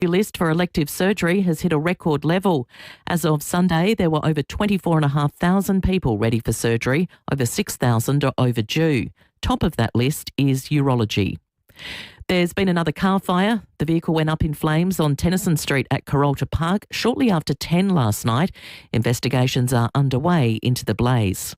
The list for elective surgery has hit a record level. As of Sunday, there were over 24,500 people ready for surgery, over 6,000 are overdue. Top of that list is urology. There's been another car fire. The vehicle went up in flames on Tennyson Street at Carolta Park shortly after 10 last night. Investigations are underway into the blaze.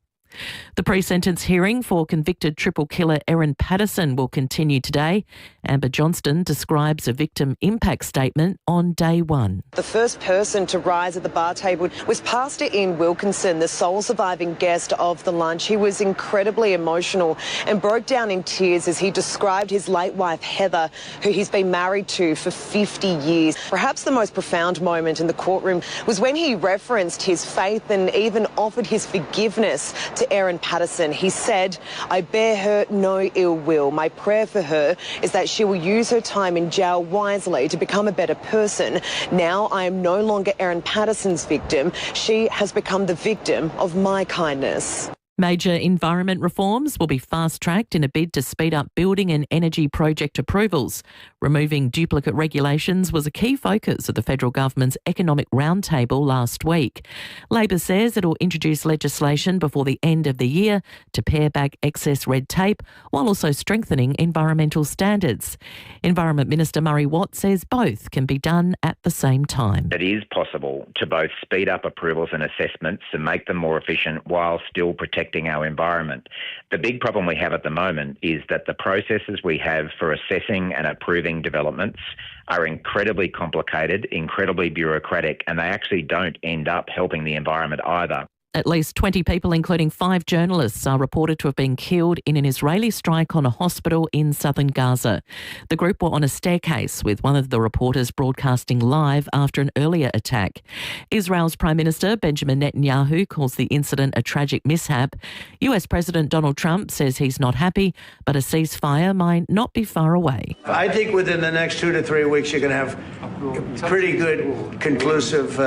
The pre-sentence hearing for convicted triple killer Erin Patterson will continue today. Amber Johnston describes a victim impact statement on day one. The first person to rise at the bar table was Pastor Ian Wilkinson, the sole surviving guest of the lunch. He was incredibly emotional and broke down in tears as he described his late wife Heather, who he's been married to for 50 years. Perhaps the most profound moment in the courtroom was when he referenced his faith and even offered his forgiveness to Erin Patterson. He said, "I bear her no ill will. My prayer for her is that she will use her time in jail wisely to become a better person. Now I am no longer Erin Patterson's victim. She has become the victim of my kindness." Major environment reforms will be fast-tracked in a bid to speed up building and energy project approvals. Removing duplicate regulations was a key focus of the federal government's economic roundtable last week. Labor says it will introduce legislation before the end of the year to pare back excess red tape while also strengthening environmental standards. Environment Minister Murray Watt says both can be done at the same time. It is possible to both speed up approvals and assessments and make them more efficient while still protecting our environment. The big problem we have at the moment is that the processes we have for assessing and approving developments are incredibly complicated, incredibly bureaucratic, and they actually don't end up helping the environment either. At least 20 people, including 5 journalists, are reported to have been killed in an Israeli strike on a hospital in southern Gaza. The group were on a staircase with one of the reporters broadcasting live after an earlier attack. Israel's Prime Minister Benjamin Netanyahu calls the incident a tragic mishap. US President Donald Trump says he's not happy, but a ceasefire might not be far away. I think within the next 2 to 3 weeks you're going to have pretty good conclusive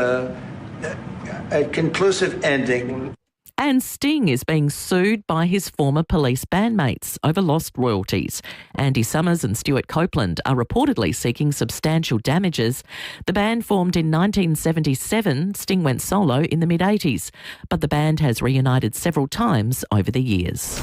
a conclusive ending. And Sting is being sued by his former police bandmates over lost royalties. Andy Summers and Stuart Copeland are reportedly seeking substantial damages. The band formed in 1977. Sting went solo in the mid-80s, but the band has reunited several times over the years.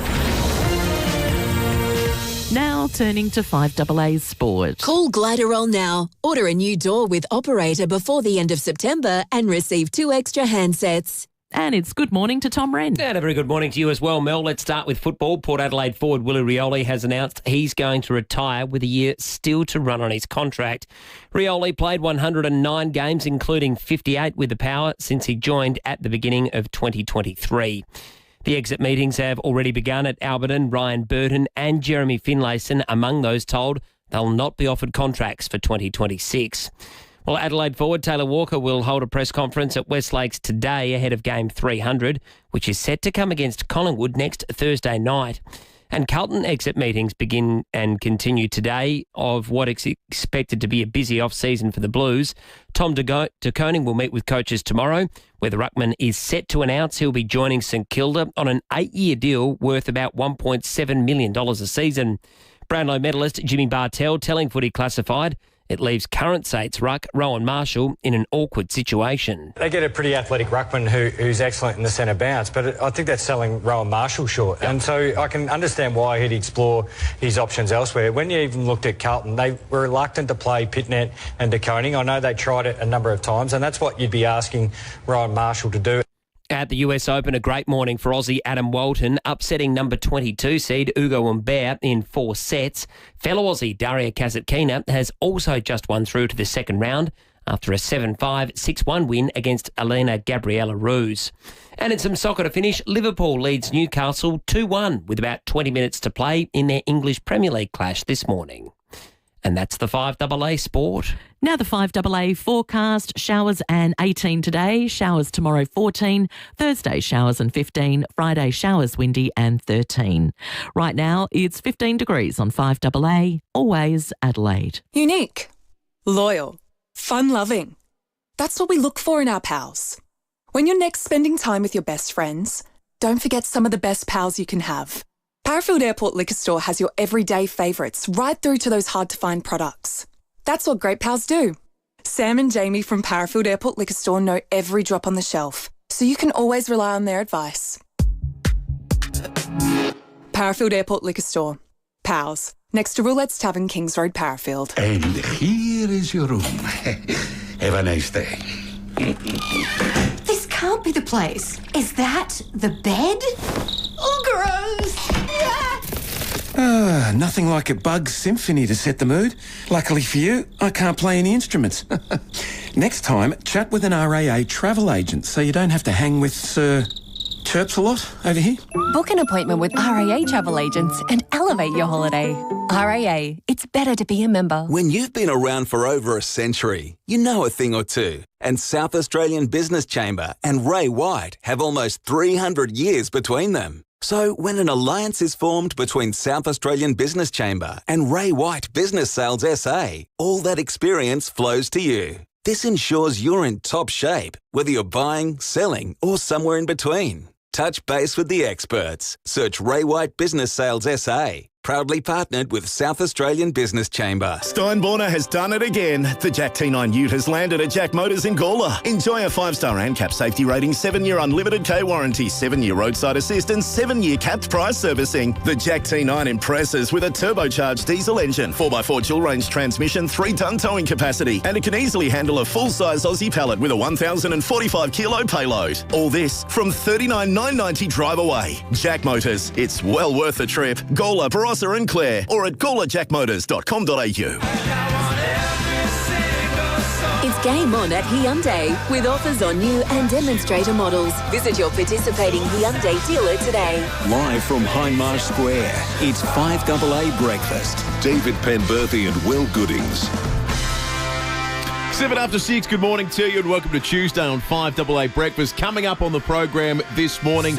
Now turning to 5AA's sport. Call Gliderol now. Order a new door with Operator before the end of September and receive 2 extra handsets. And it's good morning to Tom Wren. And a very good morning to you as well, Mel. Let's start with football. Port Adelaide forward Willie Rioli has announced he's going to retire with a year still to run on his contract. Rioli played 109 games, including 58 with the Power, since he joined at the beginning of 2023. The exit meetings have already begun at Alberton. Ryan Burton and Jeremy Finlayson among those told they'll not be offered contracts for 2026. Well, Adelaide forward Taylor Walker will hold a press conference at Westlakes today ahead of game 300, which is set to come against Collingwood next Thursday night. And Carlton exit meetings begin and continue today of what is expected to be a busy off-season for the Blues. Tom de Koning will meet with coaches tomorrow, where the ruckman is set to announce he'll be joining St Kilda on an 8-year deal worth about $1.7 million a season. Brownlow medalist Jimmy Bartell telling Footy Classified it leaves current Saints ruck Rowan Marshall in an awkward situation. They get a pretty athletic ruckman who's excellent in the centre bounce, but I think that's selling Rowan Marshall short. Yep. And so I can understand why he'd explore his options elsewhere. When you even looked at Carlton, they were reluctant to play Pitnet and de Koning. I know they tried it a number of times, and that's what you'd be asking Rowan Marshall to do. At the US Open, a great morning for Aussie Adam Walton, upsetting number 22 seed Ugo Humbert in 4 sets. Fellow Aussie Daria Kasatkina has also just won through to the second round after a 7-5, 6-1 win against Elena Gabriela Ruse. And in some soccer to finish, Liverpool leads Newcastle 2-1 with about 20 minutes to play in their English Premier League clash this morning. And that's the 5AA Sport. Now the 5AA forecast. Showers and 18 today. Showers tomorrow 14. Thursday showers and 15. Friday showers windy and 13. Right now it's 15 degrees on 5AA. Always Adelaide. Unique. Loyal. Fun-loving. That's what we look for in our pals. When you're next spending time with your best friends, don't forget some of the best pals you can have. Parafield Airport Liquor Store has your everyday favourites right through to those hard-to-find products. That's what great pals do. Sam and Jamie from Parafield Airport Liquor Store know every drop on the shelf, so you can always rely on their advice. Parafield Airport Liquor Store. Pals. Next to Roulette's Tavern, Kings Road, Parafield. And here is your room. Have a nice day. This can't be the place. Is that the bed? Oh, gross! Nothing like a bug symphony to set the mood. Luckily for you, I can't play any instruments. Next time, chat with an RAA travel agent so you don't have to hang with Sir Chirps a lot over here. Book an appointment with RAA travel agents and elevate your holiday. RAA, it's better to be a member. When you've been around for over a century, you know a thing or two. And South Australian Business Chamber and Ray White have almost 300 years between them. So when an alliance is formed between South Australian Business Chamber and Ray White Business Sales SA, all that experience flows to you. This ensures you're in top shape, whether you're buying, selling, or somewhere in between. Touch base with the experts. Search Ray White Business Sales SA. Proudly partnered with South Australian Business Chamber. Steinborner has done it again. The Jack T9 Ute has landed at Jack Motors in Gawler. Enjoy a 5-star ANCAP safety rating, 7-year unlimited K warranty, 7-year roadside assistance, 7-year capped price servicing. The Jack T9 impresses with a turbocharged diesel engine, 4x4 dual-range transmission, 3-tonne towing capacity, and it can easily handle a full-size Aussie pallet with a 1,045-kilo payload. All this from $39,990 drive away. Jack Motors. It's well worth the trip. Gawler, Barossa and Clare, or at gawlerjackmotors.com.au. It's game on at Hyundai with offers on new and demonstrator models. Visit your participating Hyundai dealer today. Live from Hindmarsh Square, it's 5AA Breakfast. David Penberthy and Will Goodings. 7 after 6, good morning to you and welcome to Tuesday on 5AA Breakfast. Coming up on the program this morning,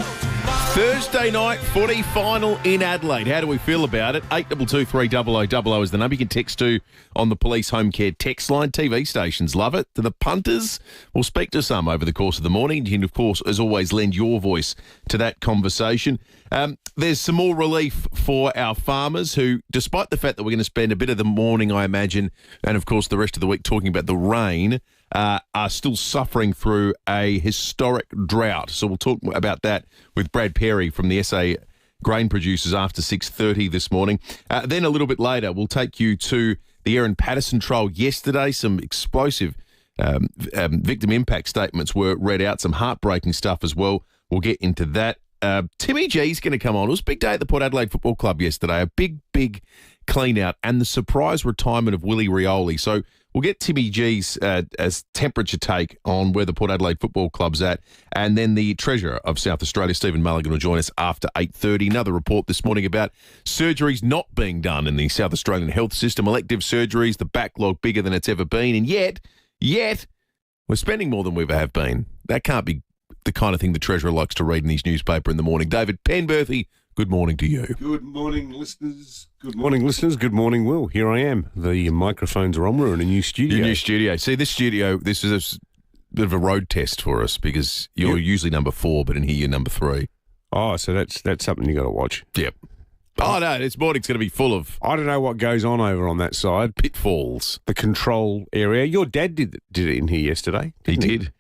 Thursday night footy final in Adelaide. How do we feel about it? 82230000 is the number. You can text to on the Police Home Care text line. TV stations love it. To the punters, we'll speak to some over the course of the morning. You can, of course, as always, lend your voice to that conversation. There's some more relief for our farmers who, despite the fact that we're going to spend a bit of the morning, I imagine, and of course the rest of the week talking about the rain, are still suffering through a historic drought. So we'll talk about that with Brad Perry from the SA Grain Producers after 6:30 this morning. Then a little bit later, we'll take you to the Aaron Patterson trial yesterday. Some explosive victim impact statements were read out, some heartbreaking stuff as well. We'll get into that. Timmy G's going to come on. It was a big day at the Port Adelaide Football Club yesterday, a big clean out and the surprise retirement of Willie Rioli. So we'll get Timmy G's as temperature take on where the Port Adelaide Football Club's at. And then the Treasurer of South Australia, Stephen Mulligan, will join us after 8:30. Another report this morning about surgeries not being done in the South Australian health system. Elective surgeries, the backlog bigger than it's ever been. And yet, we're spending more than we ever have been. That can't be the kind of thing the Treasurer likes to read in his newspaper in the morning. David Penberthy, good morning to you. Good morning, listeners. Good morning, Will. Here I am. The microphones are on. We're in a new studio. Your new studio. See, this studio, this is a bit of a road test for us because you're usually number 4, but in here you're number 3. Oh, so that's something you got to watch. Yep. Oh, no, this morning's going to be full of... I don't know what goes on over on that side. Pitfalls. The control area. Your dad did it in here yesterday. He did.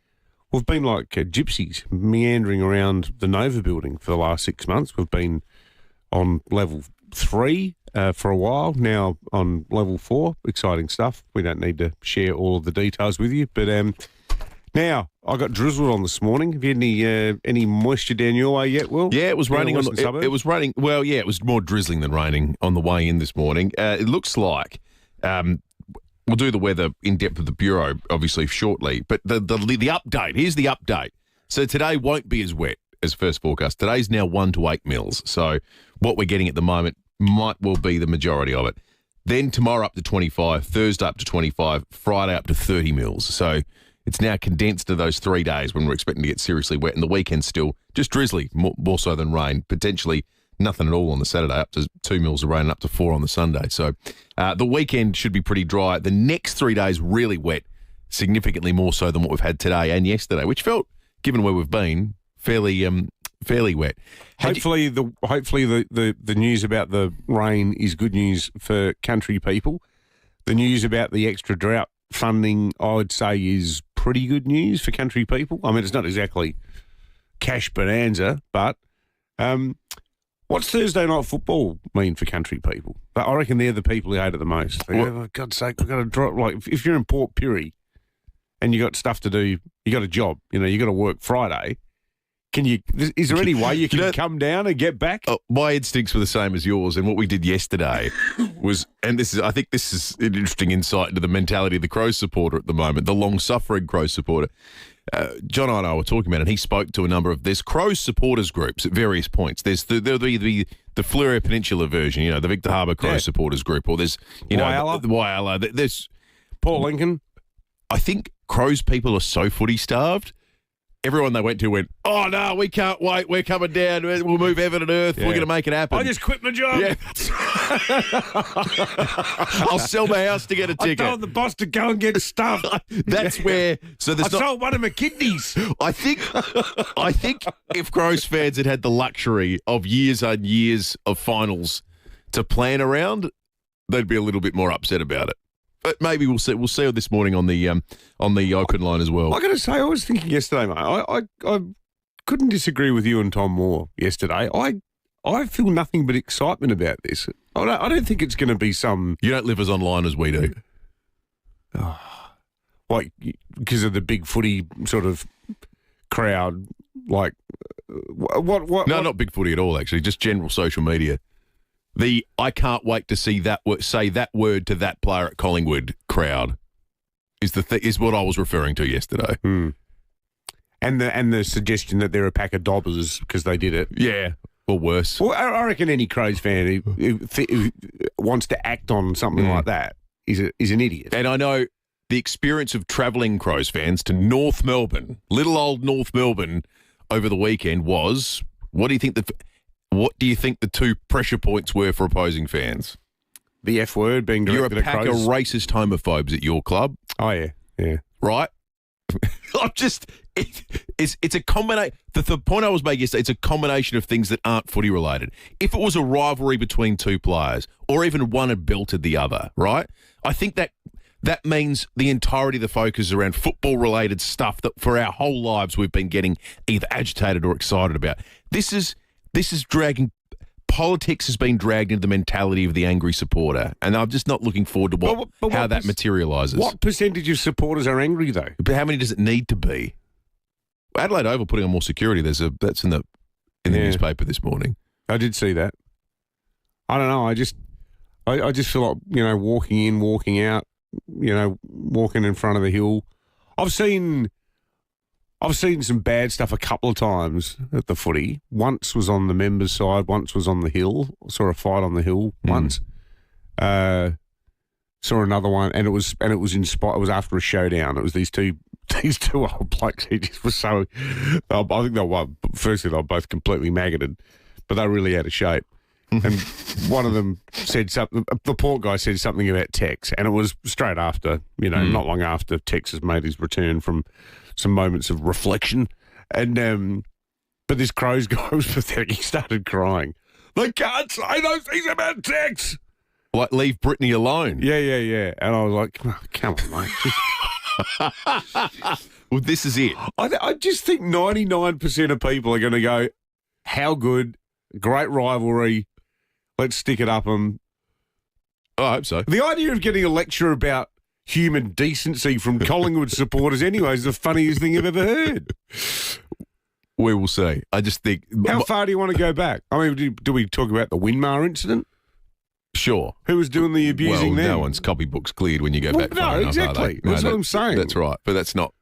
We've been like gypsies meandering around the Nova building for the last 6 months. We've been on level 3 for a while, now on level 4. Exciting stuff. We don't need to share all of the details with you. But now, I got drizzled on this morning. Have you had any moisture down your way yet, Will? Yeah, it was raining. It was raining. Well, yeah, it was more drizzling than raining on the way in this morning. It looks like... we'll do the weather in depth of the Bureau, obviously, shortly. But the update, here's the update. So today won't be as wet as first forecast. Today's now 1 to 8 mils. So what we're getting at the moment might well be the majority of it. Then tomorrow up to 25, Thursday up to 25, Friday up to 30 mils. So it's now condensed to those 3 days when we're expecting to get seriously wet. And the weekend still just drizzly, more so than rain, potentially nothing at all on the Saturday, up to 2 mils of rain and up to 4 on the Sunday. So the weekend should be pretty dry. The next 3 days really wet, significantly more so than what we've had today and yesterday, which felt, given where we've been, fairly wet. Hopefully the news about the rain is good news for country people. The news about the extra drought funding, I would say, is pretty good news for country people. I mean, it's not exactly cash bonanza, but what's Thursday night football mean for country people? But I reckon they're the people who hate it the most. They go, oh, God's sake, we've got to drop. Like, if you're in Port Pirie and you got stuff to do, you got a job, you got to work Friday. Is there any way you can come down and get back? My instincts were the same as yours, and what we did yesterday was, and I think this is an interesting insight into the mentality of the Crows supporter at the moment, the long-suffering Crows supporter. John and I were talking about it, and he spoke to a number of, there's Crows supporters groups at various points. There'll be the Fleurieu Peninsula version, the Victor Harbour Crows supporters group, or there's, Whyalla. There's Port Lincoln. I think Crows people are so footy starved. Everyone they went to went, oh, no, we can't wait. We're coming down. We'll move heaven and earth. Yeah. We're going to make it happen. I just quit my job. Yeah. I'll sell my house to get a ticket. I told the boss to go and get stuff. That's where... So there's I sold one of my kidneys. I think if Crows fans had the luxury of years and years of finals to plan around, they'd be a little bit more upset about it. But maybe we'll see. We'll see this morning on the open line as well. I got to say, I was thinking yesterday, mate. I couldn't disagree with you and Tom Moore yesterday. I feel nothing but excitement about this. I don't think it's going to be some. You don't live as online as we do. Like because of the big footy sort of crowd. Like what? No, not big footy at all. Actually, just general social media. I can't wait to see say that word to that player at Collingwood crowd is what I was referring to yesterday. And the suggestion that they're a pack of dobbers because they did it. Yeah, or worse. Well, I reckon any Crows fan who wants to act on something like that is an idiot. And I know the experience of travelling Crows fans to North Melbourne, little old North Melbourne, over the weekend was. What do you think the two pressure points were for opposing fans? The F word being directed at Crows. You're a pack of racist homophobes at your club. Oh, yeah. Right? It's a combination. The point I was making yesterday, it's a combination of things that aren't footy related. If it was a rivalry between two players, or even one had belted the other, right? I think that means the entirety of the focus is around football related stuff that for our whole lives we've been getting either agitated or excited about. This is dragging. Politics has been dragged into the mentality of the angry supporter, and I'm just not looking forward to how that materialises. What percentage of supporters are angry, though? But how many does it need to be? Adelaide Oval putting on more security. That's in the newspaper this morning. I did see that. I don't know. I just feel like walking in, walking out, walking in front of the hill. I've seen some bad stuff a couple of times at the footy. Once was on the members' side, once was on the hill. Saw a fight on the hill once. Saw another one, and it was after a showdown. It was these two old blokes. He just was so. I think they were both completely maggoted, but they really out of shape. And one of them said something. The poor guy said something about Tex, and it was straight after. Not long after Tex has made his return from some moments of reflection. And but this Crows guy was pathetic. He started crying. They can't say those things about Tex. Like, leave Brittany alone. Yeah. And I was like, oh, come on, mate. Well, this is it. I just think 99% of people are going to go, how good, great rivalry, let's stick it up them. I hope so. The idea of getting a lecture about human decency from Collingwood supporters anyway is the funniest thing I've ever heard. We will see. I just think... How far do you want to go back? I mean, do we talk about the Winmar incident? Sure. Who was doing the abusing then? No one's copybooks cleared when you go back far enough, exactly. That's what I'm saying. That's right. But that's not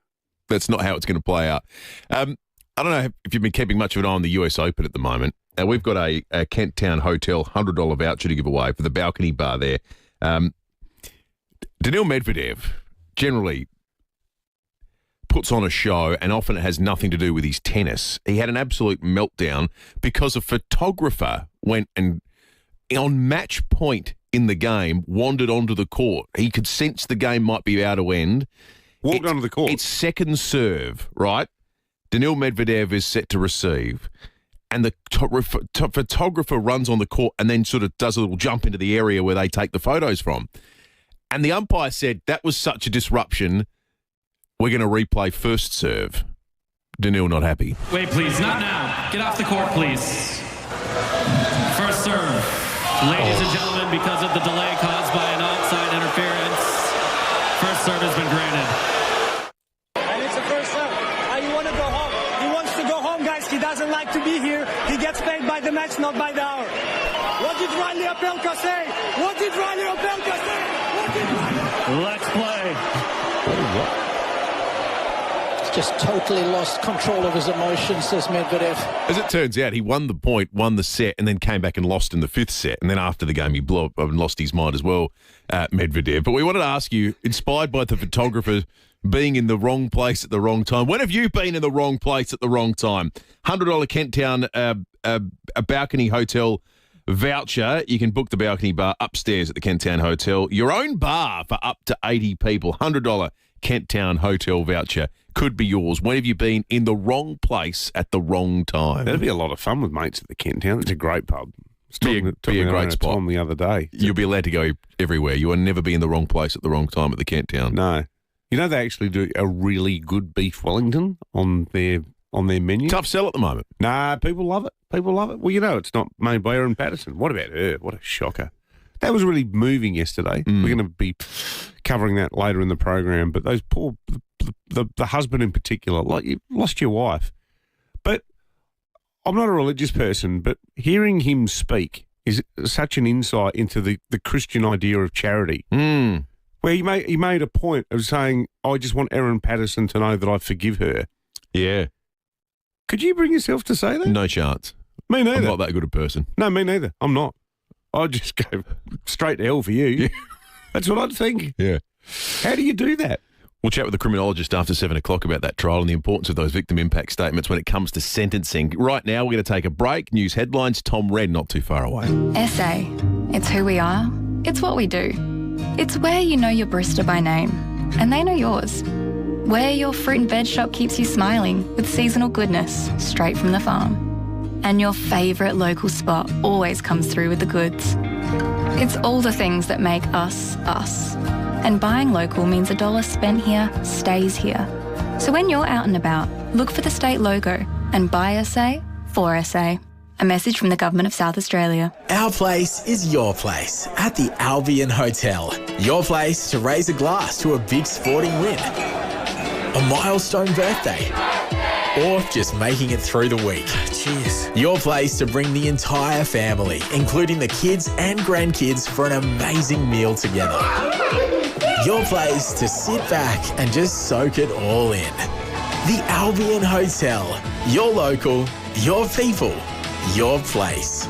how it's going to play out. I don't know if you've been keeping much of an eye on the US Open at the moment. We've got a Kent Town Hotel $100 voucher to give away for the balcony bar there. Daniil Medvedev generally puts on a show, and often it has nothing to do with his tennis. He had an absolute meltdown because a photographer went and, on match point in the game, wandered onto the court. He could sense the game might be about to end. Walked onto the court. It's second serve, right? Daniil Medvedev is set to receive. And the photographer runs on the court and then sort of does a little jump into the area where they take the photos from. And the umpire said that was such a disruption, we're going to replay first serve. Danil not happy. Wait, please, not now. Get off the court, please. First serve. Ladies and gentlemen, because of the delay caused by an onside interference, first serve has been granted. And it's a first serve. And you want to go home. He wants to go home, guys. He doesn't like to be here. He gets paid by the match, not by the hour. What did Riley Opelka say? What did Riley Opelka say? What did Riley... Let's play. He's just totally lost control of his emotions, says Medvedev. As it turns out, he won the point, won the set, and then came back and lost in the fifth set. And then after the game, he blew up and lost his mind as well, Medvedev. But we wanted to ask you, inspired by the photographer being in the wrong place at the wrong time, when have you been in the wrong place at the wrong time? $100 Kent Town a balcony hotel voucher. You can book the balcony bar upstairs at the Kent Town Hotel. Your own bar for up to 80 people. $100 Kent Town hotel voucher could be yours. When have you been in the wrong place at the wrong time? That'd be a lot of fun with mates at the Kent Town. It's a great pub. Be a great spot. Tom the other day. You'll be allowed to go everywhere. You will never be in the wrong place at the wrong time at the Kent Town. No. You know, they actually do a really good beef Wellington on their menu. Tough sell at the moment. Nah, people love it. People love it. Well, you know, it's not made by Erin Patterson. What about her? What a shocker. That was really moving yesterday. We're going to be covering that later in the program. But those poor, the husband in particular, like you lost your wife. But I'm not a religious person, but hearing him speak is such an insight into the Christian idea of charity. Where he made a point of saying, I just want Erin Patterson to know that I forgive her. Yeah. Could you bring yourself to say that? No chance. Me neither. I'm not that good a person. No, me neither. I'm not. I'd just go straight to hell for you. Yeah. That's what I'd think. Yeah. How do you do that? We'll chat with the criminologist after 7 o'clock about that trial and the importance of those victim impact statements when it comes to sentencing. Right now, we're going to take a break. News headlines, Tom Red, not too far away. SA. It's who we are. It's what we do. It's where you know your barista by name, and they know yours. Where your fruit and veg shop keeps you smiling with seasonal goodness straight from the farm. And your favourite local spot always comes through with the goods. It's all the things that make us, us. And buying local means $1 spent here stays here. So when you're out and about, look for the state logo and buy SA for SA. A message from the Government of South Australia. Our place is your place at the Albion Hotel. Your place to raise a glass to a big sporting win, a milestone birthday, or just making it through the week. Cheers. Your place to bring the entire family, including the kids and grandkids, for an amazing meal together. Your place to sit back and just soak it all in. The Albion Hotel. Your local, your people, your place.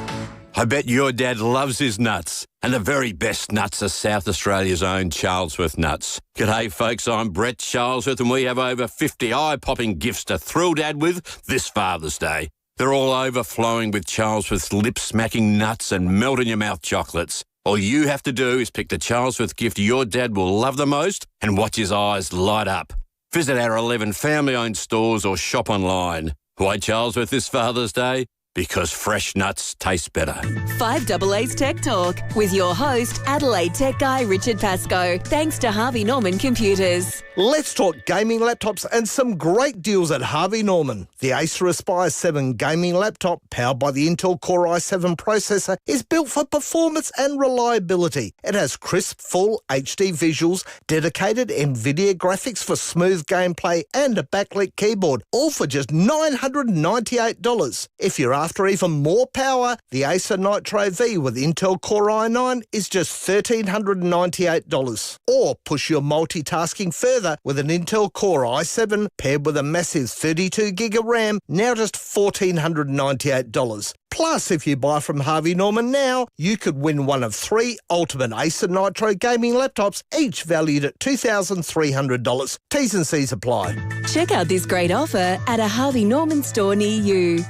I bet your dad loves his nuts. And the very best nuts are South Australia's own Charlesworth nuts. G'day folks, I'm Brett Charlesworth and we have over 50 eye-popping gifts to thrill Dad with this Father's Day. They're all overflowing with Charlesworth's lip-smacking nuts and melt-in-your-mouth chocolates. All you have to do is pick the Charlesworth gift your dad will love the most and watch his eyes light up. Visit our 11 family-owned stores or shop online. Why Charlesworth this Father's Day? Because fresh nuts taste better. 5AA's Tech Talk with your host, Adelaide tech guy Richard Pascoe. Thanks to Harvey Norman Computers. Let's talk gaming laptops and some great deals at Harvey Norman. The Acer Aspire 7 gaming laptop, powered by the Intel Core i7 processor, is built for performance and reliability. It has crisp, full HD visuals, dedicated NVIDIA graphics for smooth gameplay, and a backlit keyboard, all for just $998. If you're after even more power, the Acer Nitro V with Intel Core i9 is just $1,398. Or push your multitasking further with an Intel Core i7 paired with a massive 32GB of RAM, now just $1,498. Plus, if you buy from Harvey Norman now, you could win one of 3 ultimate Acer Nitro gaming laptops, each valued at $2,300. T's and C's apply. Check out this great offer at a Harvey Norman store near you.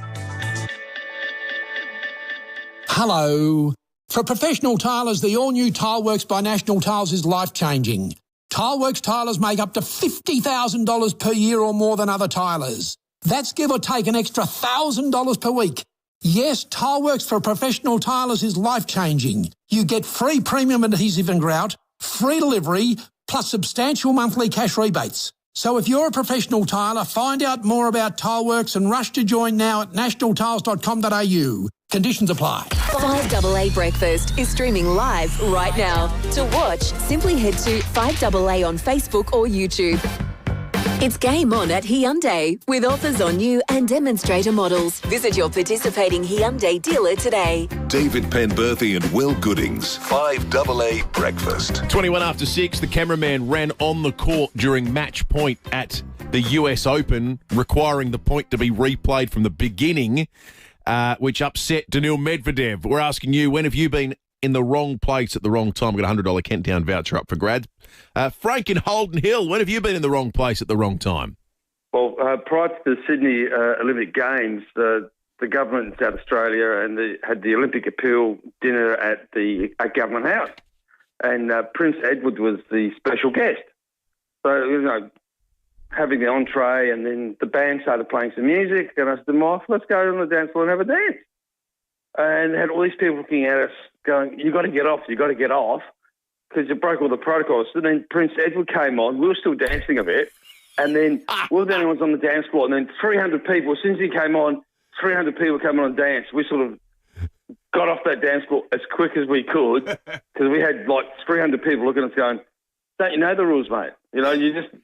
Hello. For professional tilers, the all-new Tileworks by National Tiles is life-changing. Tileworks tilers make up to $50,000 per year or more than other tilers. That's give or take an extra $1,000 per week. Yes, Tileworks for professional tilers is life-changing. You get free premium adhesive and grout, free delivery, plus substantial monthly cash rebates. So if you're a professional tiler, find out more about Tileworks and rush to join now at nationaltiles.com.au. Conditions apply. 5AA Breakfast is streaming live right now. To watch, simply head to 5AA on Facebook or YouTube. It's game on at Hyundai with offers on new and demonstrator models. Visit your participating Hyundai dealer today. David Penberthy and Will Goodings, 5AA Breakfast. 21 after 6, the cameraman ran on the court during match point at the US Open, requiring the point to be replayed from the beginning, which upset Daniil Medvedev. We're asking you, when have you been in the wrong place at the wrong time? We've got a $100 Kent Town voucher up for grabs. Frank in Holden Hill, when have you been in the wrong place at the wrong time? Well, prior to the Sydney Olympic Games, the government in South Australia had the Olympic appeal dinner at Government House, and Prince Edward was the special guest. So, having the entree, and then the band started playing some music, and I said, Mike, let's go on the dance floor and have a dance. And had all these people looking at us going, you got to get off, because you broke all the protocols. So then Prince Edward came on. We were still dancing a bit. And then Will Denny was on the dance floor. And then 300 people, as soon as he came on, 300 people came on and danced. We sort of got off that dance floor as quick as we could, because we had like 300 people looking at us going, don't you know the rules, mate? You just...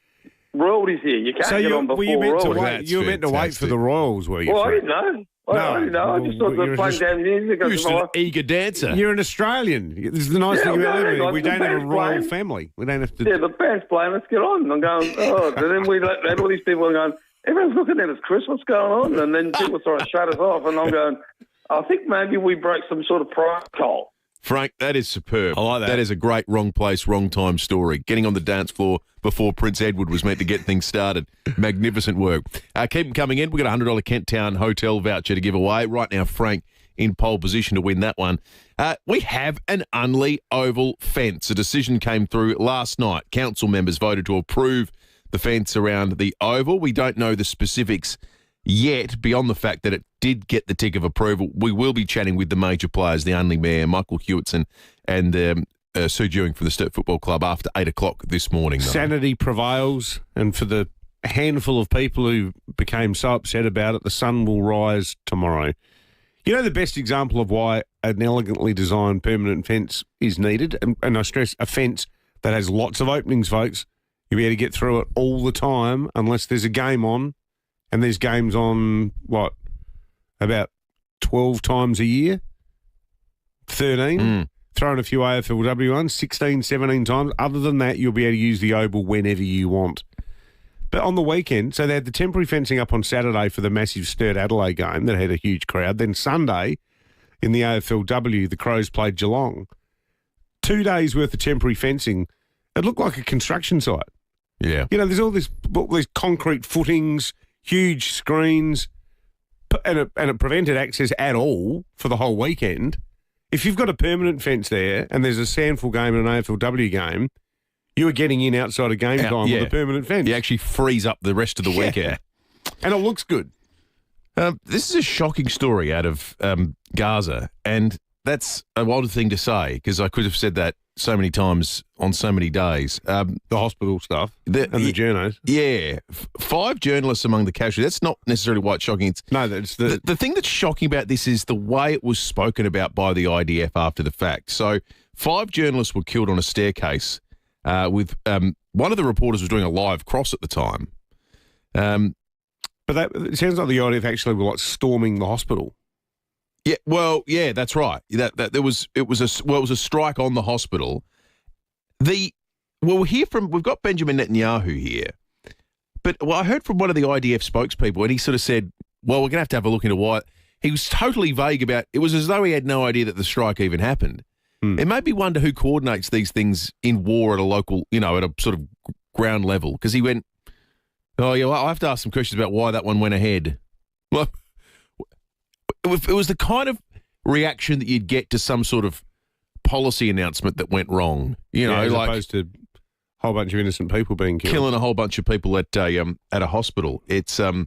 Royalties here. You can't get on before royalties. You were meant to wait for the Royals, were you? Well, I didn't know. I didn't know. I just thought they were playing down music. You're just an eager dancer. You're an Australian. This is the nice thing about living. We don't have a royal family. We don't have to... Yeah, the band's playing. Let's get on. And I'm going, and then we had all these people going, everyone's looking at us, Chris, what's going on? And then people trying to shut us off. And I'm going, I think maybe we broke some sort of protocol. Frank, that is superb. I like that. That is a great wrong place, wrong time story. Getting on the dance floor before Prince Edward was meant to get things started. Magnificent work. Keep them coming in. We've got a $100 Kent Town hotel voucher to give away. Right now, Frank in pole position to win that one. We have an Unley Oval fence. A decision came through last night. Council members voted to approve the fence around the Oval. We don't know the specifics yet, beyond the fact that it did get the tick of approval. We will be chatting with the major players, the Unley Mayor, Michael Hewitson, and Sue Dewing from the Sturt Football Club after 8 o'clock this morning. Sanity prevails, and for the handful of people who became so upset about it, the sun will rise tomorrow. You know the best example of why an elegantly designed permanent fence is needed, and I stress a fence that has lots of openings, folks. You'll be able to get through it all the time unless there's a game on. And there's games on, about 12 times a year? 13? Throw in a few AFLW ones, 16, 17 times. Other than that, you'll be able to use the Oval whenever you want. But on the weekend, so they had the temporary fencing up on Saturday for the massive Sturt Adelaide game that had a huge crowd. Then Sunday, in the AFLW, the Crows played Geelong. 2 days' worth of temporary fencing. It looked like a construction site. Yeah. There's all these concrete footings, huge screens, and it prevented access at all for the whole weekend. If you've got a permanent fence there and there's a Sandful game and an AFLW game, you are getting in outside of game time with a permanent fence. You actually freeze up the rest of the weekend. And it looks good. This is a shocking story out of Gaza, and that's a wild thing to say, because I could have said that so many times on so many days. The hospital stuff and the journos. Yeah. 5 journalists among the casualties. That's not necessarily why it's shocking. That's the thing that's shocking about this is the way it was spoken about by the IDF after the fact. So 5 journalists were killed on a staircase with one of the reporters was doing a live cross at the time. But it sounds like the IDF actually were storming the hospital. Yeah, well, yeah, that's right. It was a strike on the hospital. We've got Benjamin Netanyahu here, but I heard from one of the IDF spokespeople, and he sort of said, "Well, we're going to have a look into why." He was totally vague about. It was as though he had no idea that the strike even happened. It made me wonder who coordinates these things in war at a local, at a sort of ground level. Because he went, "Oh yeah, well, I have to ask some questions about why that one went ahead." Well, it was the kind of reaction that you'd get to some sort of policy announcement that went wrong. As opposed to a whole bunch of innocent people being killed. Killing a whole bunch of people at a hospital. It's a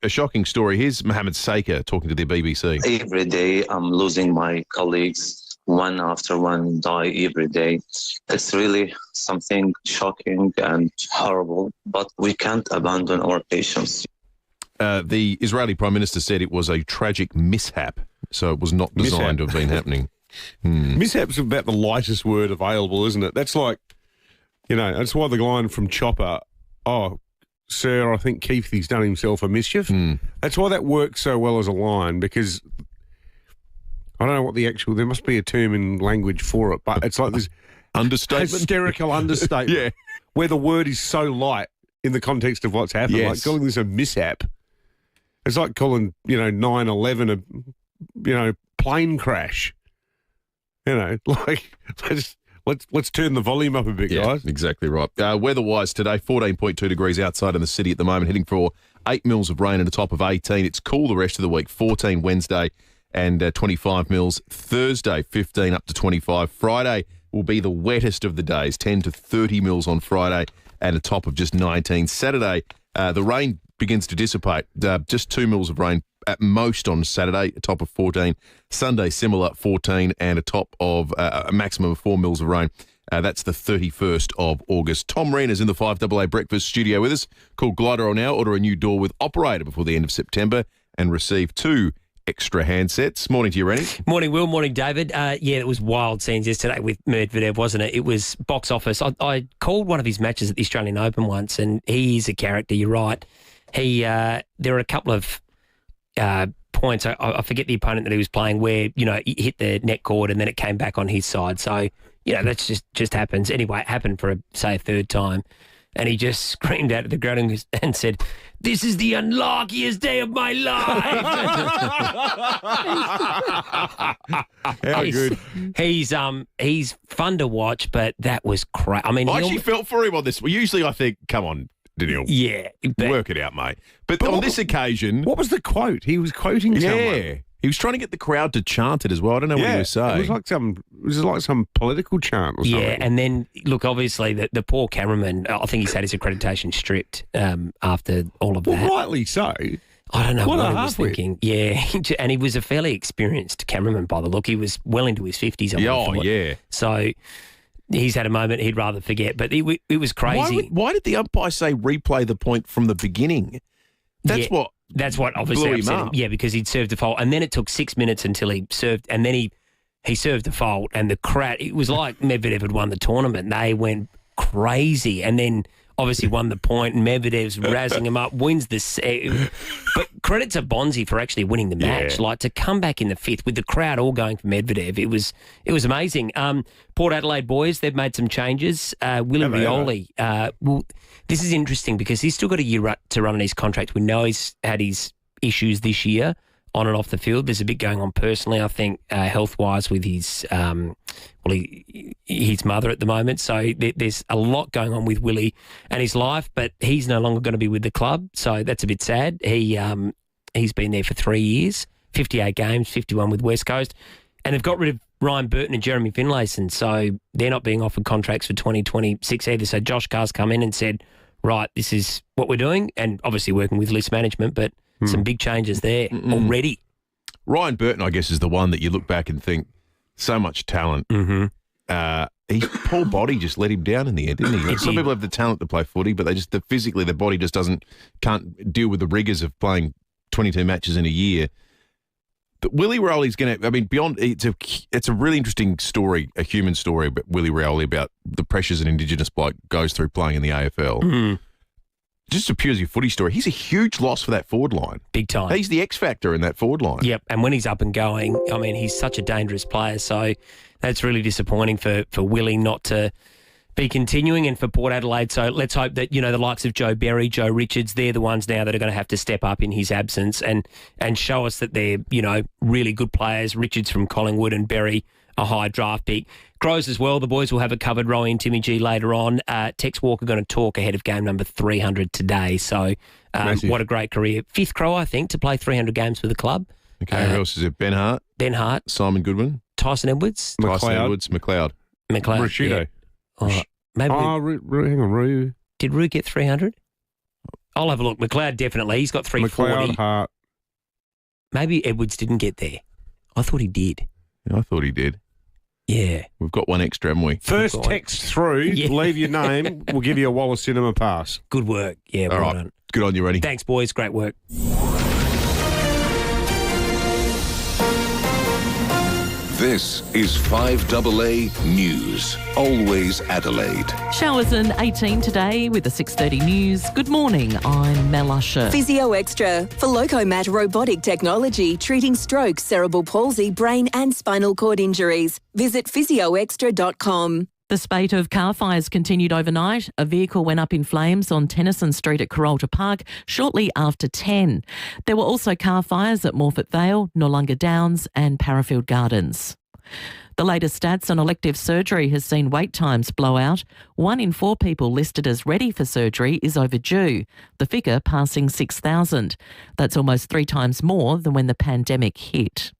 shocking story. Here's Mohammed Saker talking to the BBC. Every day I'm losing my colleagues, one after one die every day. It's really something shocking and horrible, but we can't abandon our patients. The Israeli Prime Minister said it was a tragic mishap, so it was not designed to have been happening. Mishap's about the lightest word available, isn't it? That's like, that's why the line from Chopper, "Oh, sir, I think Keithy's done himself a mischief." That's why that works so well as a line, because I don't know what there must be a term in language for it, but it's like this understatement, hysterical understatement, yeah, where the word is so light in the context of what's happened. Yes. Like calling this a mishap, it's like calling 9/11 a plane crash. Let's turn the volume up a bit, guys. Exactly right. Weather-wise today, 14.2 degrees outside in the city at the moment, heading for 8 mils of rain and a top of 18. It's cool the rest of the week, 14 Wednesday and 25 mils Thursday, 15 up to 25. Friday will be the wettest of the days, 10 to 30 mils on Friday and a top of just 19. Saturday, the rain begins to dissipate, just 2 mils of rain at most on Saturday, a top of 14. Sunday, similar, 14 and a top of a maximum of 4 mils of rain. That's the 31st of August. Tom Wren is in the 5AA Breakfast studio with us. Call Glider now, order a new door with operator before the end of September and receive 2 extra handsets. Morning to you, Rennie. Morning, Will. Morning, David. It was wild scenes yesterday with Medvedev, wasn't it? It was box office. I called one of his matches at the Australian Open once, and he is a character, you're right. There are a couple of points, I forget the opponent that he was playing, where, he hit the net cord and then it came back on his side. So, that's just happens. Anyway, it happened for, a third time. And he just screamed out of the ground and said, "This is the unluckiest day of my life." How good. He's fun to watch, but that was crazy. I mean, I actually felt for him on this. Well, usually I think, come on, Daniel. Yeah. Work it out, mate. But on this occasion... What was the quote? He was quoting someone. Yeah. He was trying to get the crowd to chant it as well. I don't know what he was saying. It was like some political chant or something. Yeah, and then, look, obviously, the poor cameraman, I think he's had his accreditation stripped after all of that. Well, rightly so. I don't know what he was thinking. Yeah, and he was a fairly experienced cameraman by the look. He was well into his 50s. Yeah. So he's had a moment he'd rather forget, but it was crazy. Why did the umpire say replay the point from the beginning? That's what obviously blew him upset up. him. Yeah, because he'd served a fault, and then it took 6 minutes until he served, and then he served a fault, and the crowd, it was like Medvedev had won the tournament. They went crazy, and then obviously won the point, and Medvedev's razzing him up, wins the set. But credit to Bonzi for actually winning the match. Like, to come back in the fifth with the crowd all going for Medvedev, it was amazing. Port Adelaide boys, they've made some changes. Willie Rioli, this is interesting because he's still got a year to run on his contract. We know he's had his issues this year on and off the field. There's a bit going on personally, I think, health-wise with his his mother at the moment. So there's a lot going on with Willie and his life, but he's no longer going to be with the club. So that's a bit sad. He's been there for 3 years, 58 games, 51 with West Coast, and they've got rid of Ryan Burton and Jeremy Finlayson. So they're not being offered contracts for 2026 either. So Josh Carr's come in and said, right, this is what we're doing, and obviously working with list management, but some big changes there already. Ryan Burton, I guess, is the one that you look back and think, so much talent. His poor body just let him down in the end, didn't he? Some people have the talent to play footy, but physically their body just can't deal with the rigours of playing 22 matches in a year. But Willie Rioli's going to, beyond, it's a really interesting story, a human story about Willie Rioli, about the pressures an Indigenous bloke goes through playing in the AFL. Just a purely footy story. He's a huge loss for that forward line. Big time. He's the X factor in that forward line. Yep, and when he's up and going, he's such a dangerous player. So that's really disappointing for Willie not to be continuing, and for Port Adelaide. So let's hope that, the likes of Joe Berry, Joe Richards, they're the ones now that are going to have to step up in his absence and show us that they're, really good players. Richards from Collingwood and Berry, a high draft pick. Grows as well. The boys will have it covered. Rowie and Timmy G later on. Tex Walker going to talk ahead of game number 300 today. So what a great career. Fifth Crow, I think, to play 300 games for the club. Okay, who else is it? Ben Hart, Simon Goodwin, Tyson Edwards, McLeod. Rashido. Yeah. Maybe. Hang on, Roo. Did Roo get 300? I'll have a look. McLeod definitely. He's got 340. McLeod, Hart. Maybe Edwards didn't get there. I thought he did. Yeah, I thought he did. Yeah. We've got one extra, haven't we? First text through, leave your name, we'll give you a Wallace Cinema pass. Good work. Yeah, All well right. done. Good on you, Rennie. Thanks, boys. Great work. This is 5AA News. Always Adelaide. Showers and 18 today with the 6:30 news. Good morning, I'm Mel Usher. Physio Extra for Locomat robotic technology treating stroke, cerebral palsy, brain and spinal cord injuries. Visit physioextra.com. The spate of car fires continued overnight. A vehicle went up in flames on Tennyson Street at Carolta Park shortly after 10. There were also car fires at Morphett Vale, Noarlunga Downs and Parafield Gardens. The latest stats on elective surgery has seen wait times blow out. 1 in 4 people listed as ready for surgery is overdue, the figure passing 6,000. That's almost 3 times more than when the pandemic hit.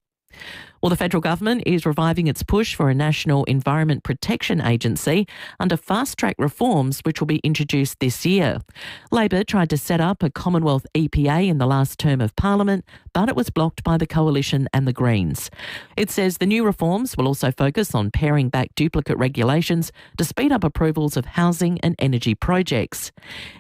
Well, the federal government is reviving its push for a National Environment Protection Agency under fast-track reforms which will be introduced this year. Labor tried to set up a Commonwealth EPA in the last term of Parliament, but it was blocked by the Coalition and the Greens. It says the new reforms will also focus on paring back duplicate regulations to speed up approvals of housing and energy projects.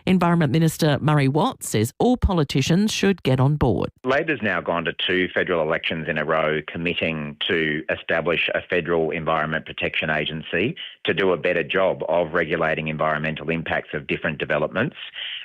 Environment Minister Murray Watt says all politicians should get on board. Labor's now gone to 2 federal elections in a row committing to establish a federal Environment Protection Agency to do a better job of regulating environmental impacts of different developments.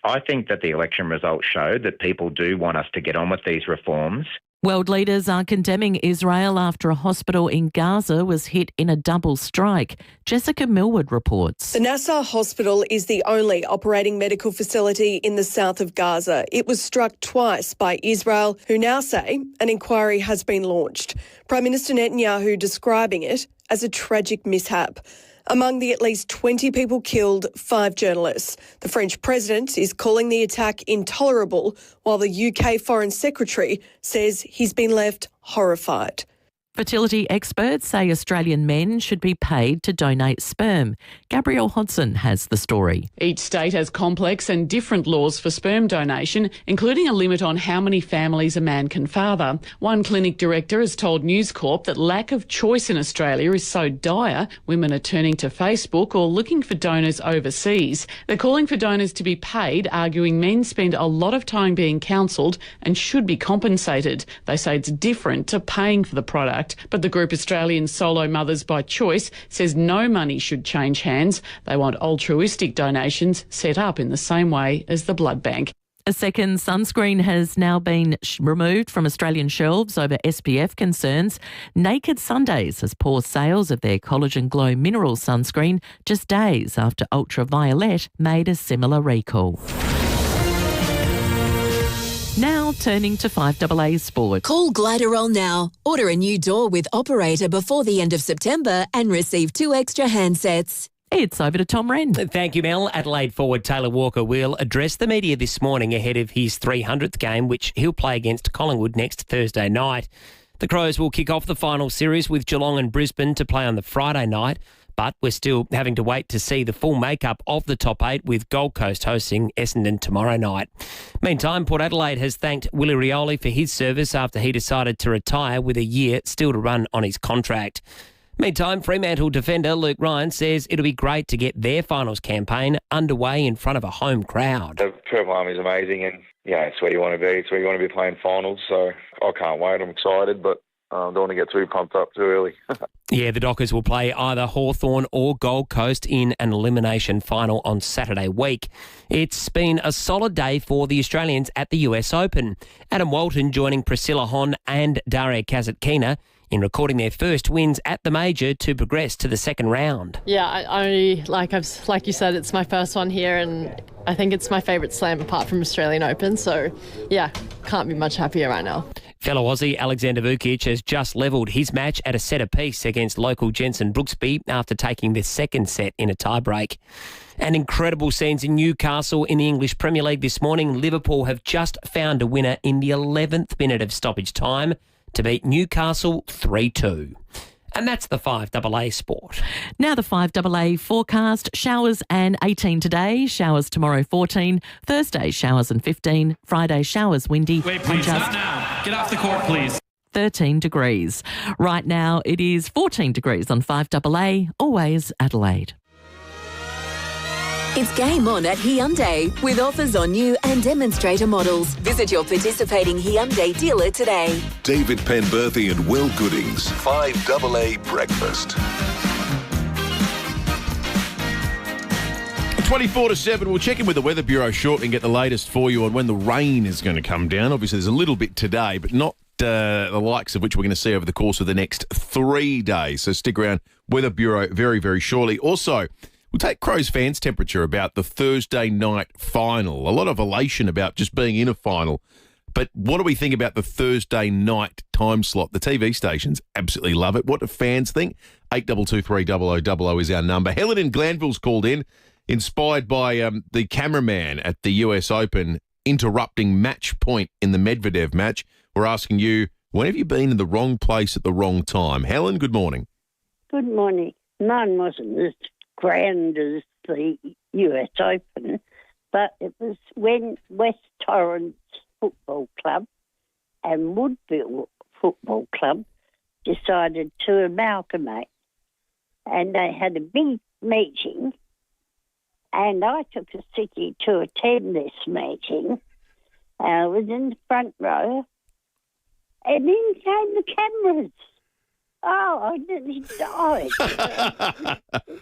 I think that the election results showed that people do want us to get on with these reforms. World leaders are condemning Israel after a hospital in Gaza was hit in a double strike. Jessica Millwood reports. The Nasser Hospital is the only operating medical facility in the south of Gaza. It was struck twice by Israel, who now say an inquiry has been launched. Prime Minister Netanyahu describing it as a tragic mishap. Among the at least 20 people killed, 5 journalists. The French president is calling the attack intolerable, while the UK Foreign Secretary says he's been left horrified. Fertility experts say Australian men should be paid to donate sperm. Gabrielle Hodson has the story. Each state has complex and different laws for sperm donation, including a limit on how many families a man can father. One clinic director has told News Corp that lack of choice in Australia is so dire, women are turning to Facebook or looking for donors overseas. They're calling for donors to be paid, arguing men spend a lot of time being counselled and should be compensated. They say it's different to paying for the product. But the group Australian Solo Mothers by Choice says no money should change hands. They want altruistic donations set up in the same way as the blood bank. A second sunscreen has now been removed from Australian shelves over SPF concerns. Naked Sundays has paused sales of their Collagen Glow Mineral sunscreen just days after Ultraviolet made a similar recall. Now turning to 5AA Sport. Call Gliderol now. Order a new door with operator before the end of September and receive 2 extra handsets. It's over to Tom Wren. Thank you, Mel. Adelaide forward Taylor Walker will address the media this morning ahead of his 300th game, which he'll play against Collingwood next Thursday night. The Crows will kick off the final series with Geelong and Brisbane to play on the Friday night. But we're still having to wait to see the full makeup of the top 8 with Gold Coast hosting Essendon tomorrow night. Meantime, Port Adelaide has thanked Willie Rioli for his service after he decided to retire with a year still to run on his contract. Meantime, Fremantle defender Luke Ryan says it'll be great to get their finals campaign underway in front of a home crowd. The Purple Army is amazing and, it's where you want to be. It's where you want to be playing finals. So I can't wait. I'm excited, but don't want to get too pumped up too early. Yeah, the Dockers will play either Hawthorn or Gold Coast in an elimination final on Saturday week. It's been a solid day for the Australians at the US Open. Adam Walton joining Priscilla Hon and Daria Kasatkina in recording their first wins at the major to progress to the second round. Yeah, I only, like you said, it's my first one here and I think it's my favourite slam apart from Australian Open. So, yeah, can't be much happier right now. Fellow Aussie Alexander Vukic has just levelled his match at a set apiece against local Jensen Brooksby after taking the second set in a tiebreak. And incredible scenes in Newcastle in the English Premier League this morning. Liverpool have just found a winner in the 11th minute of stoppage time to beat Newcastle 3-2. And that's the 5AA Sport. Now the 5AA forecast. Showers and 18 today. Showers tomorrow 14. Thursday showers and 15. Friday showers windy. Wait, please, not now. Get off the court, please. 13 degrees. Right now it is 14 degrees on 5AA, always Adelaide. It's game on at Hyundai with offers on new and demonstrator models. Visit your participating Hyundai dealer today. David Penberthy and Will Goodings, 5AA Breakfast. 24 to 7. We'll check in with the Weather Bureau shortly and get the latest for you on when the rain is going to come down. Obviously, there's a little bit today, but not the likes of which we're going to see over the course of the next 3 days. So stick around. Weather Bureau very, very shortly. Also, we'll take Crows fans' temperature about the Thursday night final. A lot of elation about just being in a final. But what do we think about the Thursday night time slot? The TV stations absolutely love it. What do fans think? 8223 is our number. Helen in Glanville's called in, inspired by the cameraman at the US Open interrupting match point in the Medvedev match. We're asking you, when have you been in the wrong place at the wrong time? Helen, good morning. Good morning. Mine wasn't as grand as the US Open, but it was when West Torrens Football Club and Woodville Football Club decided to amalgamate. And they had a big meeting, and I took a sickie to attend this meeting. I was in the front row, and in came the cameras. Oh, I nearly died.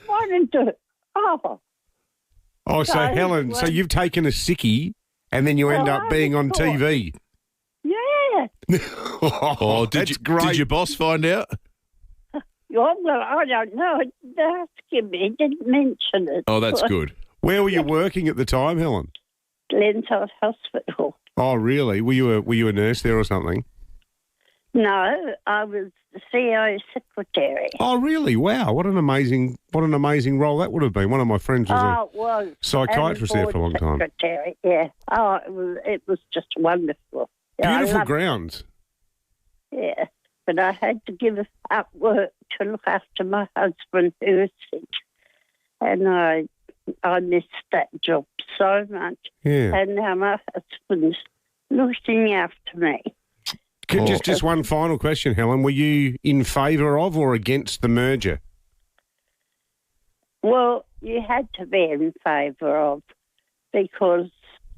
Wanted to. Oh, so Helen, so you've taken a sickie and then you end up being on TV. Yeah. Did your boss find out? Well, I don't know. Ask him. He didn't mention it. Oh, that's good. Where were you working at the time, Helen? Glenside Hospital. Oh, really? Were you a nurse there or something? No, I was the CEO secretary. Oh, really? Wow! What an amazing role that would have been. One of my friends was a psychiatrist there for a long time. Secretary, yeah. Oh, it was just wonderful. Beautiful grounds. Yeah, but I had to give up work to look after my husband who was sick, and I missed that job so much. Yeah. And now my husband's looking after me. Just one final question, Helen. Were you in favour of or against the merger? Well, you had to be in favour of because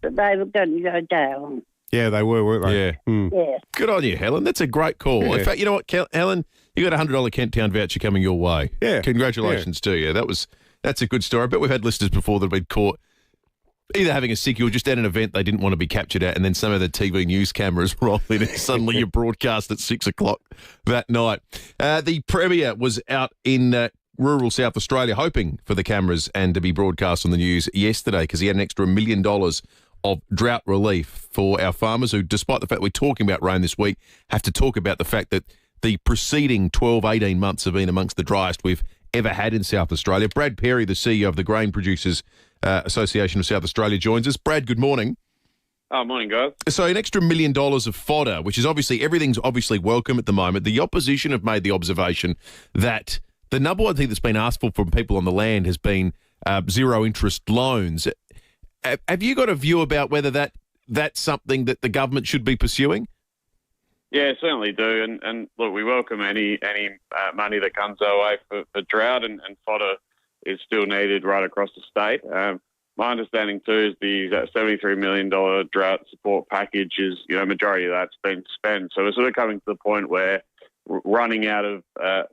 they were going to go down. Yeah, they were, weren't they? Yeah. Yeah. Good on you, Helen. That's a great call. Yeah. In fact, you know what, Helen? You got a $100 Kent Town voucher coming your way. Yeah. Congratulations to you. That's a good story. I bet we've had listeners before that have been caught either having a sickie or just at an event they didn't want to be captured at, and then some of the TV news cameras roll in and suddenly you're broadcast at 6 o'clock that night. The Premier was out in rural South Australia hoping for the cameras and to be broadcast on the news yesterday because he had an extra $1 million of drought relief for our farmers who, despite the fact we're talking about rain this week, have to talk about the fact that the preceding 12, 18 months have been amongst the driest we've ever had in South Australia. Brad Perry, the CEO of the Grain Producers Association of South Australia, joins us. Brad, good morning. Oh, morning, guys. So an extra $1 million of fodder, which is everything's obviously welcome at the moment. The opposition have made the observation that the number one thing that's been asked for from people on the land has been zero interest loans. Have you got a view about whether that's something that the government should be pursuing? Yeah, certainly do. And look, we welcome any money that comes our way for drought, and fodder is still needed right across the state. My understanding too is the $73 million drought support package is, majority of that's been spent. So we're sort of coming to the point where we're running out of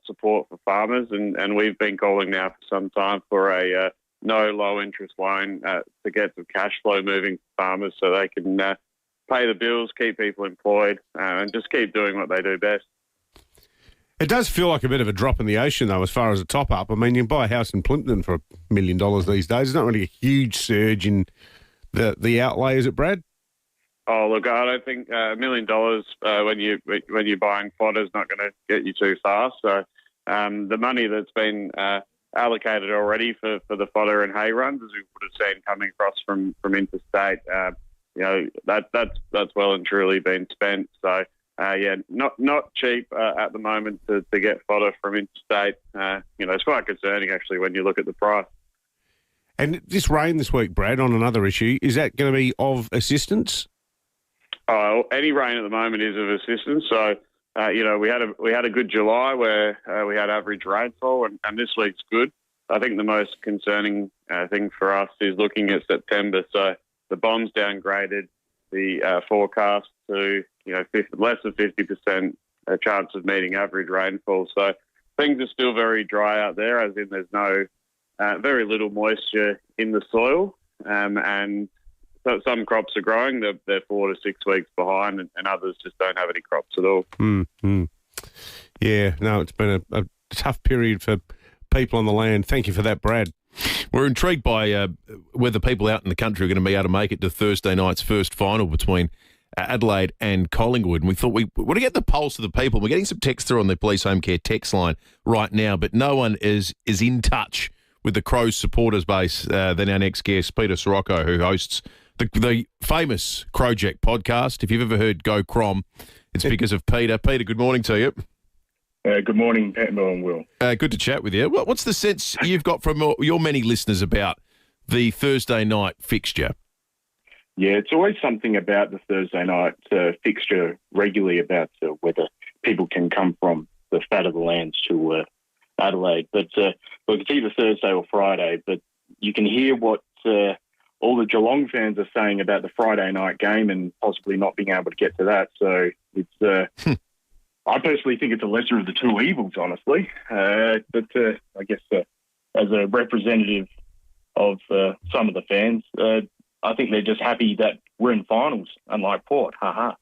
support for farmers, and we've been calling now for some time for a no low interest loan to get some cash flow moving for farmers so they can pay the bills, keep people employed, and just keep doing what they do best. It does feel like a bit of a drop in the ocean, though, as far as a top-up. I mean, you can buy a house in Plympton for $1 million these days. It's not really a huge surge in the outlay, is it, Brad? Oh, look, I don't think $1 million when you're buying fodder is not going to get you too far. So the money that's been allocated already for the fodder and hay runs, as we would have seen coming across from interstate, that's well and truly been spent. So. Not cheap at the moment to get fodder from interstate. It's quite concerning actually when you look at the price. And this rain this week, Brad, on another issue, is that going to be of assistance? Any rain at the moment is of assistance. So we had a good July where we had average rainfall, and this week's good. I think the most concerning thing for us is looking at September. So the BOM's downgraded the forecast to less than 50% chance of meeting average rainfall. So things are still very dry out there, as in there's no very little moisture in the soil, and so some crops are growing. They're 4 to 6 weeks behind, and others just don't have any crops at all. Yeah, no, it's been a tough period for people on the land. Thank you for that, Brad. We're intrigued by whether people out in the country are going to be able to make it to Thursday night's first final between Adelaide and Collingwood. And we thought we want to get the pulse of the people. We're getting some text through on the Police Home Care text line right now, but no one is in touch with the Crows supporters base than our next guest, Peter Sirocco, who hosts the famous Crowjack podcast. If you've ever heard Go Crom, it's because of Peter. Peter, good morning to you. Good morning, Pat and Will. Good to chat with you. What's the sense you've got from your many listeners about the Thursday night fixture? Yeah, it's always something about the Thursday night fixture regularly about whether people can come from the fat of the lands to Adelaide. But look, it's either Thursday or Friday, but you can hear what all the Geelong fans are saying about the Friday night game and possibly not being able to get to that. So it's... I personally think it's a lesser of the two evils, honestly. But I guess as a representative of some of the fans, I think they're just happy that we're in finals, unlike Port. Ha ha.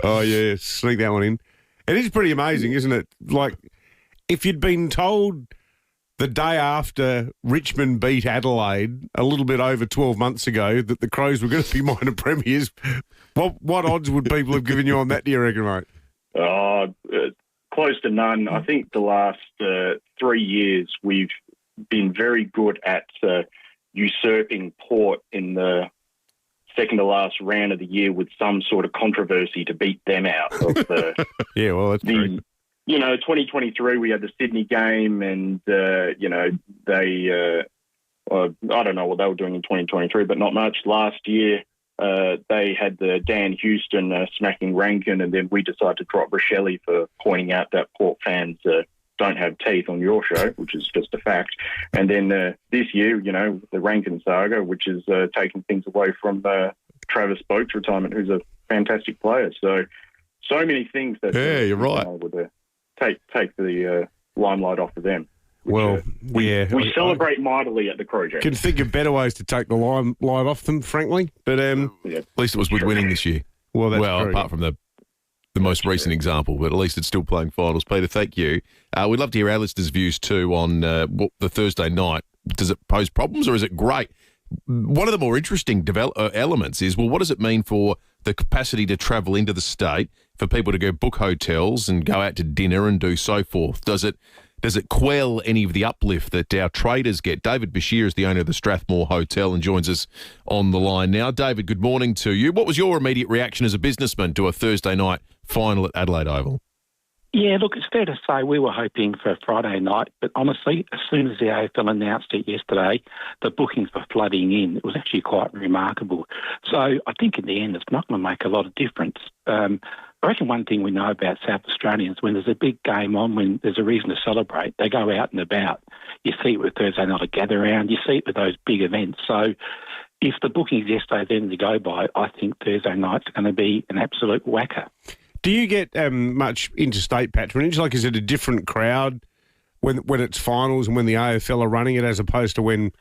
Oh, yeah, sneak that one in. It is pretty amazing, isn't it? Like, if you'd been told the day after Richmond beat Adelaide a little bit over 12 months ago that the Crows were going to be minor premiers, what odds would people have given you on that, do you reckon, mate? Close to none. I think the last 3 years we've been very good at usurping Port in the second to last round of the year with some sort of controversy to beat them out. Of, yeah, well, that's true. 2023 we had the Sydney game and, they, I don't know what they were doing in 2023, but not much. Last year they had the Dan Houston smacking Rankin, and then we decided to drop Rochelle for pointing out that Port fans don't have teeth on your show, which is just a fact. And then this year, the Rankin saga, which is taking things away from Travis Boak's retirement, who's a fantastic player. So many things that you're right. Would take the limelight off of them. Which, we celebrate mightily at the Crowjack. Can think of better ways to take the limelight off them, frankly. But at least it was with winning this year. Well, that's true. Apart from the most recent example, but at least it's still playing finals. Peter, thank you. We'd love to hear our listeners' views too on the Thursday night. Does it pose problems or is it great? One of the more interesting elements is, what does it mean for the capacity to travel into the state, for people to go book hotels and go out to dinner and do so forth? Does it quell any of the uplift that our traders get? David Bashir is the owner of the Strathmore Hotel and joins us on the line now. David, good morning to you. What was your immediate reaction as a businessman to a Thursday night final at Adelaide Oval? Yeah, look, it's fair to say we were hoping for Friday night, but honestly, as soon as the AFL announced it yesterday, the bookings were flooding in. It was actually quite remarkable. So I think in the end, it's not going to make a lot of difference. I reckon one thing we know about South Australians, when there's a big game on, when there's a reason to celebrate, they go out and about. You see it with Thursday night a gather round. You see it with those big events. So if the bookings yesterday then to go by, I think Thursday night's going to be an absolute whacker. Do you get much interstate patronage? Like, is it a different crowd when it's finals and when the AFL are running it, as opposed to when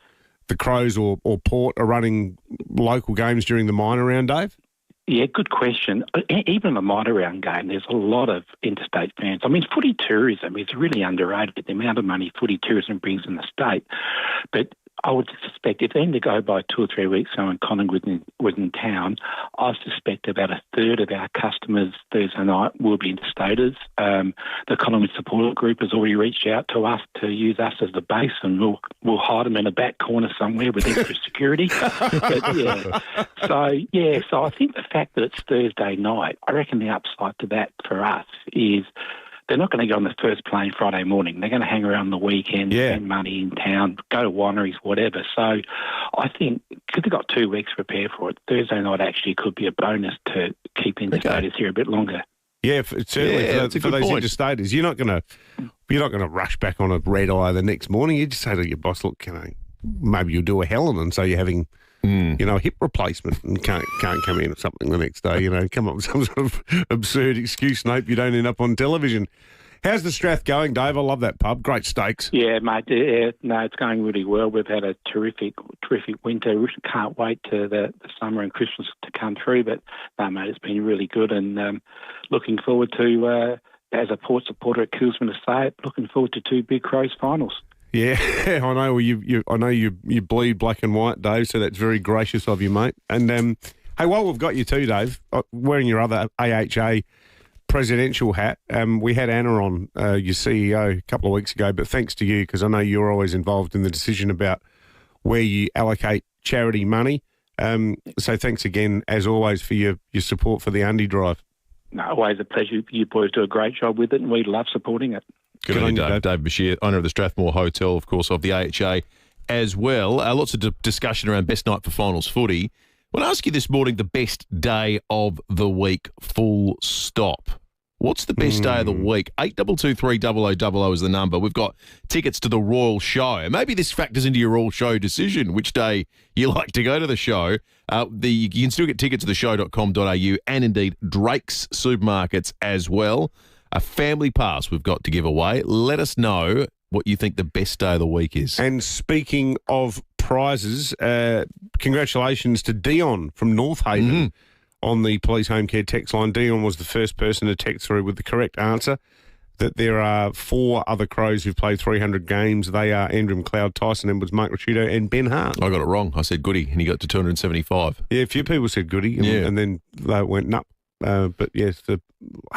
the Crows or Port are running local games during the minor round, Dave? Yeah, good question. Even the minor round game, there's a lot of interstate fans. I mean, footy tourism is really underrated, the amount of money footy tourism brings in the state. But I would suspect if then to go by 2 or 3 weeks when Collingwood was in town, I suspect about a third of our customers Thursday night will be interstaters. The Collingwood supporter group has already reached out to us to use us as the base, and we'll hide them in a back corner somewhere with extra security. So I think the fact that it's Thursday night, I reckon the upside to that for us is they're not going to go on the first plane Friday morning. They're going to hang around the weekend, spend money in town, go to wineries, whatever. So I think because they've got 2 weeks to prepare for it, Thursday night actually could be a bonus to keep in the status here a bit longer. Yeah, certainly for those interstaters, you're not going to rush back on a red eye the next morning. You just say to your boss, look, maybe you'll do a Helen, and so you're having a hip replacement and can't come in or something the next day. Come up with some sort of absurd excuse and hope you don't end up on television. How's the Strath going, Dave? I love that pub. Great steaks. Yeah, mate. No, it's going really well. We've had a terrific winter. We can't wait to the summer and Christmas to come through. But no, mate, it's been really good, and looking forward to, as a Port supporter, it kills me to say it, looking forward to 2 Big Crows finals. Yeah, I know. I know you bleed black and white, Dave. So that's very gracious of you, mate. And hey, while we've got you too, Dave, wearing your other AHA presidential hat, we had Anna on, your CEO, a couple of weeks ago. But thanks to you, because I know you're always involved in the decision about where you allocate charity money. So thanks again, as always, for your support for the Undy Drive. No, always a pleasure. You boys do a great job with it, and we love supporting it. Good on you, Dave. Dave Bashir, owner of the Strathmore Hotel, of course, of the AHA as well. Lots of discussion around best night for finals footy. I want to ask you this morning the best day of the week, full stop. What's the best day of the week? 8223 is the number. We've got tickets to the Royal Show. Maybe this factors into your Royal Show decision, which day you like to go to the show. You can still get tickets at theshow.com.au and indeed Drake's Supermarkets as well. A family pass we've got to give away. Let us know what you think the best day of the week is. And speaking of prizes, congratulations to Dion from North Haven on the Police Home Care text line. Dion was the first person to text through with the correct answer, that there are 4 other Crows who've played 300 games. They are Andrew McLeod, Tyson Edwards, Mark Ricciuto and Ben Hart. I got it wrong. I said Goody and he got to 275. Yeah, a few people said Goody and then they went nup. But yes,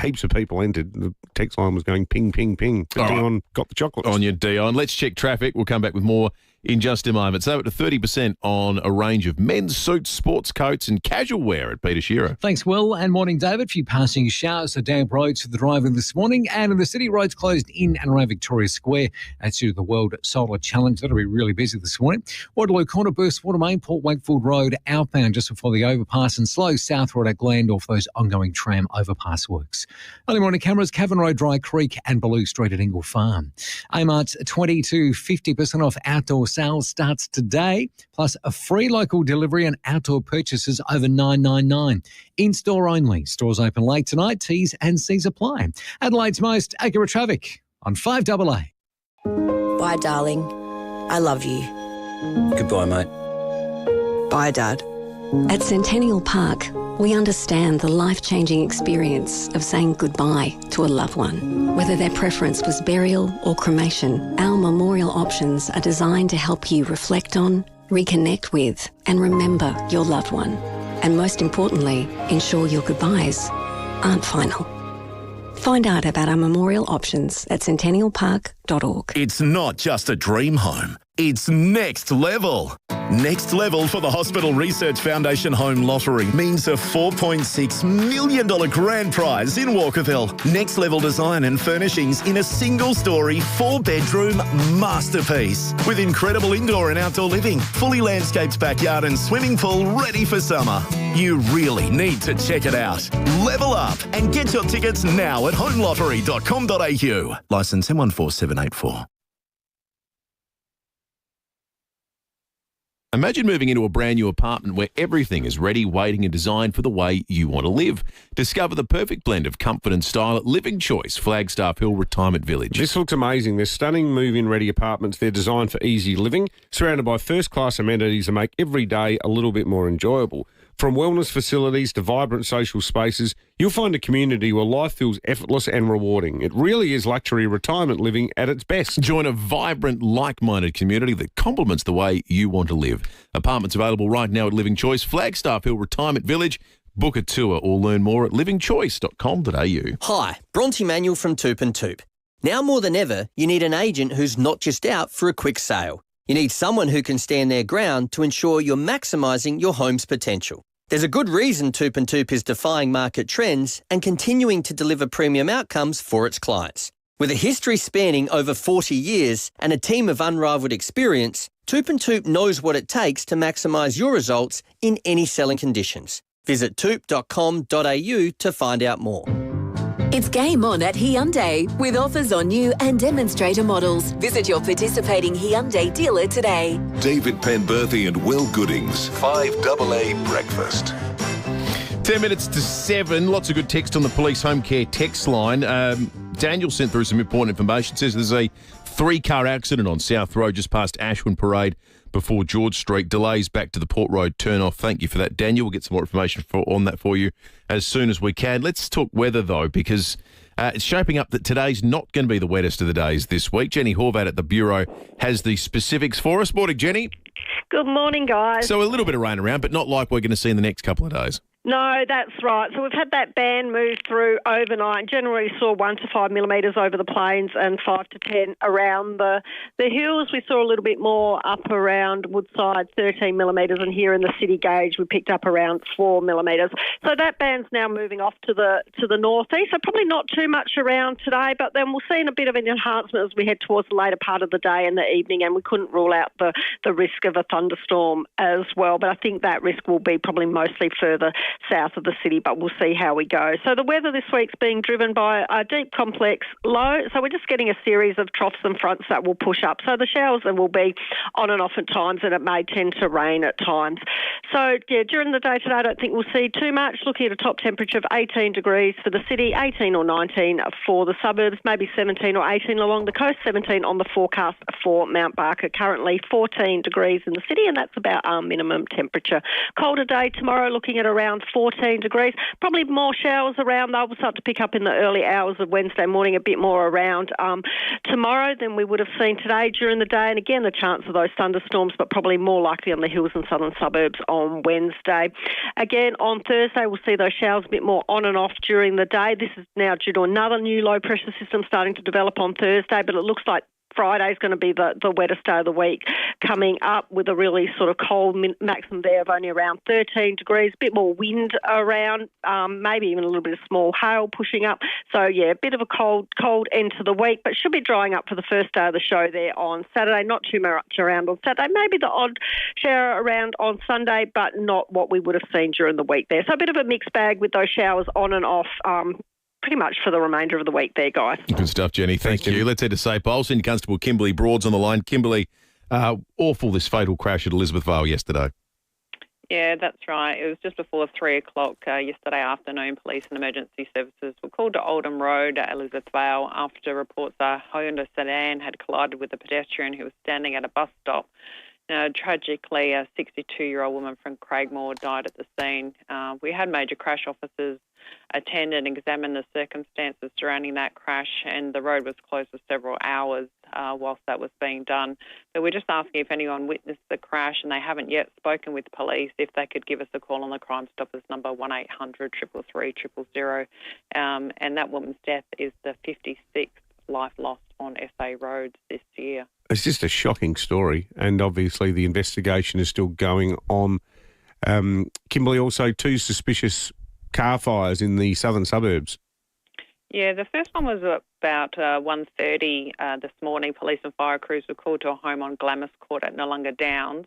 heaps of people entered. The text line was going ping, ping, ping. But Dion got the chocolates. On you, Dion. Let's check traffic. We'll come back with more in just a moment. So up to 30% on a range of men's suits, sports coats and casual wear at Peter Shearer. Thanks, Will, and morning, David. Few passing showers, so damp roads for the driver this morning, and in the city, roads closed in and around Victoria Square. That's due to the World Solar Challenge. That'll be really busy this morning. Waterloo Corner, Burst Water Main, Port Wakefield Road, outbound just before the overpass, and slow south road at Glandorf, those ongoing tram overpass works. Early morning cameras, Cavan Road, Dry Creek and Baloo Street at Ingle Farm. Amart's 20 to 50% off outdoor sales starts today, plus a free local delivery and outdoor purchases over $9.99. In-store only. Stores open late tonight. T's and C's apply. Adelaide's most accurate traffic on 5AA. Bye, darling. I love you. Goodbye, mate. Bye, Dad. At Centennial Park, we understand the life-changing experience of saying goodbye to a loved one. Whether their preference was burial or cremation, our memorial options are designed to help you reflect on, reconnect with, and remember your loved one. And most importantly, ensure your goodbyes aren't final. Find out about our memorial options at centennialpark.org. It's not just a dream home. It's next level. Next level for the Hospital Research Foundation Home Lottery means a $4.6 million grand prize in Walkerville. Next level design and furnishings in a single-storey, 4-bedroom masterpiece with incredible indoor and outdoor living, fully landscaped backyard and swimming pool ready for summer. You really need to check it out. Level up and get your tickets now at homelottery.com.au. Licence M14784. Imagine moving into a brand new apartment where everything is ready, waiting and designed for the way you want to live. Discover the perfect blend of comfort and style at Living Choice, Flagstaff Hill Retirement Village. This looks amazing. They're stunning move-in ready apartments. They're designed for easy living, surrounded by first-class amenities that make every day a little bit more enjoyable. From wellness facilities to vibrant social spaces, you'll find a community where life feels effortless and rewarding. It really is luxury retirement living at its best. Join a vibrant, like-minded community that complements the way you want to live. Apartments available right now at Living Choice, Flagstaff Hill Retirement Village. Book a tour or learn more at livingchoice.com.au. Hi, Bronte Manuel from Toop and Toop. Now more than ever, you need an agent who's not just out for a quick sale. You need someone who can stand their ground to ensure you're maximising your home's potential. There's a good reason Toop and Toop is defying market trends and continuing to deliver premium outcomes for its clients. With a history spanning over 40 years and a team of unrivalled experience, Toop and Toop knows what it takes to maximise your results in any selling conditions. Visit toop.com.au to find out more. It's game on at Hyundai with offers on new and demonstrator models. Visit your participating Hyundai dealer today. David Penberthy and Will Goodings, 5AA Breakfast. 10 minutes to 7. Lots of good text on the police home care text line. Daniel sent through some important information. Says there's a 3-car accident on South Road just past Ashwin Parade before George Street. Delays back to the Port Road turn-off. Thank you for that, Daniel. We'll get some more information on that for you as soon as we can. Let's talk weather, though, because it's shaping up that today's not going to be the wettest of the days this week. Jenny Horvat at the Bureau has the specifics for us. Morning, Jenny. Good morning, guys. So a little bit of rain around, but not like we're going to see in the next couple of days. No, that's right. So we've had that band move through overnight. Generally saw 1 to 5 millimetres over the plains and 5 to 10 around the hills. We saw a little bit more up around Woodside, 13 millimetres, and here in the city gauge we picked up around 4 millimetres. So that band's now moving off to the northeast. So probably not too much around today, but then we'll see a bit of an enhancement as we head towards the later part of the day and the evening, and we couldn't rule out the risk of a thunderstorm as well. But I think that risk will be probably mostly further south of the city, but we'll see how we go. So the weather this week's being driven by a deep complex low. So we're just getting a series of troughs and fronts that will push up. So the showers will be on and off at times, and it may tend to rain at times. So, yeah, during the day today, I don't think we'll see too much. Looking at a top temperature of 18 degrees for the city, 18 or 19 for the suburbs, maybe 17 or 18 along the coast, 17 on the forecast for Mount Barker. Currently 14 degrees in the city, and that's about our minimum temperature. Colder day tomorrow, looking at around 14 degrees. Probably more showers around. They'll start to pick up in the early hours of Wednesday morning, a bit more around tomorrow than we would have seen today during the day. And again, the chance of those thunderstorms, but probably more likely on the hills and southern suburbs on Wednesday. Again, on Thursday, we'll see those showers a bit more on and off during the day. This is now due to another new low pressure system starting to develop on Thursday, but it looks like Friday's going to be the wettest day of the week, coming up with a really sort of cold maximum there of only around 13 degrees, a bit more wind around, maybe even a little bit of small hail pushing up. So, yeah, a bit of a cold end to the week, but should be drying up for the first day of the show there on Saturday. Not too much around on Saturday. Maybe the odd shower around on Sunday, but not what we would have seen during the week there. So a bit of a mixed bag with those showers on and off, pretty much for the remainder of the week there, guys. Good stuff, Jenny. Thank you. Let's head to St. Paul. Senior Constable Kimberly Broad's on the line. Kimberly, awful this fatal crash at Elizabeth Vale yesterday. Yeah, that's right. It was just before 3 o'clock yesterday afternoon. Police and emergency services were called to Oldham Road at Elizabeth Vale after reports a Honda sedan had collided with a pedestrian who was standing at a bus stop. Now, tragically, a 62-year-old woman from Craigmore died at the scene. We had major crash officers attend and examine the circumstances surrounding that crash, and the road was closed for several hours whilst that was being done. But we're just asking if anyone witnessed the crash and they haven't yet spoken with police, if they could give us a call on the Crime Stoppers number 1800 333 000. And that woman's death is the 56th life lost on SA roads this year. It's just a shocking story, and obviously the investigation is still going on. Kimberly, also 2 suspicious car fires in the southern suburbs. Yeah, the first one was about 1:30 this morning. Police and fire crews were called to a home on Glamis Court at Nollunga Downs.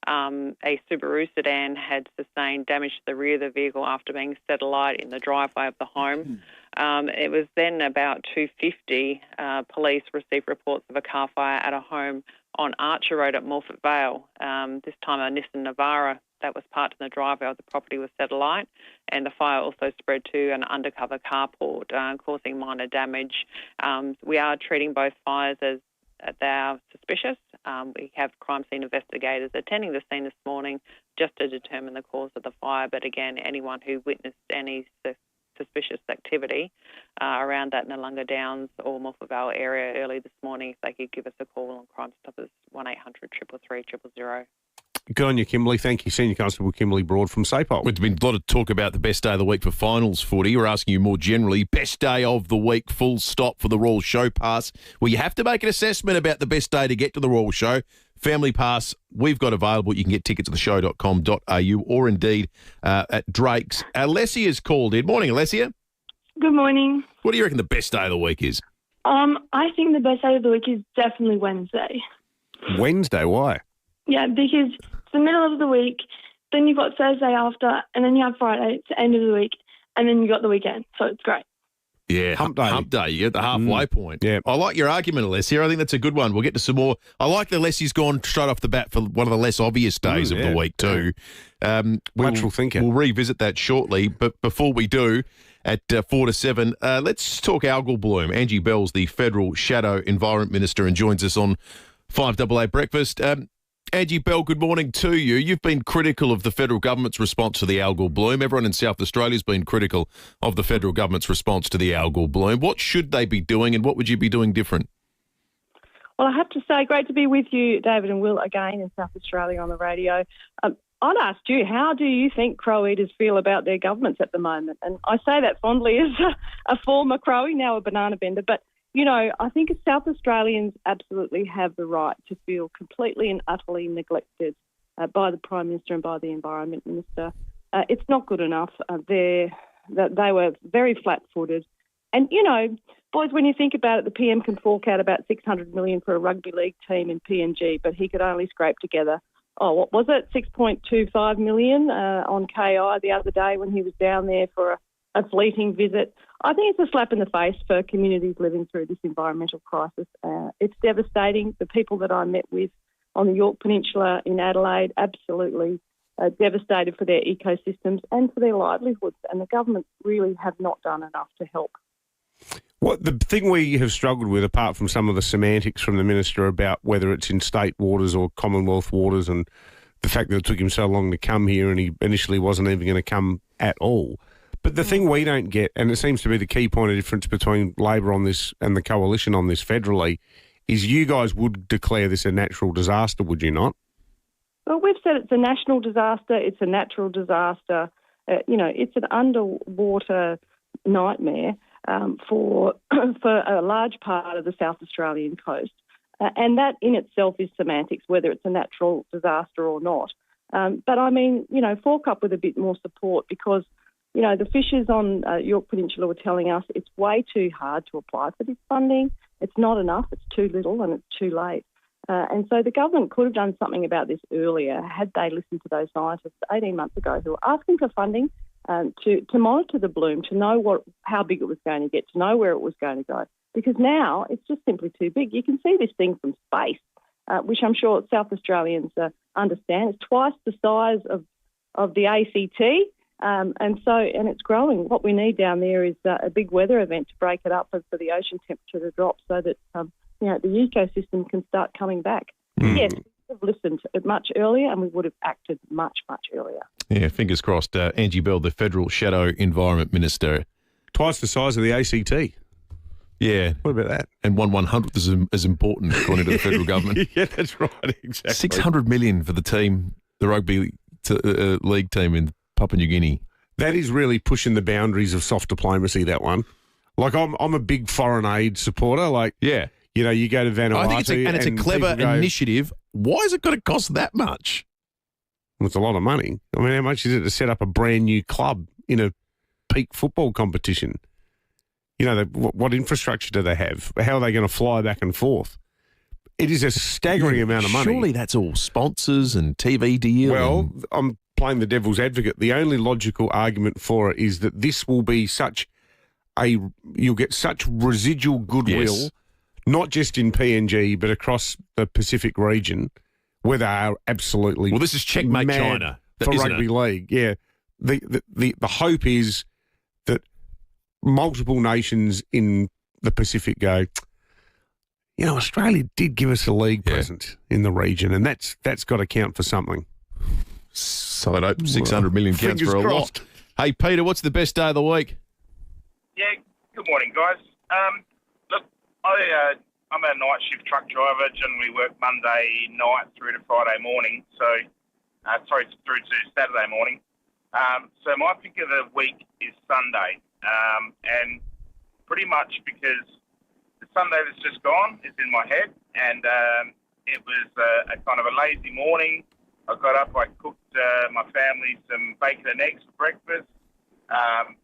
A Subaru sedan had sustained damage to the rear of the vehicle after being set alight in the driveway of the home. It was then about 2:50, police received reports of a car fire at a home on Archer Road at Morfett Vale. This time a Nissan Navara that was parked in the driveway of the property was set alight, and the fire also spread to an undercover carport, causing minor damage. We are treating both fires as they are suspicious. We have crime scene investigators attending the scene this morning just to determine the cause of the fire. But again, anyone who witnessed any suspicious activity around that Nollunga Downs or Morfett Vale area early this morning, if they could give us a call on Crime Stoppers 1800 333 000. Good on you, Kimberley. Thank you, Senior Constable Kimberley Broad from SAPOL. There's been a lot of talk about the best day of the week for finals footy. We're asking you more generally, best day of the week, full stop for the Royal Show Pass. Well, you have to make an assessment about the best day to get to the Royal Show. Family Pass, we've got available. You can get tickets at theshow.com.au or indeed at Drake's. Alessia's called in. Morning, Alessia. Good morning. What do you reckon the best day of the week is? I think the best day of the week is definitely Wednesday. Wednesday? Why? Yeah, because it's the middle of the week, then you've got Thursday after, and then you have Friday, it's the end of the week, and then you've got the weekend, so it's great. Yeah, hump day. You get the halfway point. Yeah, I like your argument, Alessia. I think that's a good one. We'll get to some more. I like that Alessia's gone straight off the bat for one of the less obvious days of the week too. Lateral thinker. We'll revisit that shortly, but before we do, at 4 to 7, let's talk algal bloom. Angie Bell's the Federal Shadow Environment Minister and joins us on 5AA Breakfast. Angie Bell, good morning to you. You've been critical of the federal government's response to the algal bloom. Everyone in South Australia has been critical of the federal government's response to the algal bloom. What should they be doing and what would you be doing different? Well, I have to say, great to be with you, David and Will, again in South Australia on the radio. I'd ask you, how do you think crow eaters feel about their governments at the moment? And I say that fondly as a former crowie, now a banana bender, but you know, I think South Australians absolutely have the right to feel completely and utterly neglected by the Prime Minister and by the Environment Minister. It's not good enough. They were very flat-footed. And, you know, boys, when you think about it, the PM can fork out about $600 million for a rugby league team in PNG, but he could only scrape together, what was it, $6.25 million on KI the other day when he was down there for a fleeting visit. I think it's a slap in the face for communities living through this environmental crisis. It's devastating. The people that I met with on the York Peninsula in Adelaide, absolutely devastated for their ecosystems and for their livelihoods. And the government really have not done enough to help. What the thing we have struggled with, apart from some of the semantics from the Minister about whether it's in state waters or Commonwealth waters and the fact that it took him so long to come here and he initially wasn't even going to come at all. But the thing we don't get, and it seems to be the key point of difference between Labor on this and the Coalition on this federally, is you guys would declare this a natural disaster, would you not? Well, we've said it's a national disaster, it's a natural disaster. It's an underwater nightmare for a large part of the South Australian coast. And that in itself is semantics, whether it's a natural disaster or not. But I mean, fork up with a bit more support because the fishers on York Peninsula were telling us it's way too hard to apply for this funding. It's not enough, it's too little and it's too late. And so the government could have done something about this earlier had they listened to those scientists 18 months ago who were asking for funding to monitor the bloom, to know how big it was going to get, to know where it was going to go. Because now it's just simply too big. You can see this thing from space, which I'm sure South Australians understand. It's twice the size of the ACT. And it's growing. What we need down there is a big weather event to break it up and for the ocean temperature to drop so that, the ecosystem can start coming back. Yes, we would have listened much earlier and we would have acted much, much earlier. Yeah, fingers crossed. Angie Bell, the Federal Shadow Environment Minister. Twice the size of the ACT. Yeah. What about that? And 1/100th is as important, according to the federal government. Yeah, that's right, exactly. $600 million for the team, the rugby league team in Papua New Guinea. That is really pushing the boundaries of soft diplomacy, that one. Like, I'm a big foreign aid supporter. Like, yeah. You go to Vanuatu. I think it's a clever initiative. Why is it going to cost that much? Well, it's a lot of money. I mean, how much is it to set up a brand new club in a peak football competition? What infrastructure do they have? How are they going to fly back and forth? It is a staggering amount of money. Surely that's all sponsors and TV deal. Well, I'm playing the devil's advocate. The only logical argument for it is that this will be you'll get such residual goodwill, not just in PNG, but across the Pacific region, where they are absolutely this is checkmate China for rugby league. Yeah, the hope is that multiple nations in the Pacific go, Australia did give us a league presence in the region, and that's got to count for something. So I hope 600 million counts for a lot. Hey, Peter, what's the best day of the week? Yeah, good morning, guys. Look, I'm a night shift truck driver. Generally work Monday night through to Friday morning. So through to Saturday morning. So my pick of the week is Sunday, and pretty much because the Sunday that's just gone is in my head, and it was a kind of a lazy morning. I got up, I cooked my family some bacon and eggs for breakfast.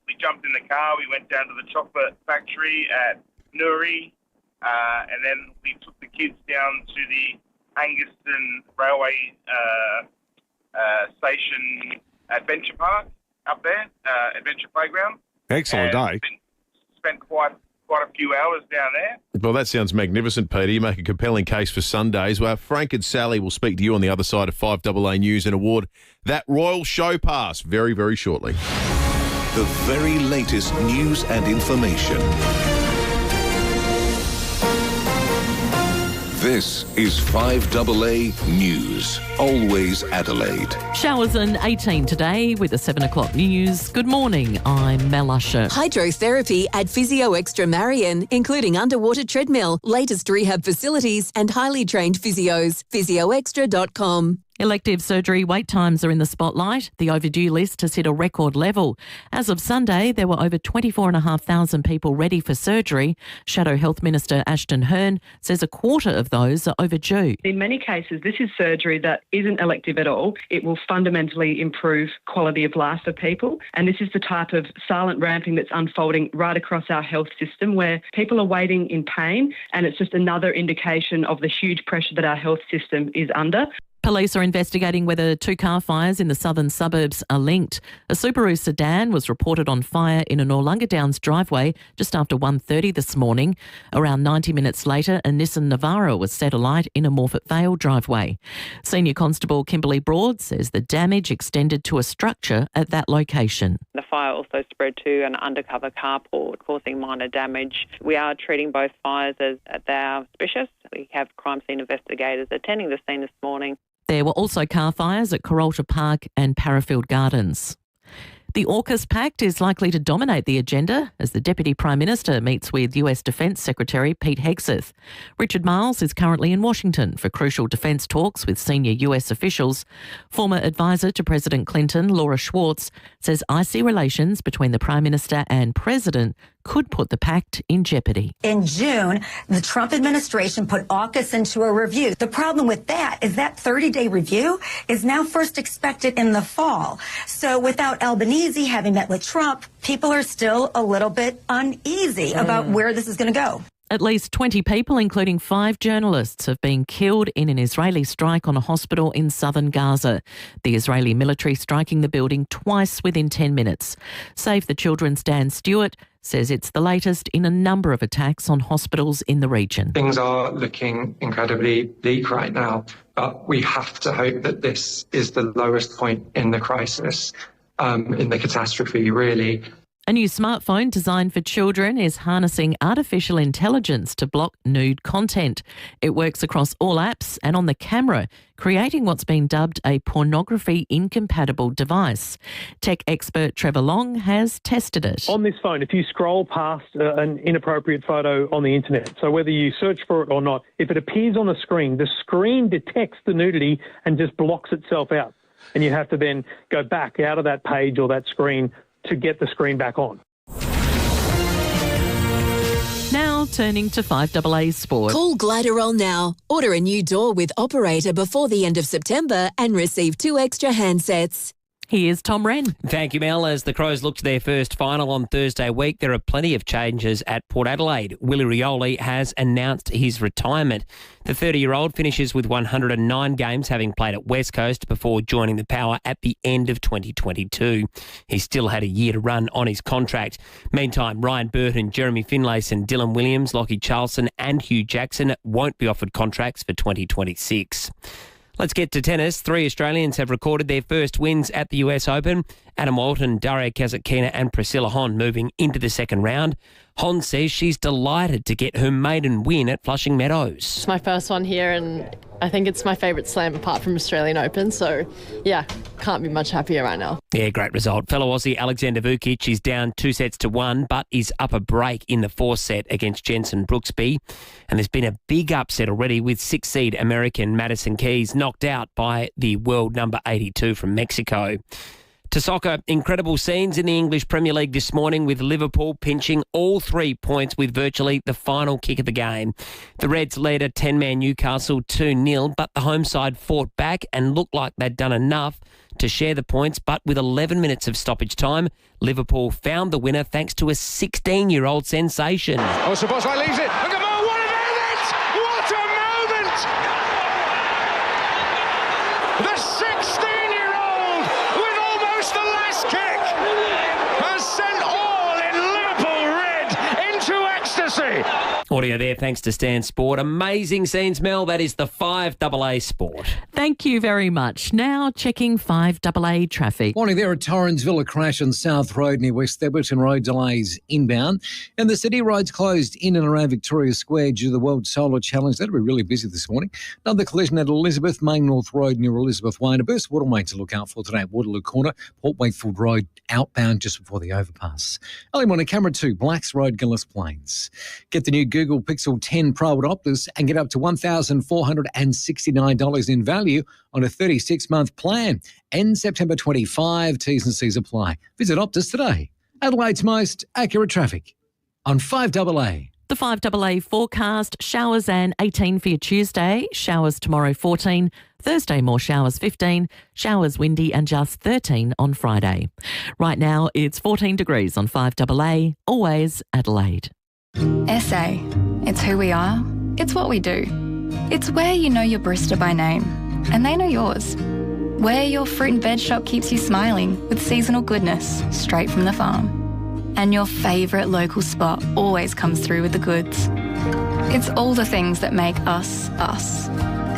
We jumped in the car, we went down to the chocolate factory at Nuri, and then we took the kids down to the Anguston Railway Station Adventure Park up there, Adventure Playground. Excellent day. Spent quite a few hours down there. Well, that sounds magnificent, Peter. You make a compelling case for Sundays. Well, Frank and Sally will speak to you on the other side of 5AA News and award that Royal Show Pass very, very shortly. The very latest news and information. This is 5AA News. Always Adelaide. Showers and 18 today with the 7 o'clock news. Good morning, I'm Mel Usher. Hydrotherapy at Physio Extra Marion, including underwater treadmill, latest rehab facilities and highly trained physios. physioextra.com. Elective surgery wait times are in the spotlight. The overdue list has hit a record level. As of Sunday, there were over 24,500 people ready for surgery. Shadow Health Minister Ashton Hearn says a quarter of those are overdue. In many cases, this is surgery that isn't elective at all. It will fundamentally improve quality of life for people. And this is the type of silent ramping that's unfolding right across our health system where people are waiting in pain, and it's just another indication of the huge pressure that our health system is under. Police are investigating whether 2 car fires in the southern suburbs are linked. A Subaru sedan was reported on fire in a Noarlunga Downs driveway just after 1:30 this morning. Around 90 minutes later, a Nissan Navara was set alight in a Morphett Vale driveway. Senior Constable Kimberly Broad says the damage extended to a structure at that location. The fire also spread to an undercover carport, causing minor damage. We are treating both fires as they are suspicious. We have crime scene investigators attending the scene this morning. There were also car fires at Corolta Park and Parafield Gardens. The AUKUS Pact is likely to dominate the agenda as the Deputy Prime Minister meets with US Defence Secretary Pete Hegseth. Richard Marles is currently in Washington for crucial defence talks with senior US officials. Former advisor to President Clinton, Laura Schwartz, says icy relations between the Prime Minister and President could put the pact in jeopardy. In June, the Trump administration put AUKUS into a review. The problem with that is that 30-day review is now first expected in the fall. So without Albanese having met with Trump, people are still a little bit uneasy about where this is going to go. At least 20 people, including 5 journalists, have been killed in an Israeli strike on a hospital in southern Gaza. The Israeli military striking the building twice within 10 minutes. Save the Children's Dan Stewart says it's the latest in a number of attacks on hospitals in the region. Things are looking incredibly bleak right now, but we have to hope that this is the lowest point in the crisis, in the catastrophe, really. A new smartphone designed for children is harnessing artificial intelligence to block nude content. It works across all apps and on the camera, creating what's been dubbed a pornography-incompatible device. Tech expert Trevor Long has tested it. On this phone, if you scroll past an inappropriate photo on the internet, so whether you search for it or not, if it appears on the screen detects the nudity and just blocks itself out. And you have to then go back out of that page or that screen to get the screen back on. Now turning to 5AA Sport. Call Gliderol now. Order a new door with operator before the end of September and receive 2 extra handsets. Here's Tom Wren. Thank you, Mel. As the Crows look to their first final on Thursday week, there are plenty of changes at Port Adelaide. Willie Rioli has announced his retirement. The 30-year-old finishes with 109 games, having played at West Coast before joining the Power at the end of 2022. He still had a year to run on his contract. Meantime, Ryan Burton, Jeremy Finlayson, Dylan Williams, Lockie Charlson and Hugh Jackson won't be offered contracts for 2026. Let's get to tennis. 3 Australians have recorded their first wins at the US Open. Adam Walton, Daria Kasatkina and Priscilla Hon moving into the second round. Hon says she's delighted to get her maiden win at Flushing Meadows. It's my first one here and I think it's my favourite slam apart from Australian Open. So, yeah, can't be much happier right now. Yeah, great result. Fellow Aussie Alexander Vukic is down 2-1, but is up a break in the fourth set against Jensen Brooksby. And there's been a big upset already with 6th seed American Madison Keys knocked out by the world number 82 from Mexico. To soccer, incredible scenes in the English Premier League this morning with Liverpool pinching all 3 points with virtually the final kick of the game. The Reds led a 10-man Newcastle 2-0, but the home side fought back and looked like they'd done enough to share the points. But with 11 minutes of stoppage time, Liverpool found the winner thanks to a 16-year-old sensation. Oh, Sabosway leaves it. And Gabon, what a moment! What a moment! The 16-year-old with almost the last kick has sent all in Liverpool red into ecstasy. Audio there thanks to Stan Sport. Amazing scenes, Mel. That is the 5AA Sport. Thank you very much. Now checking 5AA traffic. Morning there at Torrensville, a crash on South Road near West Theberton Road, delays inbound. And the city roads closed in and around Victoria Square due to the World Solar Challenge. That'll be really busy this morning. Another collision at Elizabeth, Main North Road near Elizabeth Way. And a burst waterway to look out for today at Waterloo Corner, Port Wakefield Road outbound just before the overpass. Early morning, camera 2, Blacks Road, Gillis Plains. Get the new Google Pixel 10 Pro at Optus and get up to $1,469 in value on a 36-month plan. End September 25. T's and C's apply. Visit Optus today. Adelaide's most accurate traffic on 5AA. The 5AA forecast, showers and 18 for your Tuesday, showers tomorrow 14, Thursday more showers 15, showers windy and just 13 on Friday. Right now it's 14 degrees on 5AA, always Adelaide. SA, it's who we are, it's what we do. It's where you know your barista by name, and they know yours. Where your fruit and veg shop keeps you smiling with seasonal goodness straight from the farm. And your favourite local spot always comes through with the goods. It's all the things that make us, us.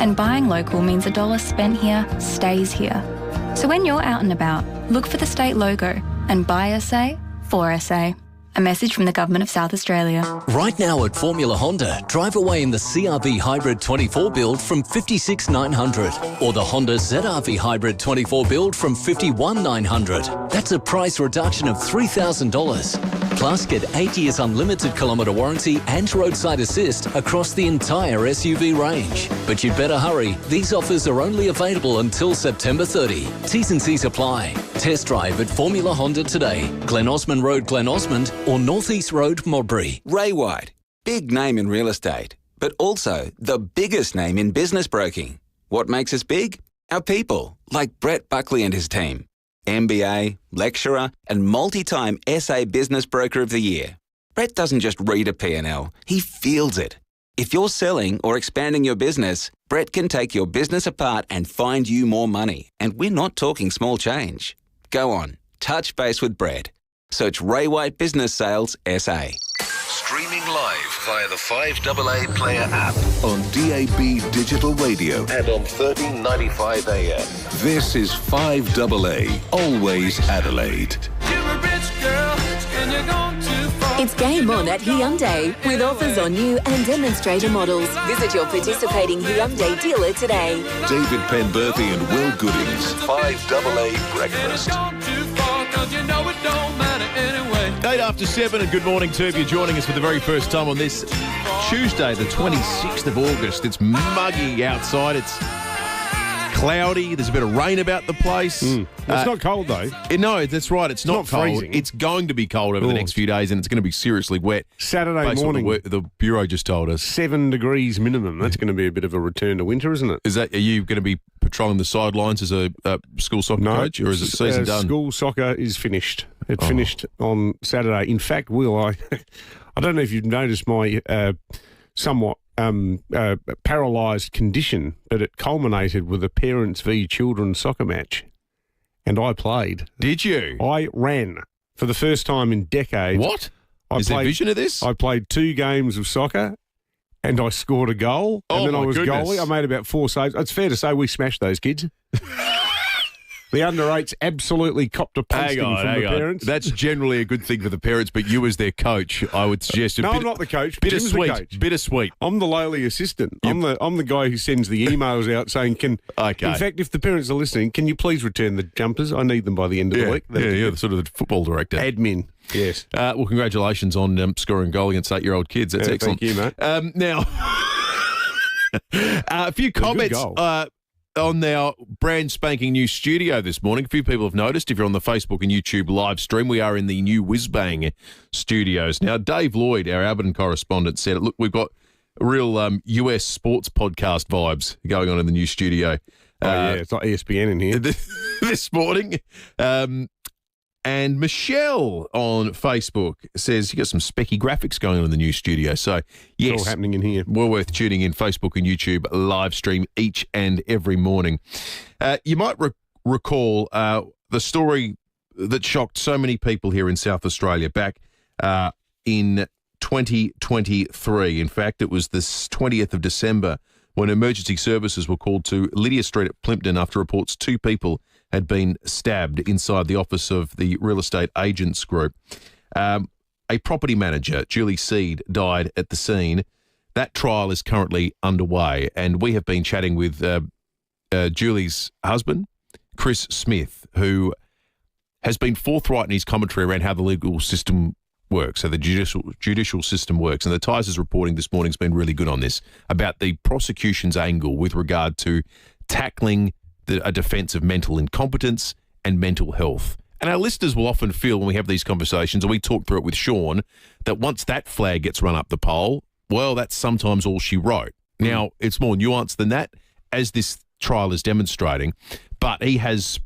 And buying local means $1 spent here stays here. So when you're out and about, look for the state logo and buy SA for SA. A message from the Government of South Australia. Right now at Formula Honda, drive away in the CR-V Hybrid 24 build from $56,900 or the Honda ZR-V Hybrid 24 build from $51,900. That's a price reduction of $3,000. Plus, get 8 years unlimited kilometre warranty and roadside assist across the entire SUV range. But you'd better hurry. These offers are only available until September 30. T's and C's apply. Test drive at Formula Honda today. Glen Osmond Road, Glen Osmond, or North East Road, Modbury. Ray White, big name in real estate, but also the biggest name in business broking. What makes us big? Our people, like Brett Buckley and his team. MBA, lecturer, and multi-time SA Business Broker of the Year. Brett doesn't just read a P&L, he feels it. If you're selling or expanding your business, Brett can take your business apart and find you more money. And we're not talking small change. Go on, touch base with Brett. Search Ray White Business Sales SA. Streaming live via the 5AA Player app on DAB Digital Radio and on 1395 AM. This is 5AA, always Adelaide. It's game on at Hyundai with offers on new and demonstrator models. Visit your participating Hyundai dealer today. David Penberthy and Will Goodings, 5AA Breakfast. 7:08, and good morning to you. If you're joining us for the very first time on this Tuesday, the 26th of August. It's muggy outside. It's cloudy. There's a bit of rain about the place. It's not cold, though. No, that's right. It's not cold. Freezing. It's going to be cold over the next few days, and it's going to be seriously wet. Saturday morning. The Bureau just told us. 7 degrees minimum. That's going to be a bit of a return to winter, isn't it? Are you going to be patrolling the sidelines as a school soccer coach, or is the season done? School soccer is finished. It finished on Saturday. In fact, Will, I don't know if you've noticed my somewhat paralysed condition, but it culminated with a parents v children soccer match, and I played. Did you? I ran for the first time in decades. What? Is there vision of this? I played 2 games of soccer, and I scored a goal, and then I was goalie. I made about 4 saves. It's fair to say we smashed those kids. The under-8s absolutely copped a posting from the parents. That's generally a good thing for the parents, but you as their coach, I would suggest... No, I'm not the coach. Jim's the coach. Bittersweet. I'm the lowly assistant. I'm the guy who sends the emails out saying, Okay. In fact, if the parents are listening, can you please return the jumpers? I need them by the end of the week. Yeah, sort of the football director. Admin, yes. Well, congratulations on scoring a goal against 8-year-old kids. That's excellent. Thank you, mate. Now, a few comments on our brand spanking new studio this morning. A few people have noticed, if you're on the Facebook and YouTube live stream, we are in the new Whiz-Bang studios. Now, Dave Lloyd, our Aberdeen correspondent, said, look, we've got real US sports podcast vibes going on in the new studio. It's like ESPN in here. This morning. And Michelle on Facebook says you got some specky graphics going on in the new studio. So, yes, it's all happening in here. Well worth tuning in. Facebook and YouTube live stream each and every morning. You might recall the story that shocked so many people here in South Australia back in 2023. In fact, it was the 20th of December when emergency services were called to Lydia Street at Plympton after reports 2 people had been stabbed inside the office of the real estate agents group. A property manager, Julie Seed, died at the scene. That trial is currently underway, and we have been chatting with Julie's husband, Chris Smith, who has been forthright in his commentary around how the legal system works, so the judicial system works. And the Tigers' reporting this morning has been really good on this, about the prosecution's angle with regard to tackling a defence of mental incompetence and mental health. And our listeners will often feel when we have these conversations, and we talk through it with Sean, that once that flag gets run up the pole, well, that's sometimes all she wrote. Now, it's more nuanced than that, as this trial is demonstrating, but he has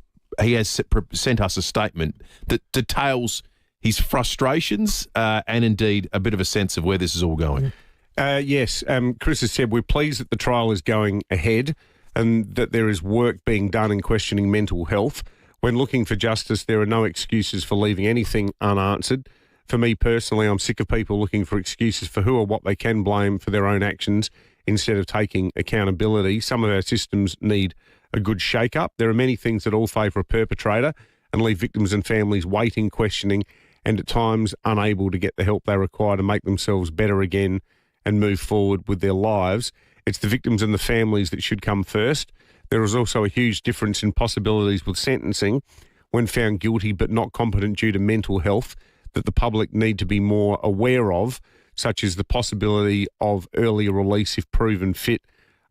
sent us a statement that details his frustrations and indeed a bit of a sense of where this is all going. Yes, Chris has said we're pleased that the trial is going ahead and that there is work being done in questioning mental health. When looking for justice, there are no excuses for leaving anything unanswered. For me personally, I'm sick of people looking for excuses for who or what they can blame for their own actions instead of taking accountability. Some of our systems need a good shake-up. There are many things that all favour a perpetrator and leave victims and families waiting, questioning, and at times unable to get the help they require to make themselves better again and move forward with their lives. It's the victims and the families that should come first. There is also a huge difference in possibilities with sentencing when found guilty but not competent due to mental health that the public need to be more aware of, such as the possibility of earlier release if proven fit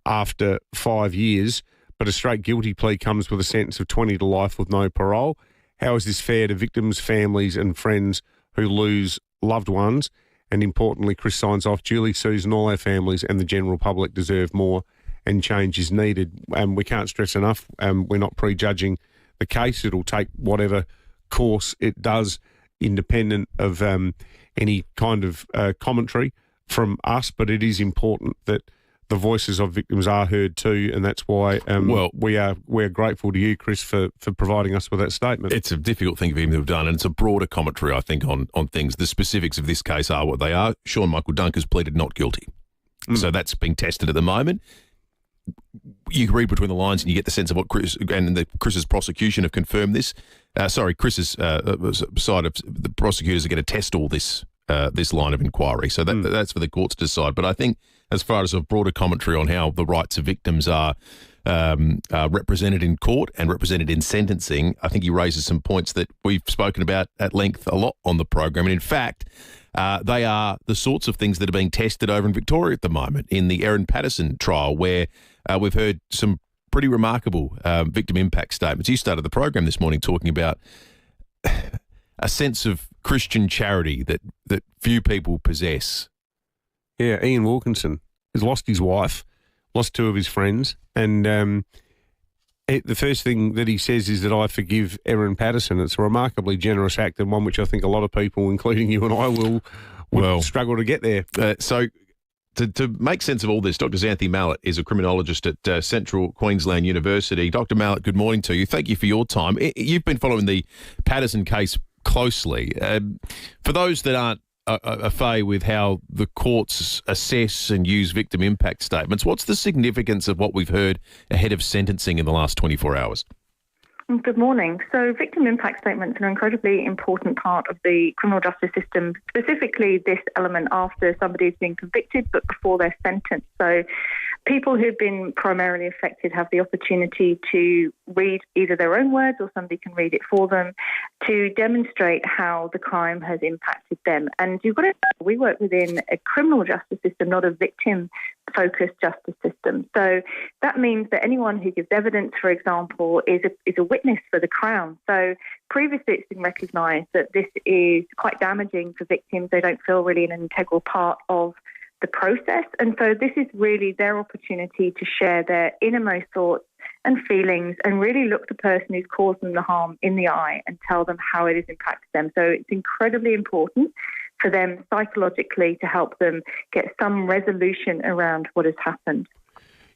after 5 years, but a straight guilty plea comes with a sentence of 20 to life with no parole. How is this fair to victims, families and friends who lose loved ones? And importantly, Chris signs off, Julie, Susan, all our families and the general public deserve more and change is needed. We can't stress enough, we're not prejudging the case. It'll take whatever course it does, independent of any kind of commentary from us, but it is important that the voices of victims are heard too, and that's why we're grateful to you, Chris, for providing us with that statement. It's a difficult thing for him to have done, and it's a broader commentary, I think, on things. The specifics of this case are what they are. Sean Michael Dunker's pleaded not guilty. So that's being tested at the moment. You read between the lines and you get the sense of what Chris's prosecution have confirmed this. Chris's side of the prosecutors are going to test all this line of inquiry. So that's for the court to decide. But I think as far as a broader commentary on how the rights of victims are represented in court and represented in sentencing, I think he raises some points that we've spoken about at length a lot on the program. And in fact, they are the sorts of things that are being tested over in Victoria at the moment in the Erin Patterson trial, where we've heard some pretty remarkable victim impact statements. You started the program this morning talking about a sense of Christian charity that few people possess. Yeah, Ian Wilkinson has lost his wife, lost 2 of his friends, and the first thing that he says is that I forgive Erin Patterson. It's a remarkably generous act and one which I think a lot of people, including you and I, will struggle to get there. So to make sense of all this, Dr. Xanthi Mallett is a criminologist at Central Queensland University. Dr. Mallett, good morning to you. Thank you for your time. You've been following the Patterson case closely. For those that aren't au fait with how the courts assess and use victim impact statements, what's the significance of what we've heard ahead of sentencing in the last 24 hours? Good morning. So victim impact statements are an incredibly important part of the criminal justice system, specifically this element after somebody's been convicted but before they're sentenced. So people who've been primarily affected have the opportunity to read either their own words or somebody can read it for them to demonstrate how the crime has impacted them. And you've got to know, we work within a criminal justice system, not a victim-focused justice system. So that means that anyone who gives evidence, for example, is a witness for the Crown. So previously it's been recognised that this is quite damaging for victims. They don't feel really an integral part of the process. And so this is really their opportunity to share their innermost thoughts and feelings and really look the person who's caused them the harm in the eye and tell them how it has impacted them. So it's incredibly important for them psychologically to help them get some resolution around what has happened.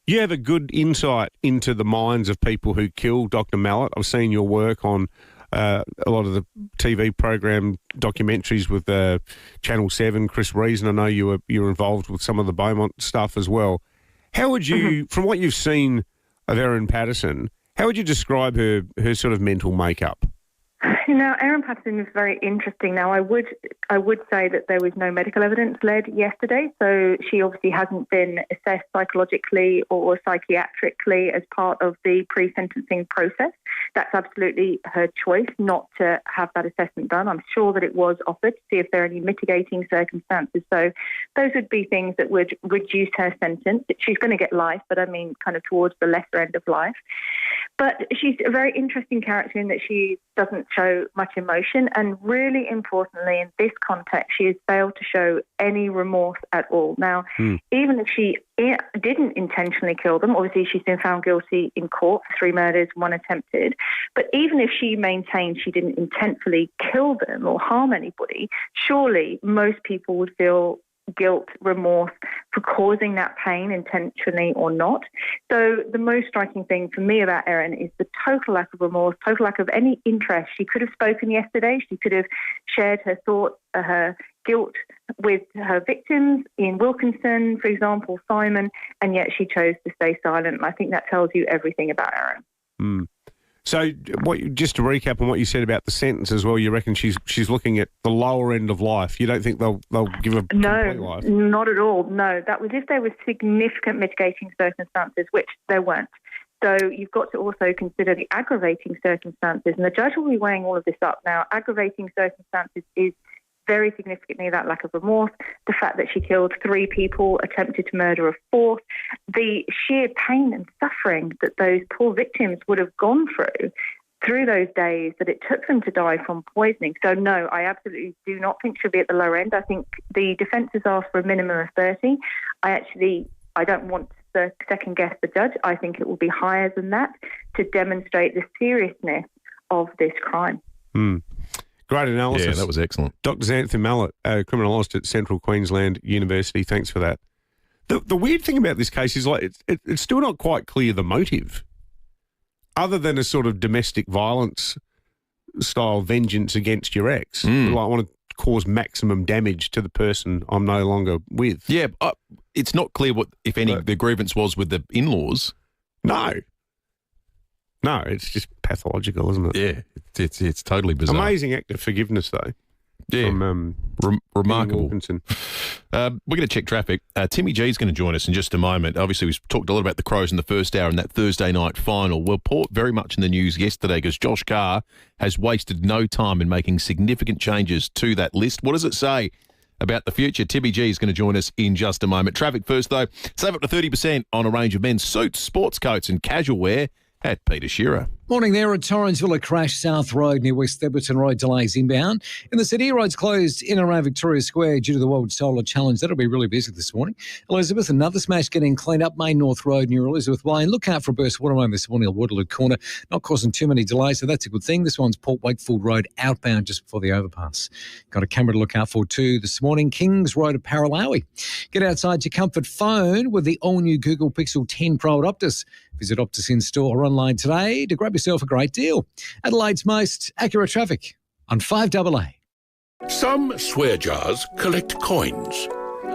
You have a good insight into the minds of people who killed Dr. Mallett. I've seen your work on a lot of the TV program documentaries with Channel 7, Chris Reason. I know you were involved with some of the Beaumont stuff as well. How would you, from what you've seen of Erin Patterson, how would you describe her sort of mental makeup? Now, Erin Patterson is very interesting. Now, I would say that there was no medical evidence led yesterday, so she obviously hasn't been assessed psychologically or psychiatrically as part of the pre-sentencing process. That's absolutely her choice not to have that assessment done. I'm sure that it was offered to see if there are any mitigating circumstances. So those would be things that would reduce her sentence. She's going to get life, but I mean kind of towards the lesser end of life. But she's a very interesting character in that she doesn't show much emotion, and really importantly in this context, she has failed to show any remorse at all. Now, even if she didn't intentionally kill them, obviously she's been found guilty in court for 3 murders, 1 attempted, but even if she maintained she didn't intentionally kill them or harm anybody, surely most people would feel guilt, remorse for causing that pain intentionally or not. So the most striking thing for me about Erin is the total lack of remorse, total lack of any interest. She could have spoken yesterday. She could have shared her thoughts, her guilt with her victims, Ian Wilkinson, for example, Simon, and yet she chose to stay silent. And I think that tells you everything about Erin. So, just to recap on what you said about the sentence as well, you reckon she's looking at the lower end of life. You don't think they'll give her complete life? No, not at all. No, that was if there were significant mitigating circumstances, which there weren't. So you've got to also consider the aggravating circumstances, and the judge will be weighing all of this up. Now, aggravating circumstances is very significantly that lack of remorse, the fact that she killed 3 people, attempted to murder a 4th, the sheer pain and suffering that those poor victims would have gone through those days that it took them to die from poisoning. So no, I absolutely do not think she'll be at the lower end. I think the defence has asked for a minimum of 30. I don't want to second guess the judge. I think it will be higher than that to demonstrate the seriousness of this crime. Great analysis. Yeah, that was excellent. Dr. Xanthan Mallett, criminologist at Central Queensland University. Thanks for that. The weird thing about this case is it's still not quite clear the motive, other than a sort of domestic violence style vengeance against your ex. I want to cause maximum damage to the person I'm no longer with. Yeah, it's not clear what, if any, the grievance was with the in-laws. No, it's just pathological, isn't it? Yeah, it's totally bizarre. Amazing act of forgiveness, though. Yeah, from, remarkable. We're going to check traffic. Timmy G is going to join us in just a moment. Obviously, we've talked a lot about the Crows in the first hour and that Thursday night final. Well, Port very much in the news yesterday because Josh Carr has wasted no time in making significant changes to that list. What does it say about the future? Timmy G is going to join us in just a moment. Traffic first, though. Save up to 30% on a range of men's suits, sports coats and casual wear at Peter Shearer. Morning there at Torrensville, a crash South Road near West Theberton Road, delays inbound. In the city, roads closed in and around Victoria Square due to the World Solar Challenge. That'll be really busy this morning. Elizabeth, another smash getting cleaned up, Main North Road near Elizabeth Way. And look out for a burst water line this morning at Waterloo Corner, not causing too many delays, so that's a good thing. This one's Port Wakefield Road outbound just before the overpass. Got a camera to look out for too this morning, Kings Road at Paralawi. Get outside your comfort phone with the all-new Google Pixel 10 Pro at Optus. Visit Optus in-store or online today to grab yourself a great deal. Adelaide's most accurate traffic on 5AA. Some swear jars collect coins.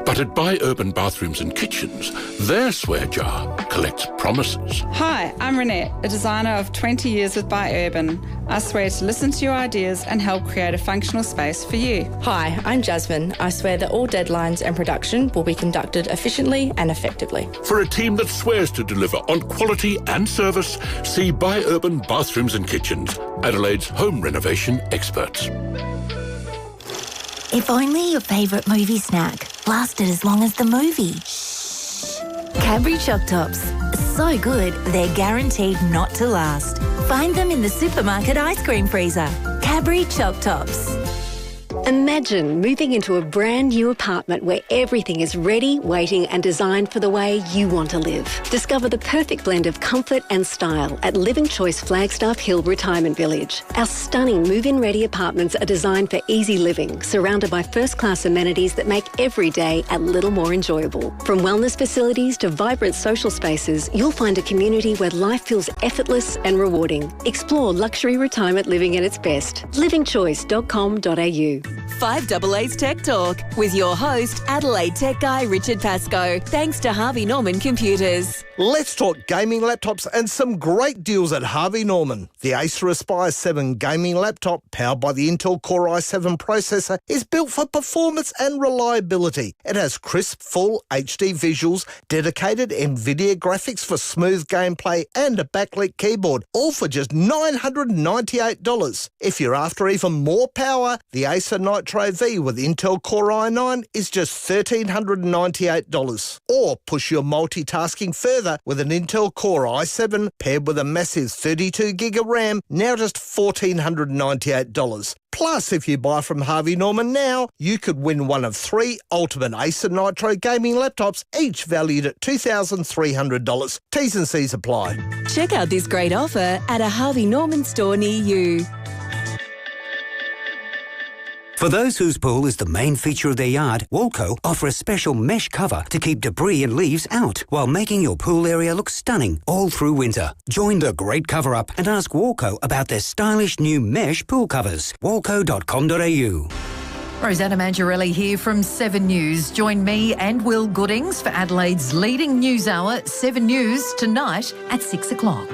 But at Buy Urban Bathrooms and Kitchens, their swear jar collects promises. Hi, I'm Renette, a designer of 20 years with Buy Urban. I swear to listen to your ideas and help create a functional space for you. Hi, I'm Jasmine. I swear that all deadlines and production will be conducted efficiently and effectively. For a team that swears to deliver on quality and service, see Buy Urban Bathrooms and Kitchens, Adelaide's home renovation experts. If only your favourite movie snack lasted as long as the movie. Cadbury Choc Tops. So good, they're guaranteed not to last. Find them in the supermarket ice cream freezer. Cadbury Choc Tops. Imagine moving into a brand new apartment where everything is ready, waiting and designed for the way you want to live. Discover the perfect blend of comfort and style at Living Choice Flagstaff Hill Retirement Village. Our stunning move-in ready apartments are designed for easy living, surrounded by first-class amenities that make every day a little more enjoyable. From wellness facilities to vibrant social spaces, you'll find a community where life feels effortless and rewarding. Explore luxury retirement living at its best. livingchoice.com.au. 5AA's Tech Talk with your host, Adelaide tech guy Richard Pascoe. Thanks to Harvey Norman Computers. Let's talk gaming laptops and some great deals at Harvey Norman. The Acer Aspire 7 gaming laptop, powered by the Intel Core i7 processor, is built for performance and reliability. It has crisp, full HD visuals, dedicated NVIDIA graphics for smooth gameplay, and a backlit keyboard, all for just $998. If you're after even more power, the Acer Nitro V with Intel Core i9 is just $1,398. Or push your multitasking further with an Intel Core i7 paired with a massive 32GB of RAM, now just $1,498. Plus, if you buy from Harvey Norman now, you could win one of 3 ultimate Acer Nitro gaming laptops, each valued at $2,300. T's and C's apply. Check out this great offer at a Harvey Norman store near you. For those whose pool is the main feature of their yard, Walco offer a special mesh cover to keep debris and leaves out while making your pool area look stunning all through winter. Join the great cover-up and ask Walco about their stylish new mesh pool covers. walco.com.au. Rosanna Mangiarelli here from 7 News. Join me and Will Goodings for Adelaide's leading news hour, 7 News, tonight at 6 o'clock.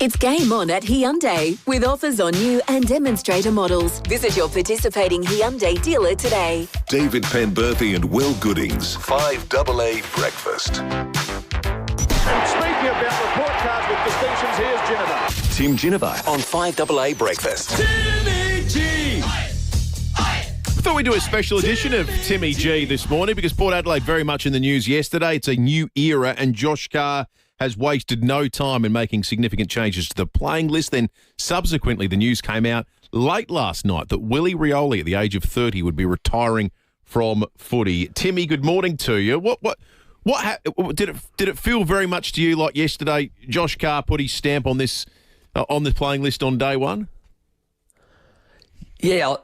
It's game on at Hyundai with offers on new and demonstrator models. Visit your participating Hyundai dealer today. David Penberthy and Will Goodings, 5AA Breakfast. And speaking about report cards with distinctions, here's Ginnivan. Tim Ginnivan on 5AA Breakfast. Timmy G! I thought we'd do a special edition of Timmy G this morning because Port Adelaide very much in the news yesterday. It's a new era and Josh Carr has wasted no time in making significant changes to the playing list. Then subsequently the news came out late last night that Willie Rioli at the age of 30 would be retiring from footy. Timmy, good morning to you. Did it feel very much to you like yesterday Josh Carr put his stamp on this on the playing list on day one? Yeah,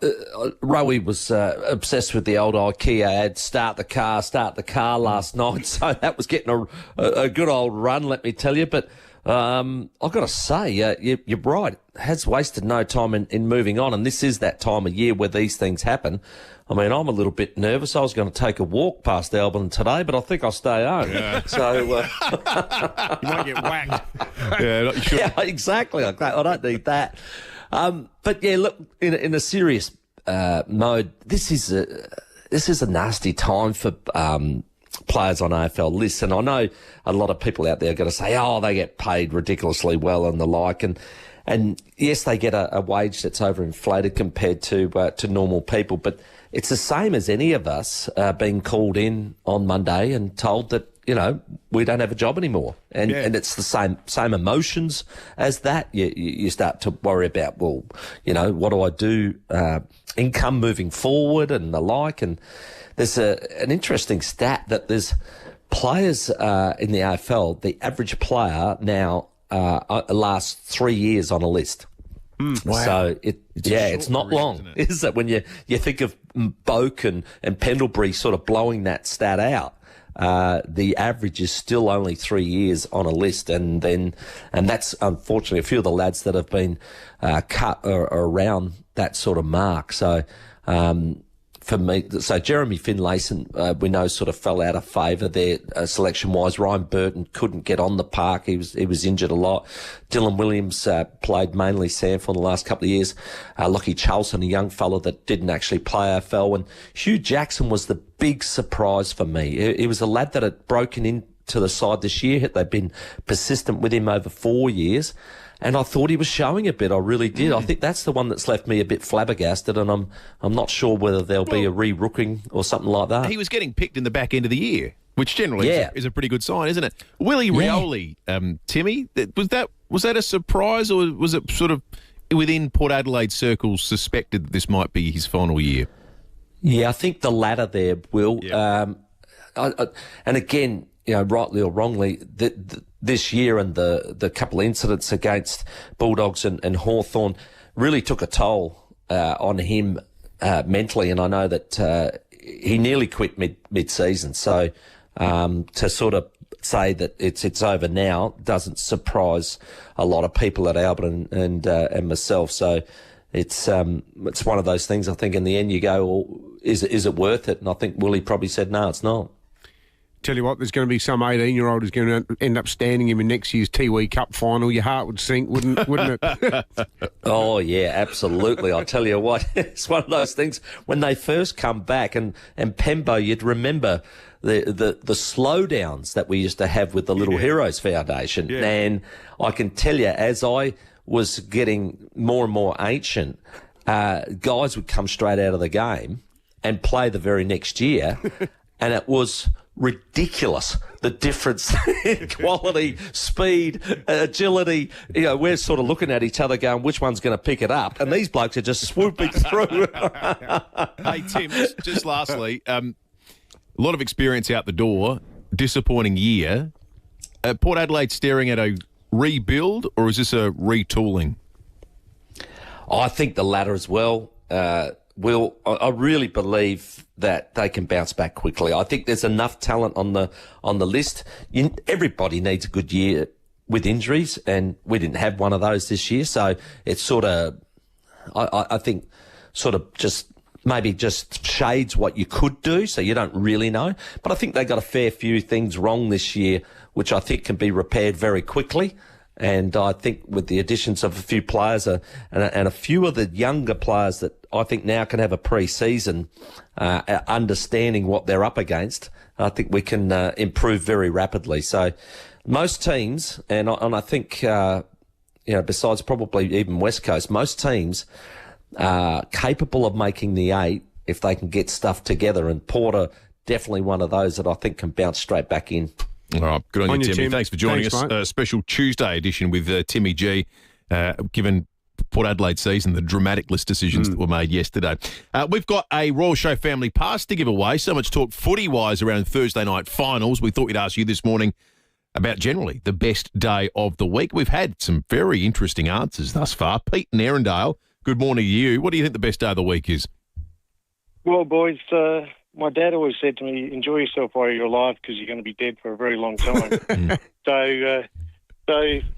Rowie was obsessed with the old IKEA ad, start the car last night. So that was getting a good old run, let me tell you. But I've got to say, you're right. Has wasted no time in moving on. And this is that time of year where these things happen. I mean, I'm a little bit nervous. I was going to take a walk past Albion today, but I think I'll stay home. Yeah. So you might get whacked. Yeah, not sure. Yeah, exactly. I don't need that. But yeah, look, in a serious mode, this is a nasty time for players on AFL lists, and I know a lot of people out there are going to say, "Oh, they get paid ridiculously well and the like," and yes, they get a wage that's overinflated compared to normal people, but it's the same as any of us being called in on Monday and told that, you know, we don't have a job anymore. And it's the same emotions as that. You start to worry about, well, you know, what do I do? Income moving forward and the like. And there's an interesting stat that there's players in the AFL, the average player now lasts 3 years on a list. Wow. So it's not career, long, is it? When you think of Boak and Pendlebury sort of blowing that stat out. The average is still only 3 years on a list, and that's unfortunately a few of the lads that have been cut are around that sort of mark. So for me, so Jeremy Finlayson, we know, sort of fell out of favour there selection-wise. Ryan Burton couldn't get on the park. He was injured a lot. Dylan Williams played mainly SANFL in the last couple of years. Lockie Charlson, a young fellow that didn't actually play AFL. And Hugh Jackson was the big surprise for me. He was a lad that had broken into the side this year. They've been persistent with him over 4 years. And I thought he was showing a bit. I really did. I think that's the one that's left me a bit flabbergasted, and I'm not sure whether there'll be a re-rooking or something like that. He was getting picked in the back end of the year, which generally is a pretty good sign, isn't it? Willie Rioli, Timmy, was that a surprise, or was it sort of within Port Adelaide circles suspected that this might be his final year? Yeah, I think the latter there, Will. Yep. And again, rightly or wrongly, this year and the couple of incidents against Bulldogs and Hawthorn really took a toll on him mentally, and I know that he nearly quit mid-season. So to sort of say that it's over now doesn't surprise a lot of people at Albert and myself. So it's one of those things. I think in the end you go, well, is it worth it? And I think Willie probably said, no, it's not. Tell you what, there's going to be some 18-year-old who's going to end up standing him in next year's Tiwi Cup final. Your heart would sink, wouldn't it? Oh, yeah, absolutely. I'll tell you what, it's one of those things. When they first come back, and Pembo, you'd remember the slowdowns that we used to have with the Little Heroes Foundation. Yeah. And I can tell you, as I was getting more and more ancient, guys would come straight out of the game and play the very next year, and it was ridiculous, the difference in quality, speed, agility. We're sort of looking at each other going, which one's going to pick it up? And these blokes are just swooping through. Hey, Tim, just lastly, a lot of experience out the door, disappointing year. Port Adelaide staring at a rebuild, or is this a retooling? I think the latter as well. Will, I really believe that they can bounce back quickly. I think there's enough talent on the list. Everybody needs a good year with injuries, and we didn't have one of those this year. So it's sort of, I think, sort of just maybe just shades what you could do, so you don't really know. But I think they got a fair few things wrong this year, which I think can be repaired very quickly. And I think with the additions of a few players and a few of the younger players that I think now can have a pre-season understanding what they're up against, I think we can improve very rapidly. So most teams, and I think, besides probably even West Coast, most teams are capable of making the 8 if they can get stuff together. And Porter, definitely one of those that I think can bounce straight back in. All right, good on you, Timmy. Thanks for joining us. Mate. Special Tuesday edition with Timmy G, given Port Adelaide season the dramatic list decisions that were made yesterday. We've got a Royal Show family pass to give away. So much talk footy-wise around Thursday night finals. We thought we'd ask you this morning about generally the best day of the week. We've had some very interesting answers thus far. Pete and Erindale, good morning to you. What do you think the best day of the week is? Well, boys, my dad always said to me, enjoy yourself while you're alive because you're going to be dead for a very long time. So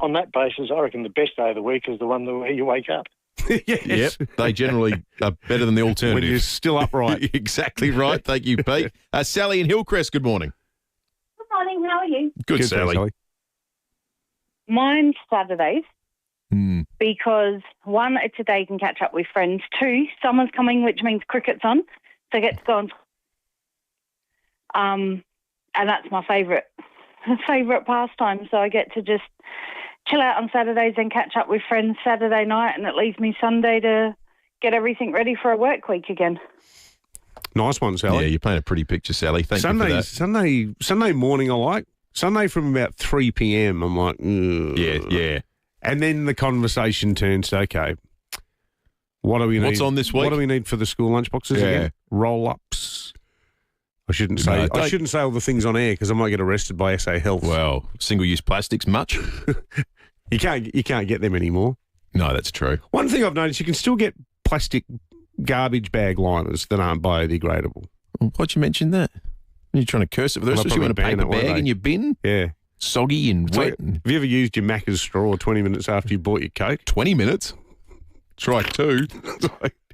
on that basis, I reckon the best day of the week is the one where you wake up. Yes. Yep, they generally are better than the alternative. When you're still upright. Exactly right. Thank you, Pete. Sally in Hillcrest, good morning. Good morning, how are you? Good, Sally. Mine's Saturdays. Because 1, it's a day you can catch up with friends. 2, summer's coming, which means cricket's on, so I get to go on. And that's my favourite pastime. So I get to just chill out on Saturdays and catch up with friends Saturday night, and it leaves me Sunday to get everything ready for a work week again. Nice one, Sally. Yeah, you're painting a pretty picture, Sally. Thank you for that. Sunday morning I like. Sunday from about 3 p.m. I'm like, ugh. Yeah. And then the conversation turns to, okay, what do we need? What's on this week? What do we need for the school lunchboxes again? Roll-ups. I shouldn't say all the things on air because I might get arrested by SA Health. Well, single-use plastics, much? You can't get them anymore. No, that's true. One thing I've noticed, you can still get plastic garbage bag liners that aren't biodegradable. Why'd you mention that? Are you trying to curse it? Well, you want a paper bag in your bin? Yeah. Soggy and wet. Have you ever used your Macca's straw 20 minutes after you bought your Coke? 20 minutes? try two.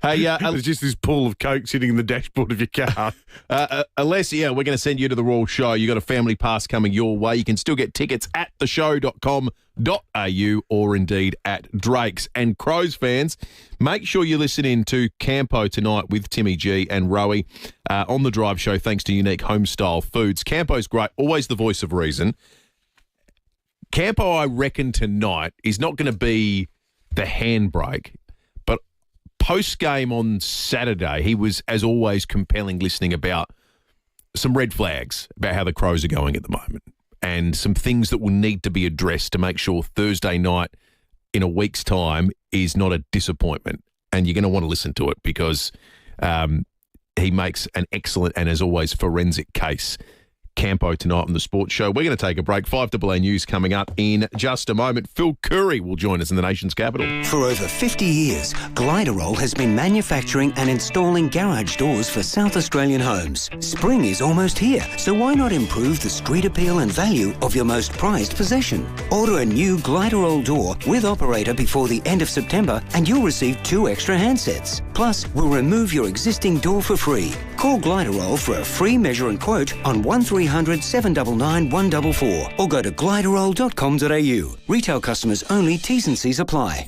Hey, there's just this pool of Coke sitting in the dashboard of your car. Alessia, we're going to send you to the Royal Show. You got a family pass coming your way. You can still get tickets at theshow.com.au or indeed at Drake's. And Crows fans, make sure you listen in to Campo tonight with Timmy G and Rowie on the Drive Show, thanks to Unique Homestyle Foods. Campo's great, always the voice of reason. Campo, I reckon, tonight is not going to be the handbrake. Post-game on Saturday, he was, as always, compelling listening about some red flags about how the Crows are going at the moment and some things that will need to be addressed to make sure Thursday night in a week's time is not a disappointment. And you're going to want to listen to it because he makes an excellent and, as always, forensic case. Campo tonight on the Sports Show. We're going to take a break. 5AA News coming up in just a moment. Phil Curry will join us in the nation's capital. For over 50 years, Gliderol has been manufacturing and installing garage doors for South Australian homes. Spring is almost here, so why not improve the street appeal and value of your most prized possession? Order a new Gliderol door with operator before the end of September and you'll receive 2 extra handsets. Plus, we'll remove your existing door for free. Call Gliderol for a free measure and quote on 1300 799 144 or go to gliderol.com.au. Retail customers only, T's and C's apply.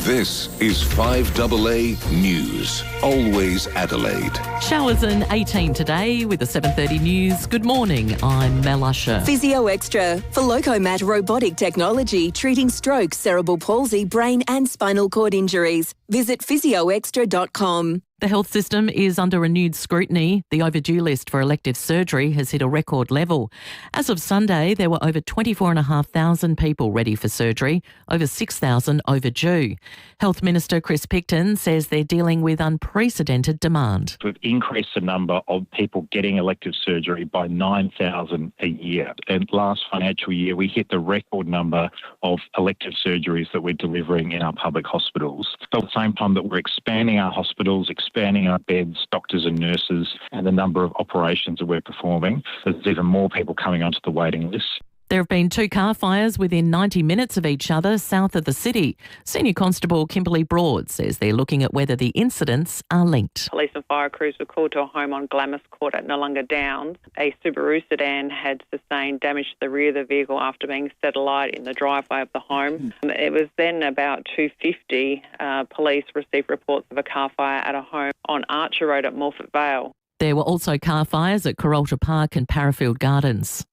This is 5AA News. Always Adelaide. Showers and 18 today with the 7:30 news. Good morning, I'm Mel Usher. Physio Extra for Locomat robotic technology treating stroke, cerebral palsy, brain and spinal cord injuries. Visit physioextra.com. The health system is under renewed scrutiny. The overdue list for elective surgery has hit a record level. As of Sunday, there were over 24,500 people ready for surgery, over 6,000 overdue. Health Minister Chris Picton says they're dealing with unprecedented demand. We've increased the number of people getting elective surgery by 9,000 a year. And last financial year, we hit the record number of elective surgeries that we're delivering in our public hospitals. At the same time that we're expanding our hospitals, expanding our beds, doctors and nurses, and the number of operations that we're performing, there's even more people coming onto the waiting list. There have been 2 car fires within 90 minutes of each other south of the city. Senior Constable Kimberly Broad says they're looking at whether the incidents are linked. Police and fire crews were called to a home on Glamis Court at Nollunga Downs. A Subaru sedan had sustained damage to the rear of the vehicle after being set alight in the driveway of the home. It was then about 2:50 police received reports of a car fire at a home on Archer Road at Morfett Vale. There were also car fires at Carolta Park and Parafield Gardens.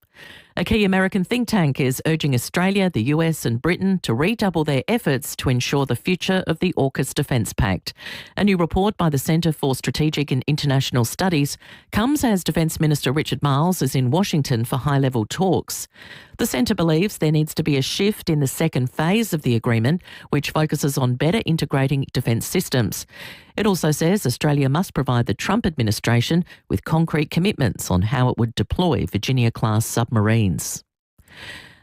A key American think tank is urging Australia, the US and Britain to redouble their efforts to ensure the future of the AUKUS Defence Pact. A new report by the Centre for Strategic and International Studies comes as Defence Minister Richard Marles is in Washington for high-level talks. The centre believes there needs to be a shift in the second phase of the agreement, which focuses on better integrating defence systems. It also says Australia must provide the Trump administration with concrete commitments on how it would deploy Virginia-class submarines.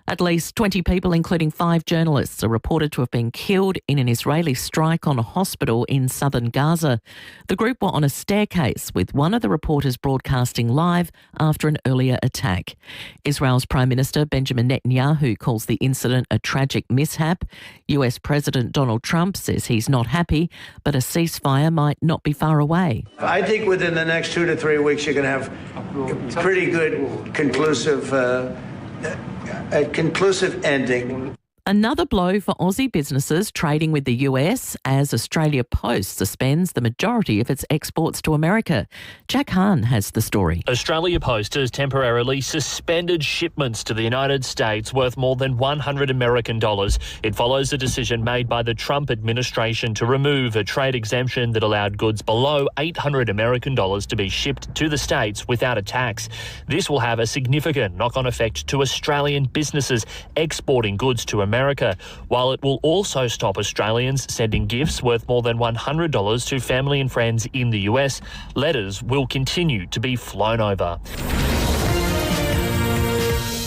At least 20 people, including 5 journalists, are reported to have been killed in an Israeli strike on a hospital in southern Gaza. The group were on a staircase with one of the reporters broadcasting live after an earlier attack. Israel's Prime Minister Benjamin Netanyahu calls the incident a tragic mishap. US President Donald Trump says he's not happy, but a ceasefire might not be far away. I think within the next 2 to 3 weeks you're going to have pretty good conclusive a conclusive ending. Another blow for Aussie businesses trading with the US as Australia Post suspends the majority of its exports to America. Jack Hahn has the story. Australia Post has temporarily suspended shipments to the United States worth more than $100 American. It follows a decision made by the Trump administration to remove a trade exemption that allowed goods below $800 American to be shipped to the States without a tax. This will have a significant knock-on effect to Australian businesses exporting goods to America, while it will also stop Australians sending gifts worth more than $100 to family and friends in the US. Letters will continue to be flown over.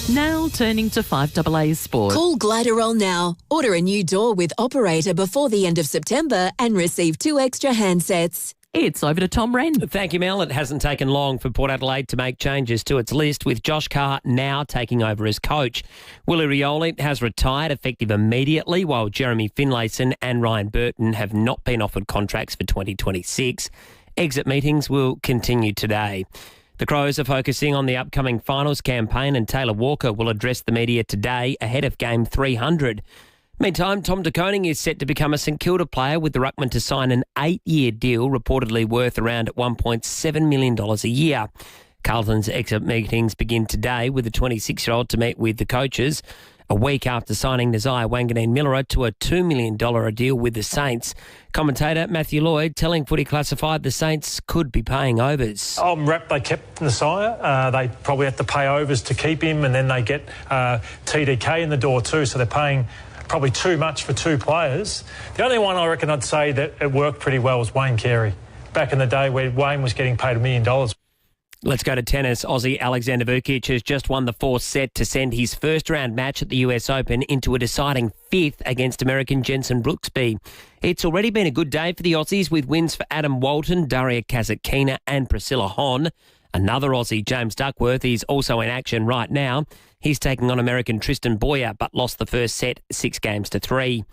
Now turning to 5AA Sport. Call Gliderol now. Order a new door with operator before the end of September and receive 2 extra handsets. It's over to Tom Wren. Thank you, Mel. It hasn't taken long for Port Adelaide to make changes to its list, with Josh Carr now taking over as coach. Willie Rioli has retired effective immediately, while Jeremy Finlayson and Ryan Burton have not been offered contracts for 2026. Exit meetings will continue today. The Crows are focusing on the upcoming finals campaign, and Taylor Walker will address the media today ahead of game 300. Meantime, Tom de Koning is set to become a St Kilda player, with the ruckman to sign an 8-year deal reportedly worth around $1.7 million a year. Carlton's exit meetings begin today, with the 26-year-old to meet with the coaches a week after signing Nazai Wanganeen-Miller to a $2 million deal with the Saints. Commentator Matthew Lloyd telling Footy Classified the Saints could be paying overs. I'm wrapped they kept Nazai. They probably had to pay overs to keep him, and then they get TDK in the door too, so they're paying probably too much for two players. The only one I reckon I'd say that it worked pretty well was Wayne Carey, back in the day where Wayne was getting paid $1 million. Let's go to tennis. Aussie Alexander Vukic has just won the fourth set to send his first-round match at the US Open into a deciding fifth against American Jenson Brooksby. It's already been a good day for the Aussies, with wins for Adam Walton, Daria Kasatkina and Priscilla Hon. Another Aussie, James Duckworth, is also in action right now. He's taking on American Tristan Boyer, but lost the first set 6-3.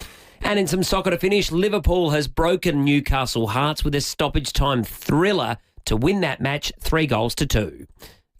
And in some soccer to finish, Liverpool has broken Newcastle Hearts with a stoppage time thriller to win that match 3-2.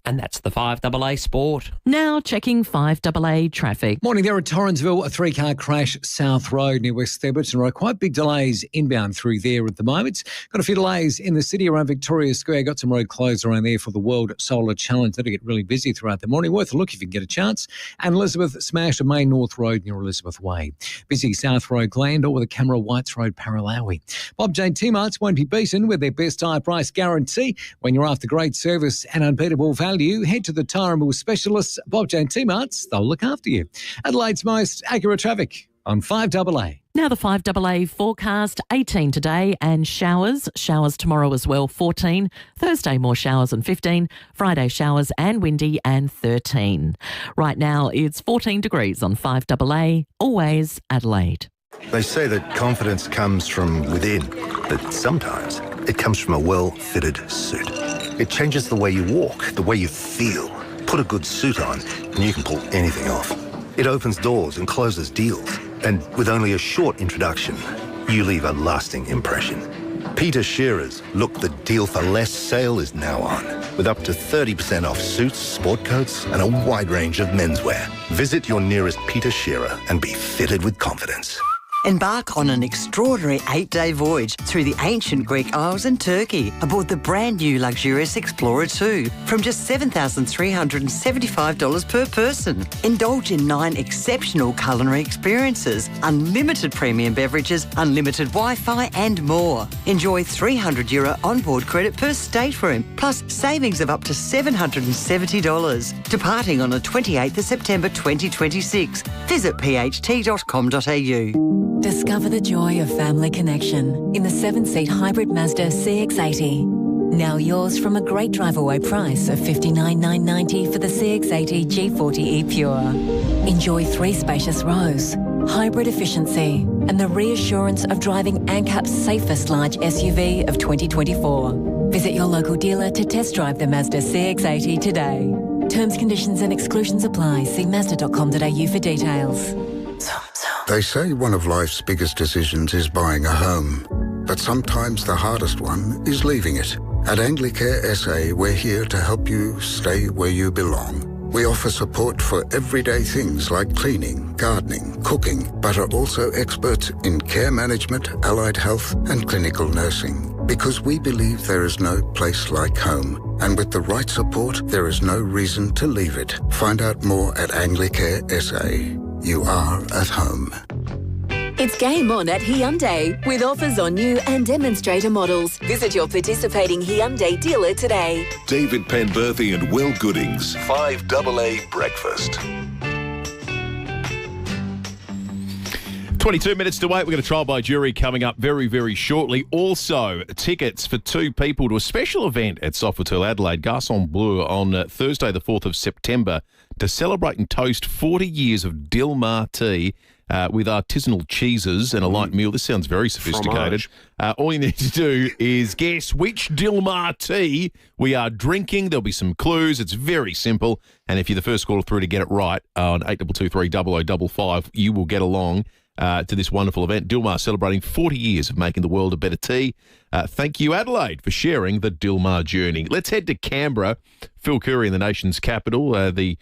And that's the 5AA Sport. Now checking 5AA traffic. Morning there at Torrensville, a three-car crash South Road near West Theberton. There are quite big delays inbound through there at the moment. Got a few delays in the city around Victoria Square. Got some road closed around there for the World Solar Challenge. That'll get really busy throughout the morning. Worth a look if you can get a chance. And Elizabeth smashed a main North Road near Elizabeth Way. Busy South Road Glandore with a Camera Whites Road Paralawi. Bob Jane T-Marts won't be beaten with their best tyre price guarantee. When you're after great service and unbeatable value, head to the Tyre and Wheel specialists, Bob Jane T-Marts. They'll look after you. Adelaide's most accurate traffic on 5AA. Now the 5AA forecast, 18 today and showers. Showers tomorrow as well, 14. Thursday more showers and 15. Friday showers and windy and 13. Right now it's 14 degrees on 5AA, always Adelaide. They say that confidence comes from within, but sometimes it comes from a well-fitted suit. It changes the way you walk, the way you feel. Put a good suit on and you can pull anything off. It opens doors and closes deals. And with only a short introduction, you leave a lasting impression. Peter Shearer's Look the Deal for Less sale is now on, with up to 30% off suits, sport coats and a wide range of menswear. Visit your nearest Peter Shearer and be fitted with confidence. Embark on an extraordinary 8-day voyage through the ancient Greek Isles and Turkey aboard the brand new luxurious Explorer 2 from just $7,375 per person. Indulge in 9 exceptional culinary experiences, unlimited premium beverages, unlimited Wi-Fi and more. Enjoy €300 onboard credit per stateroom, plus savings of up to $770. Departing on the 28th of September 2026. Visit pht.com.au. Discover the joy of family connection in the 7-seat hybrid Mazda CX-80. Now yours from a great drive-away price of $59,990 for the CX-80 G40E Pure. Enjoy 3 spacious rows, hybrid efficiency, and the reassurance of driving ANCAP's safest large SUV of 2024. Visit your local dealer to test drive the Mazda CX-80 today. Terms, conditions and exclusions apply. See mazda.com.au for details. They say one of life's biggest decisions is buying a home, but sometimes the hardest one is leaving it. At Anglicare SA, we're here to help you stay where you belong. We offer support for everyday things like cleaning, gardening, cooking, but are also experts in care management, allied health, and clinical nursing. Because we believe there is no place like home, and with the right support, there is no reason to leave it. Find out more at Anglicare SA. You are at home. It's game on at Hyundai with offers on new and demonstrator models. Visit your participating Hyundai dealer today. David Penberthy and Will Goodings, 5AA Breakfast. 22 minutes to wait. We've got a trial by jury coming up very, very shortly. Also, tickets for 2 people to a special event at Sofitel Adelaide, Garçon Bleu, on Thursday, the 4th of September. to celebrate and toast 40 years of Dilmah tea with artisanal cheeses and a light meal. This sounds very sophisticated. All you need to do is guess which Dilmah tea we are drinking. There'll be some clues. It's very simple. And if you're the first caller through to get it right on 8223 0055, you will get along to this wonderful event. Dilmah celebrating 40 years of making the world a better tea. Thank you, Adelaide, for sharing the Dilmah journey. Let's head to Canberra. Phil Curry in the nation's capital, the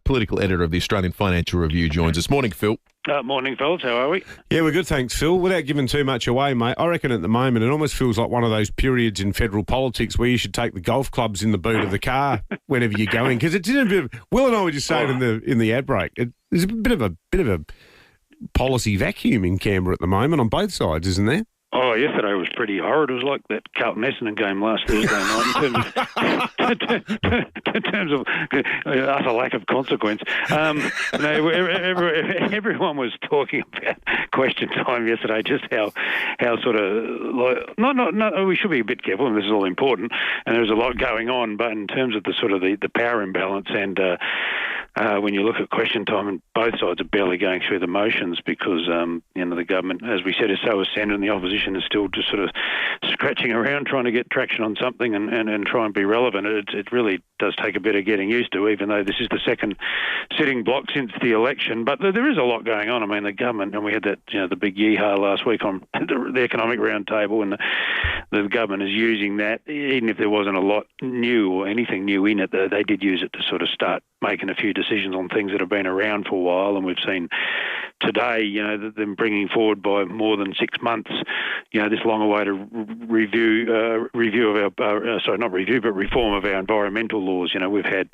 political editor of the Australian Financial Review, joins us. Morning, Phil. Morning, fellas. How are we? Yeah, we're good, thanks, Phil. Without giving too much away, mate, I reckon at the moment it almost feels like one of those periods in federal politics where you should take the golf clubs in the boot of the car whenever you're going, because it's in a bit of, Will and I were just saying in the ad break, there's a bit of a policy vacuum in Canberra at the moment on both sides, isn't there? Oh, yesterday was pretty horrid. It was like that Carlton-Essendon game last Thursday night in terms of utter lack of consequence. Everyone was talking about question time yesterday, just how sort of like, we should be a bit careful, and this is all important, and there's a lot going on, but in terms of the sort of the power imbalance and when you look at question time, and both sides are barely going through the motions because the government, as we said, is so ascendant, and the opposition is still just sort of scratching around trying to get traction on something and try and be relevant. It really does take a bit of getting used to, even though this is the second sitting block since the election. But there is a lot going on. I mean, the government, and we had that, the big yeehaw last week on the economic roundtable, and the government is using that, even if there wasn't a lot new or anything new in it, they did use it to sort of start making a few decisions on things that have been around for a while. And we've seen today, them bringing forward by more than 6 months, this long-awaited review of our, reform of our environmental laws. We've had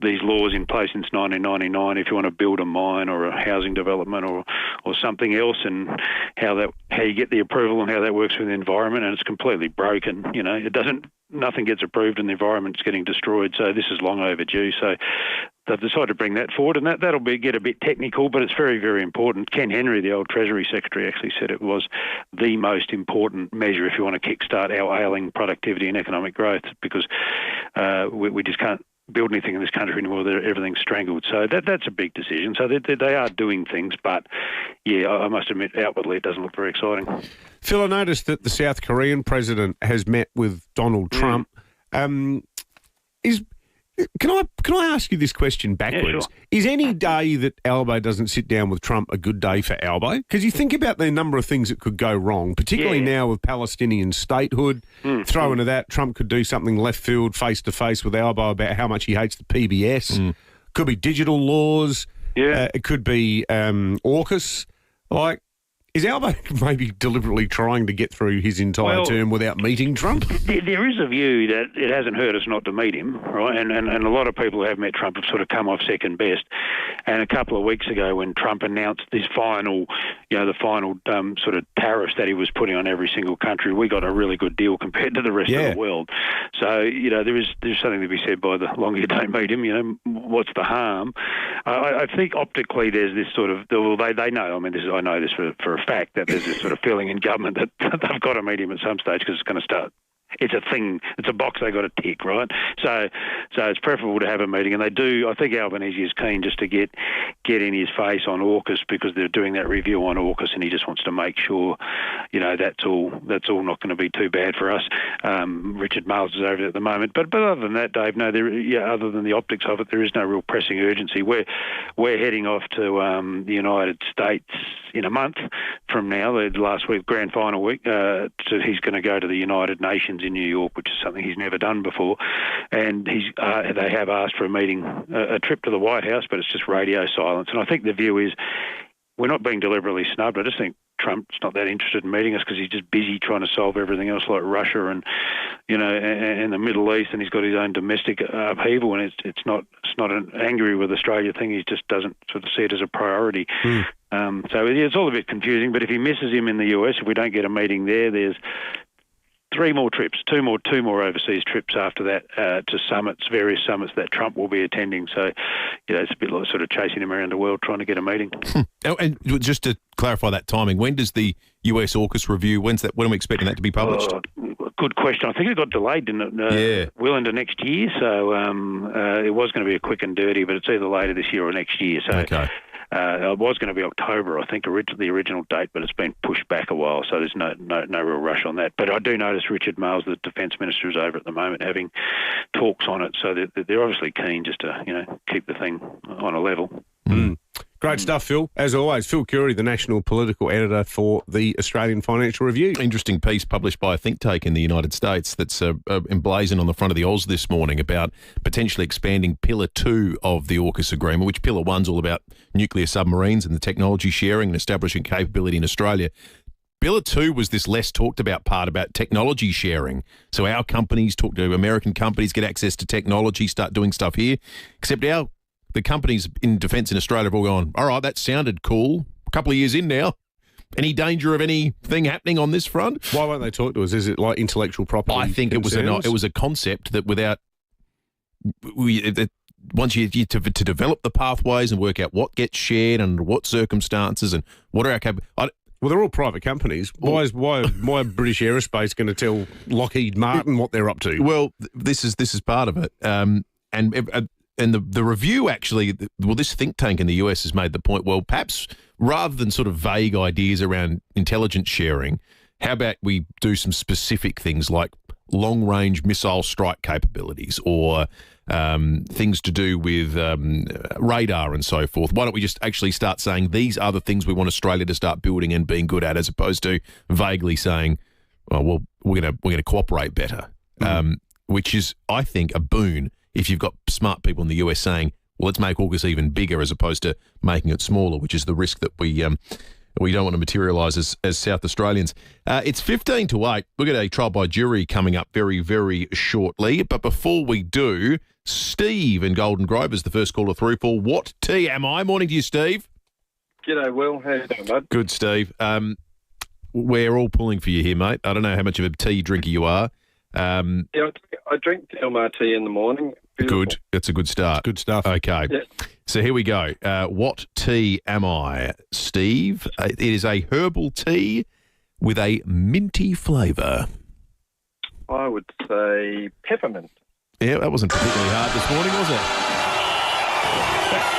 these laws in place since 1999. If you want to build a mine or a housing development or something else, and how you get the approval and how that works with the environment, and it's completely broken. Nothing gets approved and the environment's getting destroyed. So this is long overdue. So they've decided to bring that forward, and that'll get a bit technical, but it's very, very important. Ken Henry, the old Treasury Secretary, actually said it was the most important measure if you want to kickstart our ailing productivity and economic growth, because we just can't build anything in this country anymore. Everything's strangled. So that's a big decision. So they are doing things, but yeah, I must admit, outwardly it doesn't look very exciting. Phil, I noticed that the South Korean president has met with Donald Trump. Can I ask you this question backwards? Yeah, sure. Is any day that Albo doesn't sit down with Trump a good day for Albo? Because you think about the number of things that could go wrong, particularly now with Palestinian statehood. Throw into that, Trump could do something left field, face-to-face with Albo about how much he hates the PBS. Could be digital laws. It could be AUKUS. Is Albo maybe deliberately trying to get through his entire term without meeting Trump? There is a view that it hasn't hurt us not to meet him, right? And a lot of people who have met Trump have sort of come off second best. And a couple of weeks ago, when Trump announced his final sort of tariffs that he was putting on every single country, we got a really good deal compared to the rest of the world. So there's something to be said by the longer you don't meet him. What's the harm? I think optically there's this sort of, they know. I mean, I know this for a fact, that there's this sort of feeling in government that they've got to meet him at some stage because it's going to start. It's a thing. It's a box they've got to tick, right? So it's preferable to have a meeting, and they do. I think Albanese is keen just to get in his face on AUKUS, because they're doing that review on AUKUS, and he just wants to make sure, that's all not going to be too bad for us. Richard Marles is over it at the moment, but other than that, Dave, no, other than the optics of it, there is no real pressing urgency. We're heading off to the United States in a month from now. The last week, grand final week, he's going to go to the United Nations in New York, which is something he's never done before, and they have asked for a meeting, a trip to the White House, but it's just radio silence. And I think the view is we're not being deliberately snubbed. I just think Trump's not that interested in meeting us because he's just busy trying to solve everything else, like Russia and and the Middle East, and he's got his own domestic upheaval, and it's not an angry with Australia thing. He just doesn't sort of see it as a priority. So it's all a bit confusing. But if he misses him in the US, if we don't get a meeting there's 3 more trips, two more overseas trips after that to various summits that Trump will be attending. So, it's a bit like sort of chasing him around the world trying to get a meeting. And just to clarify that timing, when does the US AUKUS review, when are we expecting that to be published? good question. I think it got delayed, didn't it? Well into next year. So it was going to be a quick and dirty, but it's either later this year or next year. So it was going to be October, I think, the original date, but it's been pushed back a while. So there's no real rush on that. But I do notice Richard Marles, the Defence Minister, is over at the moment having talks on it. So they're obviously keen just to keep the thing on a level. Mm. Great stuff, Phil. As always, Phil Curry, the National Political Editor for the Australian Financial Review. Interesting piece published by a think tank in the United States that's emblazoned on the front of the Oz this morning about potentially expanding Pillar 2 of the AUKUS agreement, which Pillar 1's all about nuclear submarines and the technology sharing and establishing capability in Australia. Pillar 2 was this less talked about part about technology sharing. So our companies talk to American companies, get access to technology, start doing stuff here, except the companies in defence in Australia have all gone, all right, that sounded cool. A couple of years in now. Any danger of anything happening on this front? Why won't they talk to us? Is it like intellectual property? I think it was a concept that once you to develop the pathways and work out what gets shared and under what circumstances and what are our capabilities. Well, they're all private companies. Why British Aerospace going to tell Lockheed Martin what they're up to? Well, this is part of it. And the review actually, this think tank in the US has made the point, well, perhaps rather than sort of vague ideas around intelligence sharing, how about we do some specific things like long-range missile strike capabilities or things to do with radar and so forth? Why don't we just actually start saying these are the things we want Australia to start building and being good at, as opposed to vaguely saying, well, we're going to cooperate better, which is, I think, a boon if you've got smart people in the US saying, well, let's make AUKUS even bigger as opposed to making it smaller, which is the risk that we don't want to materialise as South Australians. It's 15 to 8. We've got a trial by jury coming up very, very shortly. But before we do, Steve in Golden Grove is the first caller through for What Tea Am I? Morning to you, Steve. G'day, Will. How you doing, bud? Good, Steve. We're all pulling for you here, mate. I don't know how much of a tea drinker you are. I drink Delmar tea in the morning. Beautiful. Good. That's a good start. Good stuff. Okay. Yeah. So here we go. What tea am I, Steve? It is a herbal tea with a minty flavour. I would say peppermint. Yeah, that wasn't particularly hard this morning, was it?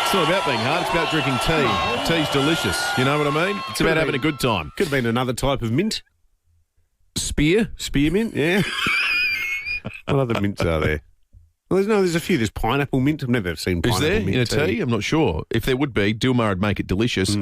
It's not about being hard. It's about drinking tea. Tea's delicious. You know what I mean? It's about having a good time. Could have been another type of mint. Spearmint, yeah. What other mints are there? Well, there's a few. There's pineapple mint. I've never seen pineapple mint in a tea? I'm not sure. If there would be, Dilmar would make it delicious.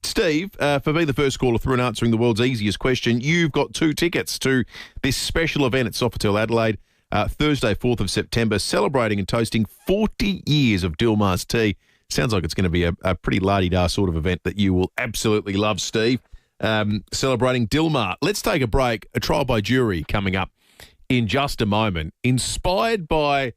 Steve, for being the first caller through and answering the world's easiest question, you've got 2 tickets to this special event at Sofitel Adelaide, Thursday, 4th of September, celebrating and toasting 40 years of Dilmar's tea. Sounds like it's going to be a pretty la-di-da sort of event that you will absolutely love, Steve. Celebrating Dilmar. Let's take a break. A trial by jury coming up in just a moment, inspired by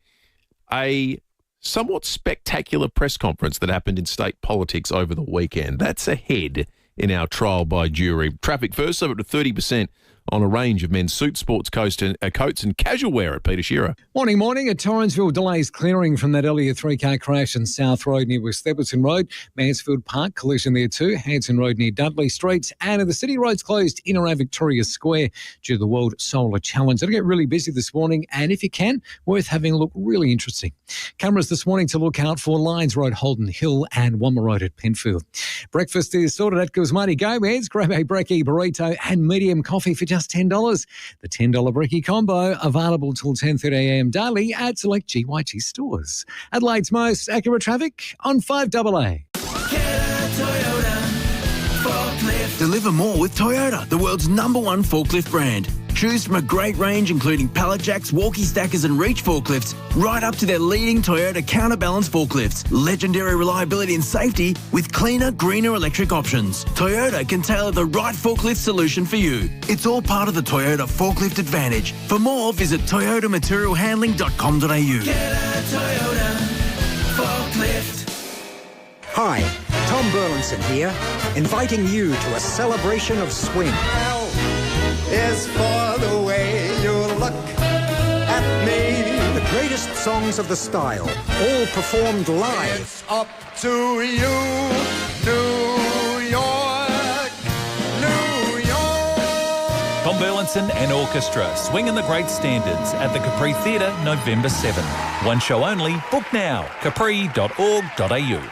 a somewhat spectacular press conference that happened in state politics over the weekend. That's ahead in our trial by jury. Traffic first, over to 30% on a range of men's suits, sports coats and casual wear at Peter Shearer. Morning. At Torrensville, delays clearing from that earlier 3-car crash in South Road near West Theberton Road. Mansfield Park, collision there too. Hanson Road near Dudley Streets. And the city roads closed in around Victoria Square due to the World Solar Challenge. It'll get really busy this morning, and if you can, worth having a look. Really interesting. Cameras this morning to look out for Lyons Road, Holden Hill, and Wamma Road at Penfield. Breakfast is sorted at Guzmani Gomez. Grab a brekkie, burrito, and medium coffee for just $10. The $10 brekkie combo available till 10:30am daily at select GYG stores. Adelaide's most accurate traffic on 5AA. Deliver more with Toyota, the world's #1 forklift brand. Choose from a great range including pallet jacks, walkie stackers and reach forklifts, right up to their leading Toyota counterbalance forklifts. Legendary reliability and safety with cleaner, greener electric options. Toyota can tailor the right forklift solution for you. It's all part of the Toyota Forklift Advantage. For more, visit toyotamaterialhandling.com.au. Get a Toyota forklift. Hi, Tom Burlinson here, inviting you to a celebration of swing. L is for the way you look at me. The greatest songs of the style, all performed live. It's up to you, New York, New York. Tom Burlinson Patterson and Orchestra swinging the great standards at the Capri Theatre November 7. One show only. Book now. capri.org.au.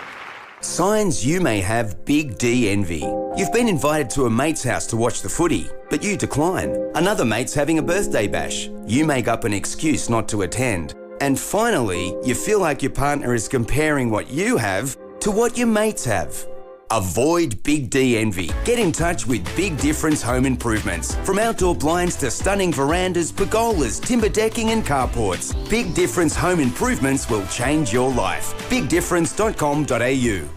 Signs you may have big D envy. You've been invited to a mate's house to watch the footy, but you decline. Another mate's having a birthday bash. You make up an excuse not to attend. And finally, you feel like your partner is comparing what you have to what your mates have. Avoid Big D envy. Get in touch with Big Difference Home Improvements. From outdoor blinds to stunning verandas, pergolas, timber decking and carports, Big Difference Home Improvements will change your life. BigDifference.com.au.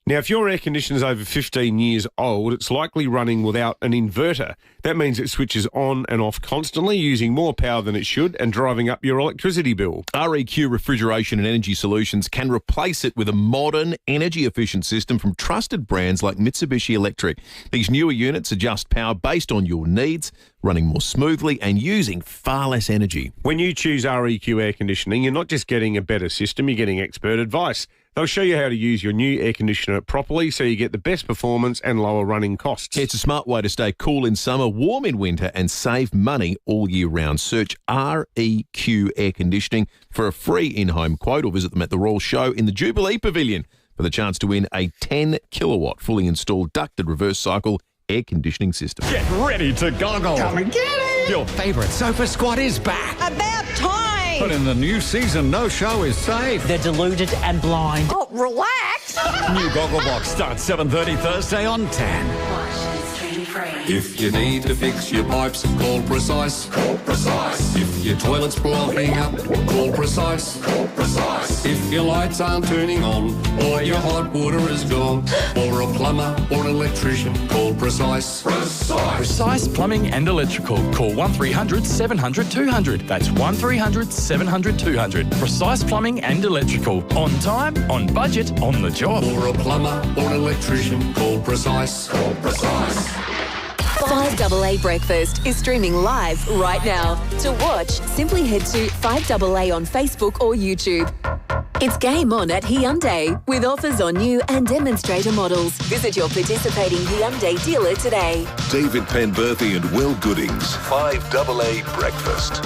Now, if your air conditioner is over 15 years old, it's likely running without an inverter. That means it switches on and off constantly, using more power than it should and driving up your electricity bill. REQ Refrigeration and Energy Solutions can replace it with a modern, energy-efficient system from trusted brands like Mitsubishi Electric. These newer units adjust power based on your needs, running more smoothly and using far less energy. When you choose REQ air conditioning, you're not just getting a better system, you're getting expert advice. They'll show you how to use your new air conditioner properly so you get the best performance and lower running costs. It's a smart way to stay cool in summer, warm in winter and save money all year round. Search REQ Air Conditioning for a free in-home quote or visit them at the Royal Show in the Jubilee Pavilion for the chance to win a 10-kilowatt fully installed ducted reverse cycle air conditioning system. Get ready to goggle. Come and get it. Your favourite sofa squad is back. About time. But in the new season, no show is safe. They're deluded and blind. Oh, relax. New Gogglebox starts 7:30 Thursday on 10. If you need to fix your pipes, call Precise. Call Precise. If your toilet's blocking up, call Precise. Call Precise. If your lights aren't turning on, or your hot water is gone, or a plumber or an electrician, call Precise. Precise. Precise Plumbing and Electrical. Call 1300 700 200. That's 1300 700 200. Precise Plumbing and Electrical. On time, on budget, on the job. Or a plumber or an electrician, call Precise. Call Precise. 5AA Breakfast is streaming live right now. To watch, simply head to 5AA on Facebook or YouTube. It's game on at Hyundai with offers on new and demonstrator models. Visit your participating Hyundai dealer today. David Penberthy and Will Goodings, 5AA Breakfast.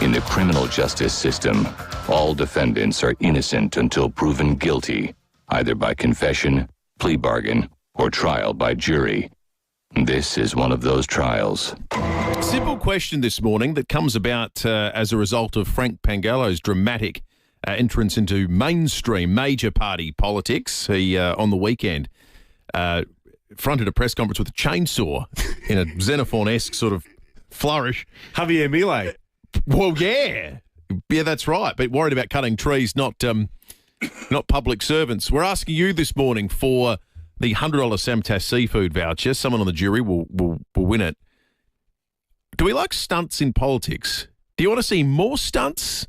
In the criminal justice system, all defendants are innocent until proven guilty, either by confession, plea bargain, or trial by jury. This is one of those trials. Simple question this morning that comes about as a result of Frank Pangallo's dramatic entrance into mainstream major party politics. He, on the weekend, fronted a press conference with a chainsaw in a Xenophon-esque sort of flourish. Javier Milei. Well, yeah. Yeah, that's right. But worried about cutting trees, not public servants. We're asking you this morning for the $100 Samtas seafood voucher. Someone on the jury will win it. Do we like stunts in politics? Do you want to see more stunts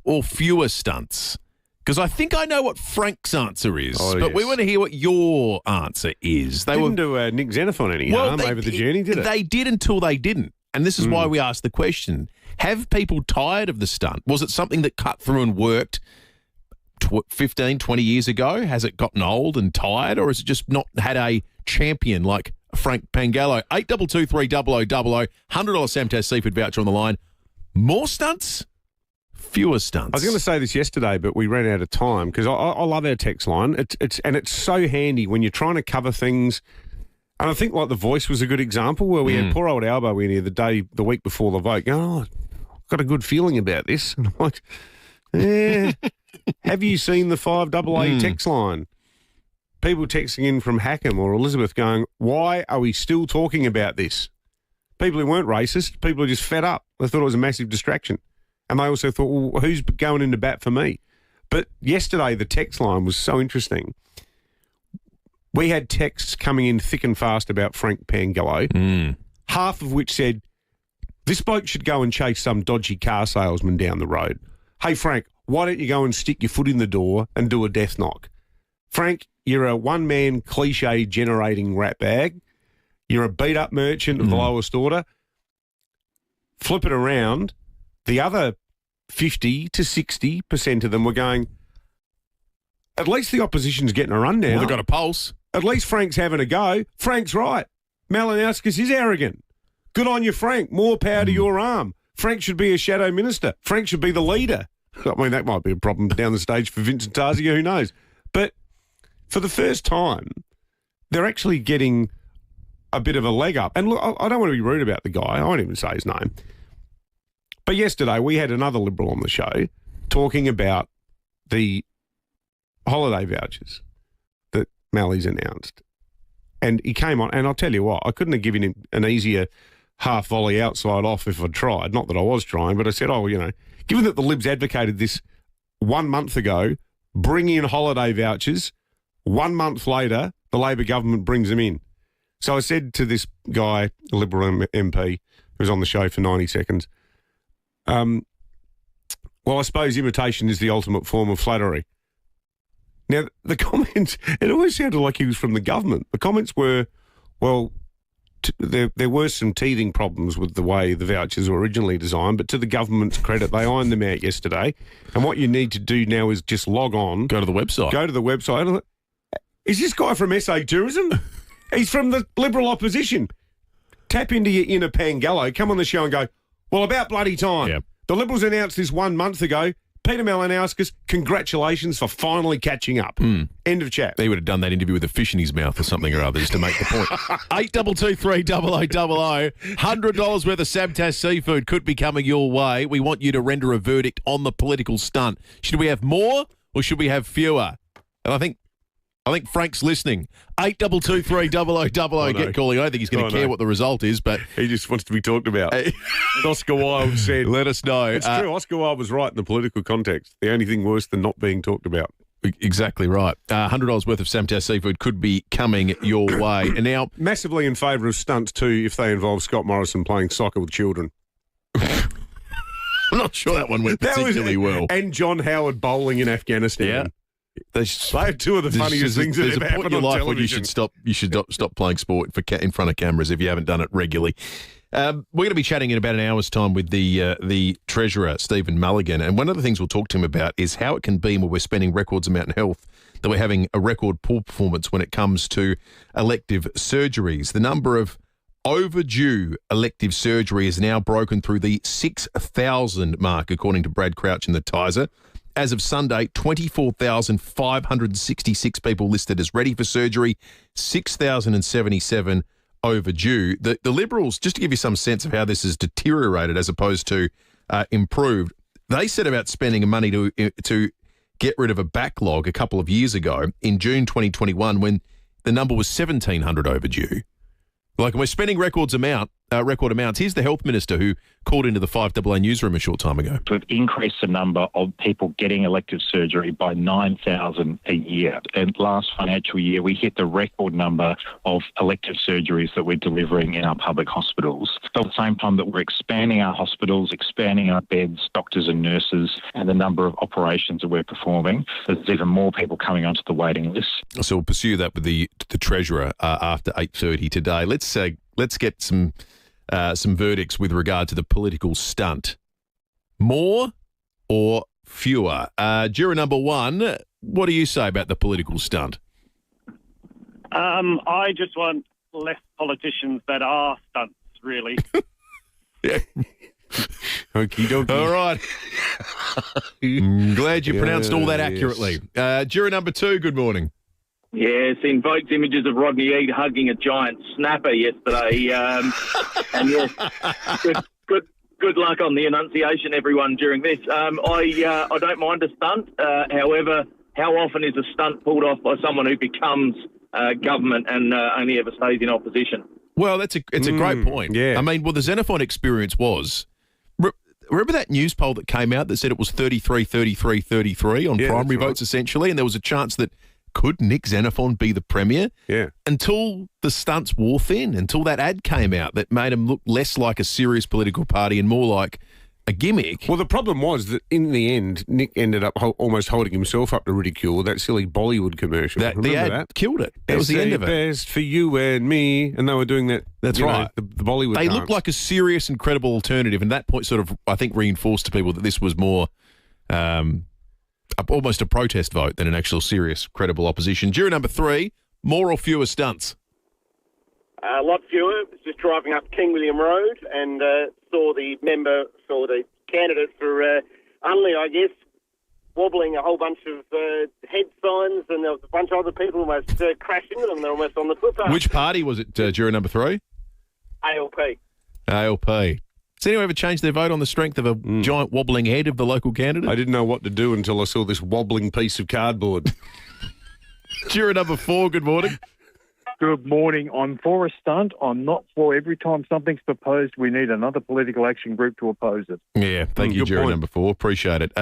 or fewer stunts? Because I think I know what Frank's answer is, but we want to hear what your answer is. They didn't do Nick Xenophon any harm over the journey, did it? They did until they didn't. And this is why we asked the question. Have people tired of the stunt? Was it something that cut through and worked 15, 20 years ago? Has it gotten old and tired, or has it just not had a champion like Frank Pangallo? 8223 $100 Samtas seafood voucher on the line. More stunts? Fewer stunts. I was going to say this yesterday, but we ran out of time because I love our text line. It's so handy when you're trying to cover things. And I think like The Voice was a good example where we had poor old Albo in here the week before the vote going, I've got a good feeling about this. And I'm like, yeah. Have you seen the 5AA text line? People texting in from Hackham or Elizabeth going, why are we still talking about this? People who weren't racist, people who just fed up. They thought it was a massive distraction. And they also thought, well, who's going into bat for me? But yesterday, the text line was so interesting. We had texts coming in thick and fast about Frank Pangallo, half of which said, this bloke should go and chase some dodgy car salesman down the road. Hey, Frank, why don't you go and stick your foot in the door and do a death knock? Frank, you're a one-man cliche-generating rat bag. You're a beat-up merchant of the lowest order. Flip it around. The other 50 to 60% of them were going, at least the opposition's getting a run now. Well, they've got a pulse. at least Frank's having a go. Frank's right. Malinauskas is arrogant. Good on you, Frank. More power to your arm. Frank should be a shadow minister. Frank should be the leader. I mean, that might be a problem down the stage for Vincent Tarzia, who knows? But for the first time, they're actually getting a bit of a leg up. And look, I don't want to be rude about the guy. I won't even say his name. But yesterday we had another Liberal on the show talking about the holiday vouchers that Mally's announced. And he came on, and I'll tell you what, I couldn't have given him an easier half volley outside off if I'd tried. Not that I was trying, but I said, given that the Libs advocated this 1 month ago, bring in holiday vouchers, 1 month later, the Labor government brings them in. So I said to this guy, a Liberal MP, who was on the show for 90 seconds, well, I suppose imitation is the ultimate form of flattery. Now, the comments, it always sounded like he was from the government. The comments were, well, there were some teething problems with the way the vouchers were originally designed, but to the government's credit, they ironed them out yesterday. And what you need to do now is just log on. Go to the website. Is this guy from SA Tourism? He's from the Liberal opposition. Tap into your inner Pangallo, come on the show and go, well, about bloody time. Yep. The Liberals announced this 1 month ago. Peter Malinauskas, congratulations for finally catching up. End of chat. He would have done that interview with a fish in his mouth or something or other just to make the point. 8223 $100 worth of Sabtas seafood could be coming your way. We want you to render a verdict on the political stunt. Should we have more or should we have fewer? And I think Frank's listening. 8223 $00. Get calling. I don't think he's going to care what the result is, but he just wants to be talked about. Oscar Wilde said, let us know. It's true. Oscar Wilde was right in the political context. The only thing worse than not being talked about. Exactly right. $100 worth of Sabtas seafood could be coming your way. And now, massively in favour of stunts too if they involve Scott Morrison playing soccer with children. I'm not sure that one went particularly well. And John Howard bowling in Afghanistan. Yeah. They are two of the funniest things that ever happened on television. You should stop playing sport in front of cameras if you haven't done it regularly. We're going to be chatting in about an hour's time with the Treasurer, Stephen Mulligan, and one of the things we'll talk to him about is how it can be when we're spending records amount in health that we're having a record poor performance when it comes to elective surgeries. The number of overdue elective surgery is now broken through the 6,000 mark, according to Brad Crouch in the Tiser. As of Sunday, 24,566 people listed as ready for surgery, 6,077 overdue. The Liberals, just to give you some sense of how this has deteriorated as opposed to improved, they set about spending money to get rid of a backlog a couple of years ago in June 2021 when the number was 1,700 overdue. Like, we're spending record amounts. Here's the health minister who called into the 5AA newsroom a short time ago. We've increased the number of people getting elective surgery by 9,000 a year. And last financial year, we hit the record number of elective surgeries that we're delivering in our public hospitals. At the same time that we're expanding our hospitals, expanding our beds, doctors and nurses, and the number of operations that we're performing, there's even more people coming onto the waiting list. So we'll pursue that with the Treasurer after 8:30 today. Let's get some verdicts with regard to the political stunt. More or fewer? Juror number one, what do you say about the political stunt? I just want less politicians that are stunts, really. Yeah. Okie dokie. All right. Glad you pronounced all that accurately. Juror number two, good morning. Yes, invoked images of Rodney Eade hugging a giant snapper yesterday. And yes, good luck on the enunciation, everyone, during this. I don't mind a stunt. However, how often is a stunt pulled off by someone who becomes government and only ever stays in opposition? Well, it's a great point. Yeah. I mean, the Xenophon experience was... Remember that news poll that came out that said it was 33-33-33 on primary votes, essentially, and there was a chance that could Nick Xenophon be the Premier? Yeah. Until the stunts wore thin, until that ad came out that made him look less like a serious political party and more like a gimmick. Well, the problem was that in the end, Nick ended up almost holding himself up to ridicule with that silly Bollywood commercial. The ad killed it. That was the end of it. Best for you and me. And they were doing that. That's right. The Bollywood They dance. looked like a serious and credible alternative. And that point sort of, I think, reinforced to people that this was more... almost a protest vote than an actual serious, credible opposition. Juror number three, More or fewer stunts? A lot fewer. I was just driving up King William Road and saw the candidate for Unley, I guess, wobbling a whole bunch of head signs, and there was a bunch of other people almost crashed into them. They're almost on the footpath. Which party was it, juror number 3? ALP. ALP. Has anyone ever changed their vote on the strength of a giant wobbling head of the local candidate? I didn't know what to do until I saw this wobbling piece of cardboard. Juror number 4, good morning. Good morning. I'm for a stunt. I'm not for every time something's proposed, we need another political action group to oppose it. Yeah, thank you, juror number 4. Appreciate it.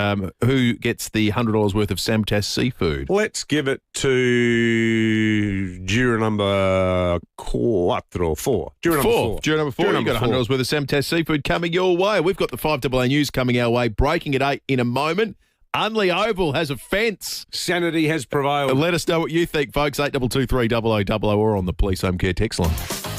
Who gets the $100 worth of Samtas seafood? Let's give it to juror number 4. Juror number 4. Juror number 4. You've got $100 worth of Samtas seafood coming your way. We've got the 5AA News coming our way, breaking at 8 in a moment. Unley Oval has a fence. Sanity has prevailed. Let us know what you think, folks. 8223 0000 or on the Police Home Care text line.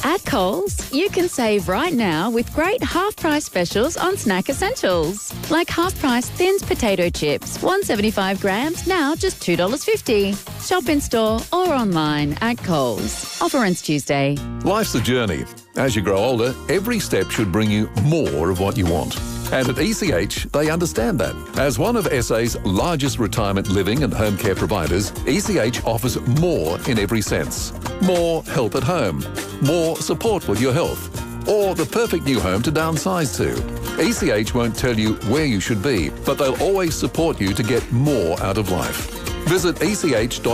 At Coles, you can save right now with great half-price specials on snack essentials. Like half-price Thins potato chips, 175 grams, now just $2.50. Shop in store or online at Coles. Offer ends Tuesday. Life's a journey. As you grow older, every step should bring you more of what you want. And at ECH, they understand that. As one of SA's largest retirement living and home care providers, ECH offers more in every sense. More help at home, more support with your health, or the perfect new home to downsize to. ECH won't tell you where you should be, but they'll always support you to get more out of life. Visit ech.asn.au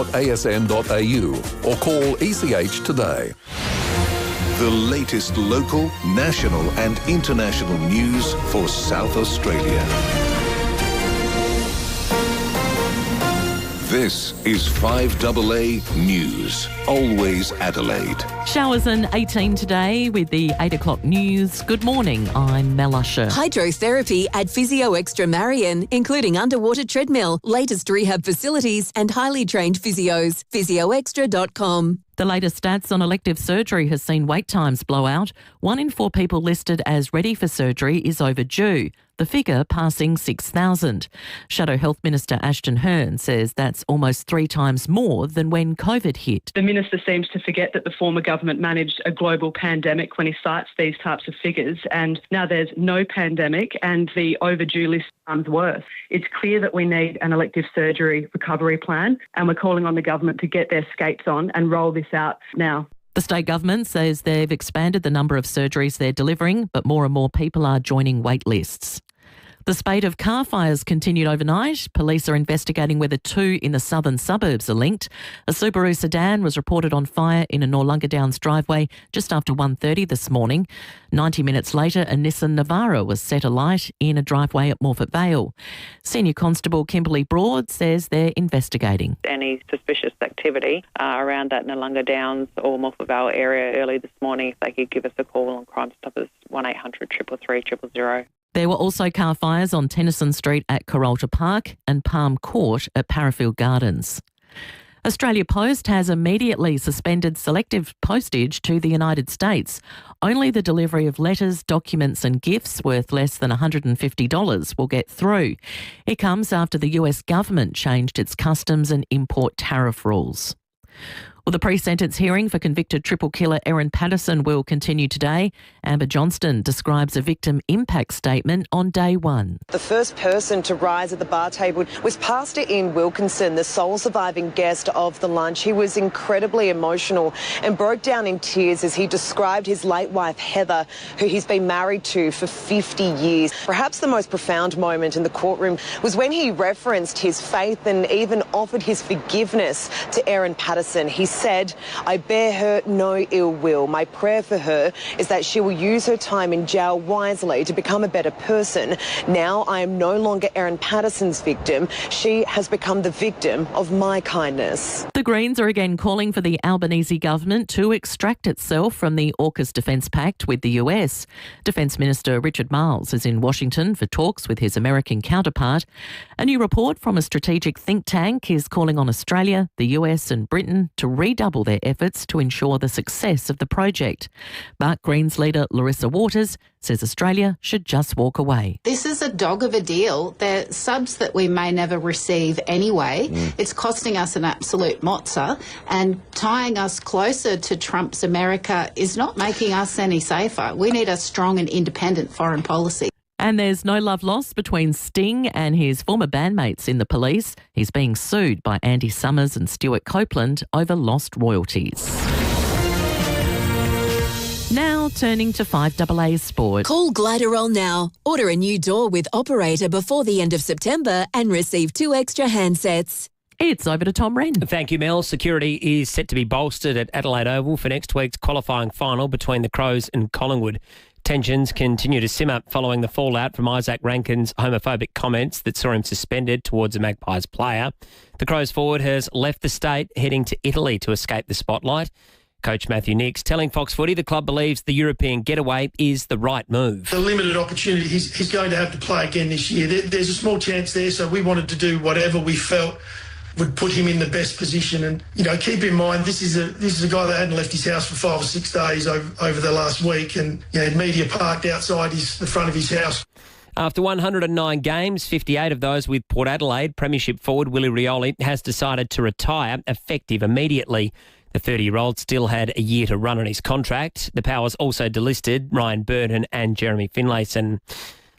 or call ECH today. The latest local, national and international news for South Australia. This is 5AA News, always Adelaide. Showers and 18 today with the 8 o'clock news. Good morning, I'm Mel Usher. Hydrotherapy at Physio Extra Marion, including underwater treadmill, latest rehab facilities and highly trained physios. physioextra.com. The latest stats on elective surgery has seen wait times blow out. 1 in 4 people listed as ready for surgery is overdue, the figure passing 6,000. Shadow Health Minister Ashton Hearn says that's almost 3 times more than when COVID hit. The Minister seems to forget that the former government managed a global pandemic when he cites these types of figures, and now there's no pandemic and the overdue list times worse. It's clear that we need an elective surgery recovery plan, and we're calling on the government to get their skates on and roll this out now. The state government says they've expanded the number of surgeries they're delivering, but more and more people are joining wait lists. The spate of car fires continued overnight. Police are investigating whether 2 in the southern suburbs are linked. A Subaru sedan was reported on fire in a Noarlunga Downs driveway just after 1:30 this morning. 90 minutes later, a Nissan Navara was set alight in a driveway at Morfett Vale. Senior Constable Kimberly Broad says they're investigating. Any suspicious activity around that Noarlunga Downs or Morfett Vale area early this morning, if they could give us a call on Crime Stoppers 1800 333 000. There were also car fires on Tennyson Street at Carolta Park and Palm Court at Parafield Gardens. Australia Post has immediately suspended selective postage to the United States. Only the delivery of letters, documents and gifts worth less than $150 will get through. It comes after the US government changed its customs and import tariff rules. Well, the pre-sentence hearing for convicted triple killer Erin Patterson will continue today. Amber Johnston describes a victim impact statement on day 1. The first person to rise at the bar table was Pastor Ian Wilkinson, the sole surviving guest of the lunch. He was incredibly emotional and broke down in tears as he described his late wife Heather, who he's been married to for 50 years. Perhaps the most profound moment in the courtroom was when he referenced his faith and even offered his forgiveness to Erin Patterson. He said, "I bear her no ill will. My prayer for her is that she will use her time in jail wisely to become a better person. Now I am no longer Erin Patterson's victim. She has become the victim of my kindness." The Greens are again calling for the Albanese government to extract itself from the AUKUS Defence Pact with the US. Defence Minister Richard Marles is in Washington for talks with his American counterpart. A new report from a strategic think tank is calling on Australia, the US and Britain to redouble their efforts to ensure the success of the project. But Greens leader Larissa Waters says Australia should just walk away. This is a dog of a deal. They're subs that we may never receive anyway. It's costing us an absolute mozza, and tying us closer to Trump's America is not making us any safer. We need a strong and independent foreign policy. And there's no love lost between Sting and his former bandmates in the Police. He's being sued by Andy Summers and Stuart Copeland over lost royalties. Now turning to 5AA Sport. Call Gliderol now. Order a new door with Operator before the end of September and receive 2 extra handsets. It's over to Tom Wren. Thank you, Mel. Security is set to be bolstered at Adelaide Oval for next week's qualifying final between the Crows and Collingwood. Tensions continue to simmer following the fallout from Isaac Rankin's homophobic comments that saw him suspended towards a Magpies player. The Crows forward has left the state, heading to Italy to escape the spotlight. Coach Matthew Nicks telling Fox Footy the club believes the European getaway is the right move. The limited opportunity, he's going to have to play again this year. There's a small chance there, so we wanted to do whatever we felt would put him in the best position. And, keep in mind, this is a guy that hadn't left his house for 5 or 6 days over the last week, and media parked outside the front of his house. After 109 games, 58 of those with Port Adelaide, Premiership forward Willie Rioli has decided to retire, effective immediately. The 30-year-old still had a year to run on his contract. The Powers also delisted Ryan Burton and Jeremy Finlayson.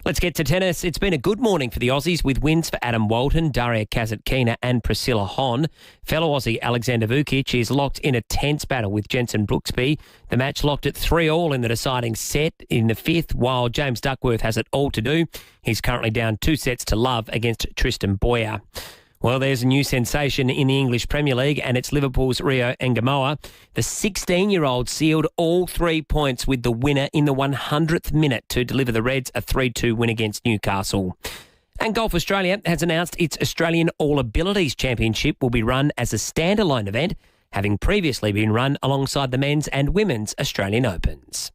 Let's get to tennis. It's been a good morning for the Aussies with wins for Adam Walton, Daria Kasatkina and Priscilla Hon. Fellow Aussie Alexander Vukic is locked in a tense battle with Jensen Brooksby. The match locked at 3-3 in the deciding set in the fifth, while James Duckworth has it all to do. He's currently down 2-0 against Tristan Boyer. Well, there's a new sensation in the English Premier League, and it's Liverpool's Rio Ngamoa. The 16-year-old sealed all 3 points with the winner in the 100th minute to deliver the Reds a 3-2 win against Newcastle. And Golf Australia has announced its Australian All Abilities Championship will be run as a standalone event, having previously been run alongside the men's and women's Australian Opens.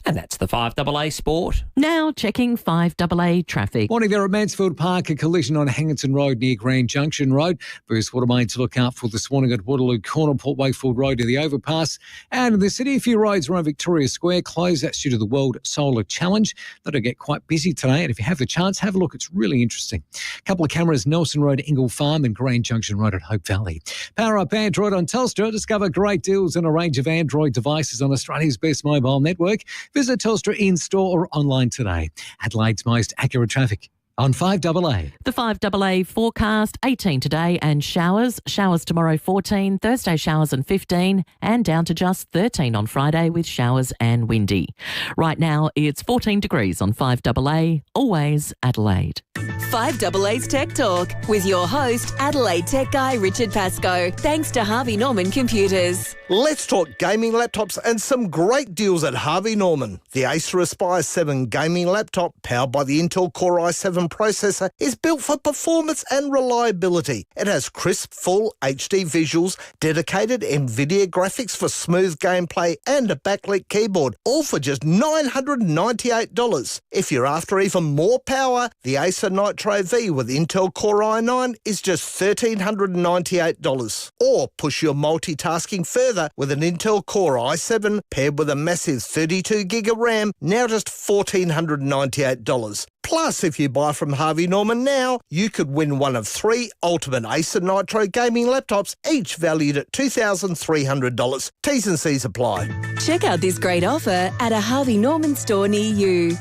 And that's the 5AA Sport. Now checking 5AA traffic. Morning there at Mansfield Park, a collision on Hangerton Road near Grand Junction Road. First water main to look out for this morning at Waterloo Corner, Port Wakefield Road to the overpass. And in the city, a few roads around Victoria Square closed. That's due to the World Solar Challenge. That'll get quite busy today. And if you have the chance, have a look. It's really interesting. A couple of cameras, Nelson Road, Ingle Farm and Grand Junction Road at Hope Valley. Power up Android on Telstra. Discover great deals on a range of Android devices on Australia's best mobile network. Visit Telstra in-store or online today. Adelaide's most accurate traffic on 5AA. The 5AA forecast, 18 today and showers. Showers tomorrow 14, Thursday showers and 15 and down to just 13 on Friday with showers and windy. Right now it's 14 degrees on 5AA, always Adelaide. 5AA's Tech Talk with your host, Adelaide tech guy Richard Pascoe. Thanks to Harvey Norman Computers. Let's talk gaming laptops and some great deals at Harvey Norman. The Acer Aspire 7 gaming laptop, powered by the Intel Core i7 processor, is built for performance and reliability. It has crisp, full HD visuals, dedicated NVIDIA graphics for smooth gameplay, and a backlit keyboard, all for just $998. If you're after even more power, the Acer Nitro V with Intel Core i9 is just $1,398. Or push your multitasking further with an Intel Core i7 paired with a massive 32GB of RAM, now just $1,498. Plus, if you buy from Harvey Norman now, you could win one of 3 ultimate Acer Nitro gaming laptops, each valued at $2,300. T's and C's apply. Check out this great offer at a Harvey Norman store near you.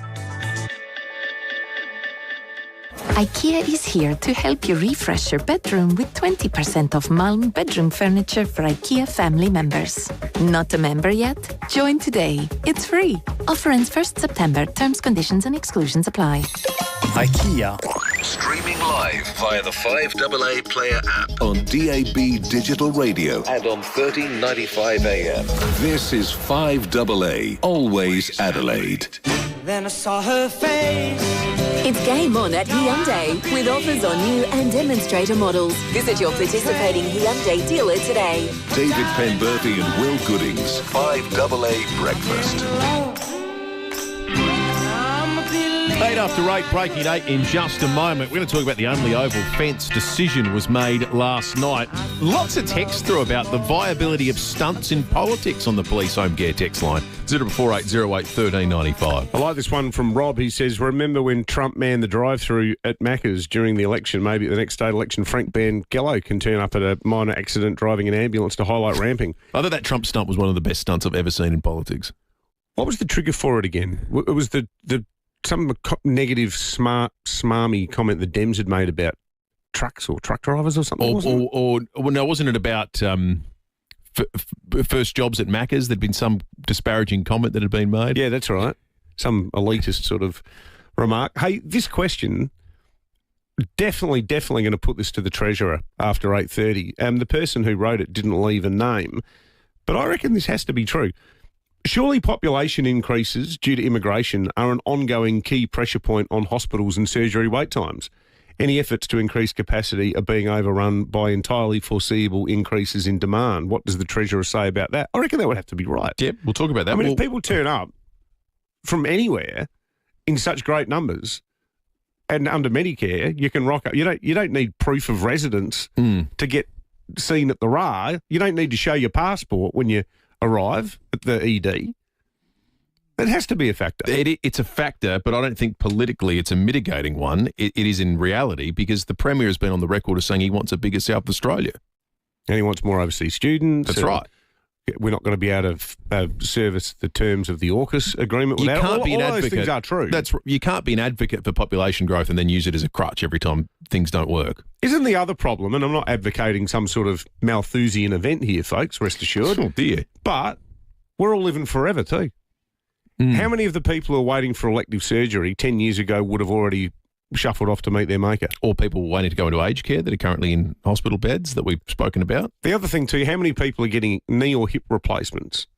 IKEA is here to help you refresh your bedroom with 20% off Malm bedroom furniture for IKEA family members. Not a member yet? Join today. It's free. Offer ends 1st September. Terms, conditions and exclusions apply. IKEA. Streaming live via the 5AA Player app on DAB Digital Radio and on 1395 AM. This is 5AA, always Adelaide. Then I saw her face. It's game on at Hyundai with offers on new and demonstrator models. Visit your participating Hyundai dealer today. David Penberthy and Will Goodings, 5AA Breakfast. 8 after 8, breaking 8 in just a moment. We're going to talk about the Unley Oval fence decision was made last night. Lots of text through about the viability of stunts in politics on the Police Home Care text line. 048008 1395. I like this one from Rob. He says, remember when Trump manned the drive-through at Macca's during the election? Maybe at the next state election, Frank Bangallo can turn up at a minor accident driving an ambulance to highlight ramping. I thought that Trump stunt was one of the best stunts I've ever seen in politics. What was the trigger for it again? It was some negative, smarmy comment the Dems had made about trucks or truck drivers or something, wasn't it about first jobs at Macca's? There'd been some disparaging comment that had been made. Yeah, that's right. Some elitist sort of remark. Hey, this question, definitely going to put this to the Treasurer after 8:30. The person who wrote it didn't leave a name, but I reckon this has to be true. Surely population increases due to immigration are an ongoing key pressure point on hospitals and surgery wait times. Any efforts to increase capacity are being overrun by entirely foreseeable increases in demand. What does the Treasurer say about that? I reckon that would have to be right. Yep, we'll talk about that. I mean, if people turn up from anywhere in such great numbers and under Medicare, you can rock up. You don't need proof of residence to get seen at the RAR. You don't need to show your passport when you arrive at the ED. It has to be a factor. It's a factor, but I don't think politically it's a mitigating one. It is in reality, because the Premier has been on the record as saying he wants a bigger South Australia. And he wants more overseas students. That's right. We're not going to be able to service the terms of the AUKUS agreement without it. All those things are true. You can't be an advocate for population growth and then use it as a crutch every time things don't work. Isn't the other problem, and I'm not advocating some sort of Malthusian event here, folks, rest assured. Oh, dear. But we're all living forever too. How many of the people who are waiting for elective surgery 10 years ago would have already shuffled off to meet their maker? Or people waiting to go into aged care that are currently in hospital beds that we've spoken about? The other thing too, how many people are getting knee or hip replacements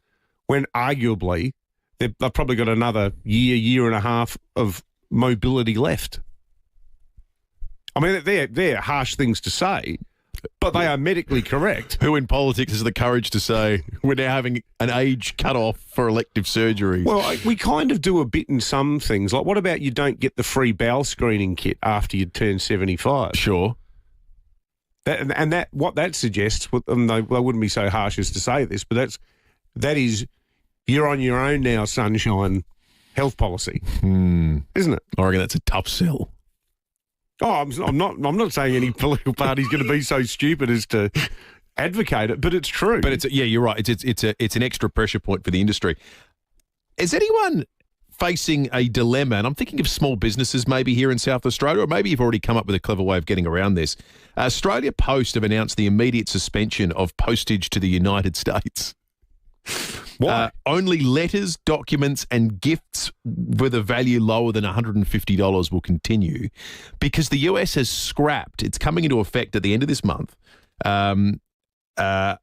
when arguably they've probably got another year and a half of mobility left? I mean, they're harsh things to say, but they are medically correct. Who in politics has the courage to say we're now having an age cut-off for elective surgeries? Well, we kind of do a bit in some things. Like, what about you don't get the free bowel screening kit after you turn 75? Sure. What that suggests, and they wouldn't be so harsh as to say this, but that is you're on your own now, sunshine health policy, isn't it? I reckon that's a tough sell. Oh, I'm not saying any political party's going to be so stupid as to advocate it, but it's true. But you're right. It's an extra pressure point for the industry. Is anyone facing a dilemma? And I'm thinking of small businesses maybe here in South Australia, or maybe you've already come up with a clever way of getting around this. Australia Post have announced the immediate suspension of postage to the United States. Why? Only letters, documents and gifts with a value lower than $150 will continue, because the US has scrapped, it's coming into effect at the end of this month, a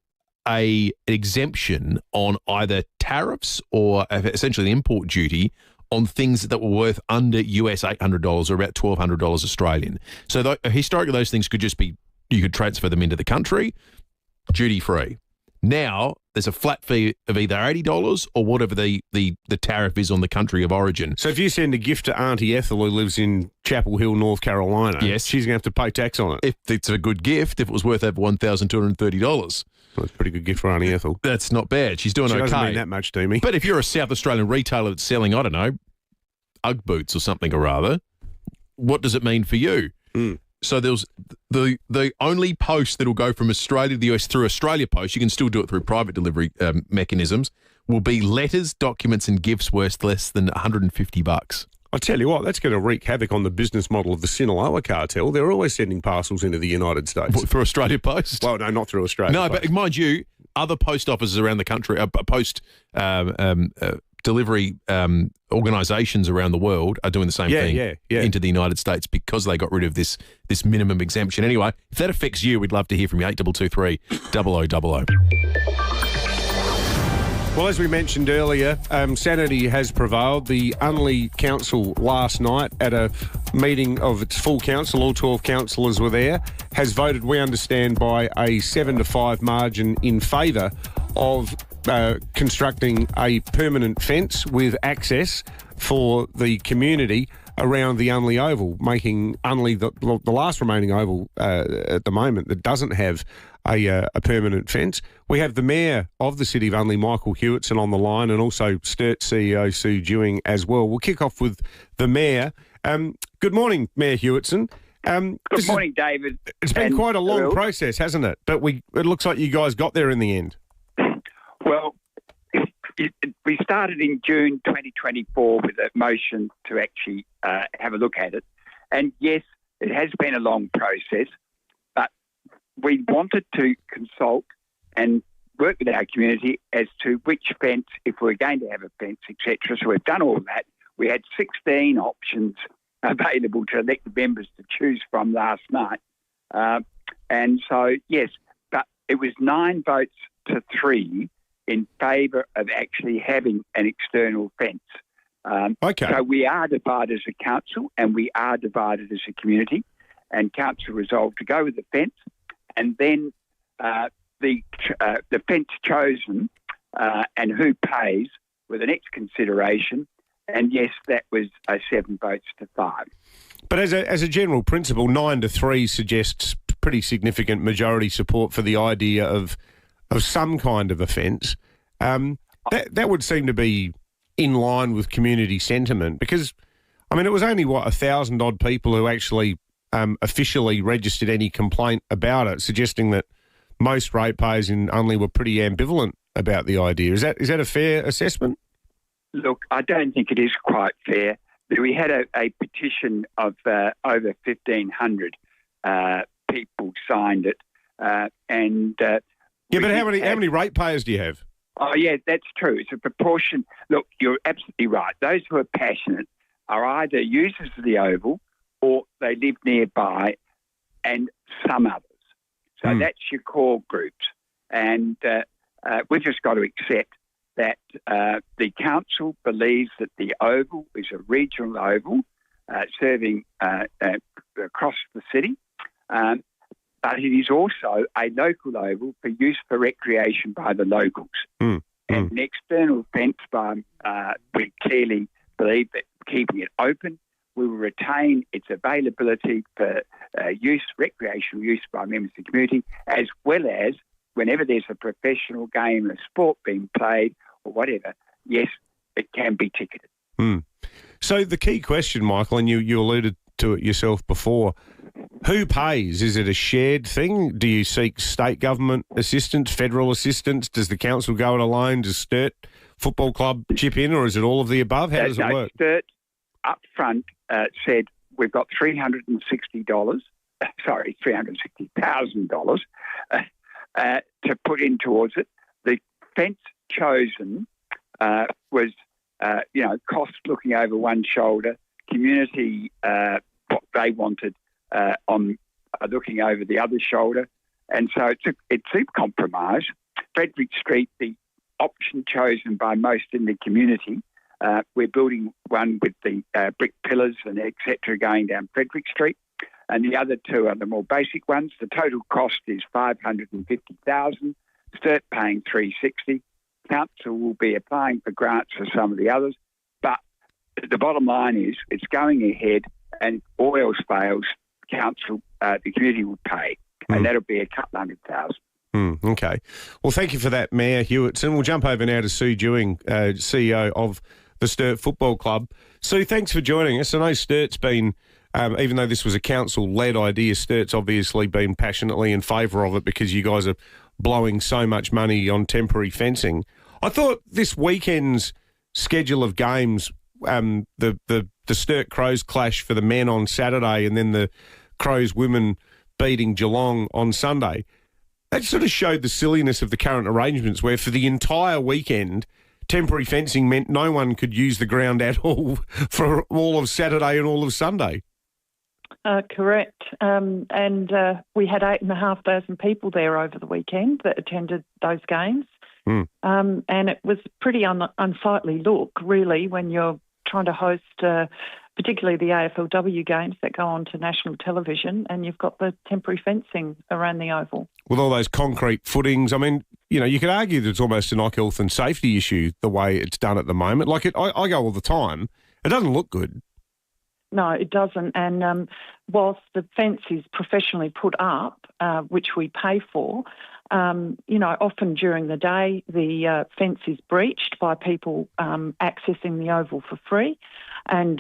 exemption on either tariffs or essentially an import duty on things that were worth under US $800 or about $1,200 Australian. So historically, those things could just be, you could transfer them into the country, duty-free. Now, there's a flat fee of either $80 or whatever the tariff is on the country of origin. So if you send a gift to Auntie Ethel who lives in Chapel Hill, North Carolina, yes, she's going to have to pay tax on it. If it's a good gift, if it was worth over $1,230. Well, that's a pretty good gift for Auntie Ethel. That's not bad. She's doing okay. She doesn't mean that much to me. But if you're a South Australian retailer that's selling, I don't know, Ugg boots or something or other, what does it mean for you? So there's the only post that will go from Australia to the US through Australia Post, you can still do it through private delivery mechanisms, will be letters, documents and gifts worth less than $150. I tell you what, that's going to wreak havoc on the business model of the Sinaloa cartel. They're always sending parcels into the United States. What, through Australia Post? Well, no, not through Australia No, Post. But mind you, other post offices around the country, post delivery organisations around the world are doing the same thing into the United States because they got rid of this minimum exemption. Anyway, if that affects you, we'd love to hear from you. 8223 0000. Well, as we mentioned earlier, sanity has prevailed. The Unley Council last night at a meeting of its full council, all 12 councillors were there, has voted, we understand, by a 7-5 margin in favour of constructing a permanent fence with access for the community around the Unley Oval, making Unley the last remaining oval at the moment that doesn't have a permanent fence. We have the Mayor of the City of Unley, Michael Hewitson, on the line, and also Sturt CEO Sue Dewing as well. We'll kick off with the Mayor. Good morning, Mayor Hewitson. Good morning, David. It's been quite a long process, hasn't it? But it looks like you guys got there in the end. Well, we started in June 2024 with a motion to actually have a look at it. And yes, it has been a long process, but we wanted to consult and work with our community as to which fence, if we're going to have a fence, etc. So we've done all that. We had 16 options available to elected members to choose from last night. And so, yes, but it was 9 votes to 3 in favour of actually having an external fence. Okay. So we are divided as a council and we are divided as a community, and council resolved to go with the fence, and then the fence chosen and who pays were the next consideration. And yes, that was 7 votes to 5. But as a general principle, 9 to 3 suggests pretty significant majority support for the idea of some kind of offence. That would seem to be in line with community sentiment, because, I mean, it was only, 1,000 odd people who actually officially registered any complaint about it, suggesting that most ratepayers in Unley were pretty ambivalent about the idea. Is that a fair assessment? Look, I don't think it is quite fair. We had a petition of over 1,500 people signed it, and yeah, but how many ratepayers do you have? Oh, yeah, that's true. It's a proportion. Look, you're absolutely right. Those who are passionate are either users of the Oval or they live nearby, and some others. So that's your core groups, and we've just got to accept that the council believes that the Oval is a regional oval serving across the city, but it is also a local oval for use for recreation by the locals. And an external fence, we clearly believe that keeping it open will retain its availability for recreational use by members of the community, as well as whenever there's a professional game or sport being played or whatever, yes, it can be ticketed. So the key question, Michael, and you alluded to it yourself before, who pays? Is it a shared thing? Do you seek state government assistance, federal assistance? Does the council go it alone? Does Sturt Football Club chip in, or is it all of the above? How does it work? Sturt up front said we've got $360,000 to put in towards it. The fence chosen was, cost looking over one shoulder, community what they wanted on looking over the other shoulder, and so it's a compromise. Frederick Street, the option chosen by most in the community, we're building one with the brick pillars and etc. going down Frederick Street, and the other two are the more basic ones. The total cost is $550,000. Sturt paying $360,000. Council will be applying for grants for some of the others, but the bottom line is it's going ahead, and if all else fails, council, the community will pay, and that'll be $200,000. Okay. Well, thank you for that, Mayor Hewitson. We'll jump over now to Sue Dewing, CEO of the Sturt Football Club. Sue, thanks for joining us. I know Sturt's been, even though this was a council-led idea, Sturt's obviously been passionately in favour of it because you guys are blowing so much money on temporary fencing. I thought this weekend's schedule of games, the Sturt Crows clash for the men on Saturday and then the Crows women beating Geelong on Sunday, that sort of showed the silliness of the current arrangements, where for the entire weekend, temporary fencing meant no one could use the ground at all for all of Saturday and all of Sunday. Correct. And we had 8,500 people there over the weekend that attended those games. And it was pretty unsightly look, really, when you're trying to host particularly the AFLW games that go on to national television, and you've got the temporary fencing around the Oval. With all those concrete footings, I mean, you could argue that it's almost an health and safety issue the way it's done at the moment. Like, I go all the time. It doesn't look good. No, it doesn't. And whilst the fence is professionally put up, which we pay for, often during the day the fence is breached by people accessing the oval for free. And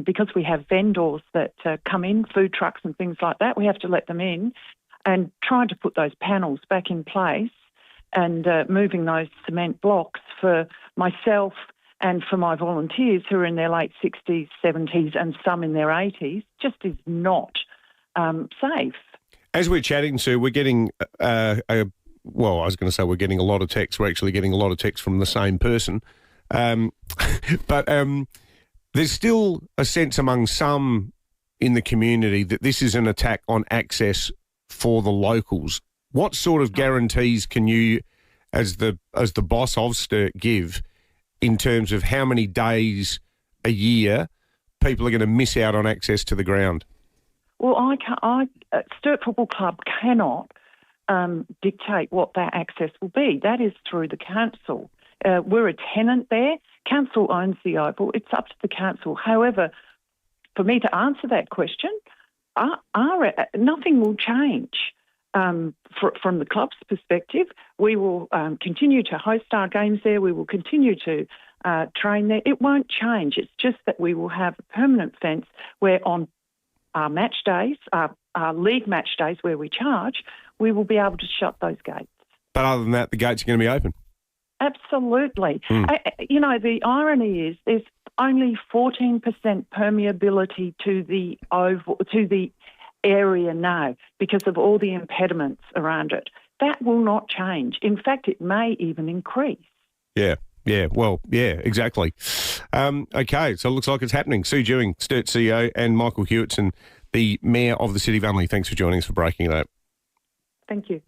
because we have vendors that come in, food trucks and things like that, we have to let them in. And trying to put those panels back in place and moving those cement blocks for myself and for my volunteers who are in their late 60s, 70s and some in their 80s just is not safe. As we're chatting, Sue, we're getting we're getting a lot of texts. We're actually getting a lot of texts from the same person. But there's still a sense among some in the community that this is an attack on access for the locals. What sort of guarantees can you, as the boss of Sturt, give in terms of how many days a year people are going to miss out on access to the ground? Well, Sturt Football Club cannot dictate what that access will be. That is through the council. We're a tenant there. Council owns the Oval. It's up to the council. However, for me to answer that question, nothing will change from the club's perspective. We will continue to host our games there. We will continue to train there. It won't change. It's just that we will have a permanent fence where on our match days, our league match days where we charge, we will be able to shut those gates. But other than that, the gates are going to be open? Absolutely. The irony is there's only 14% permeability to the oval, to the area now because of all the impediments around it. That will not change. In fact, it may even increase. Yeah, exactly. Okay, so it looks like it's happening. Sue Dewing, Sturt CEO, and Michael Hewitson, the Mayor of the City of Unley. Thanks for joining us for breaking it up. Thank you.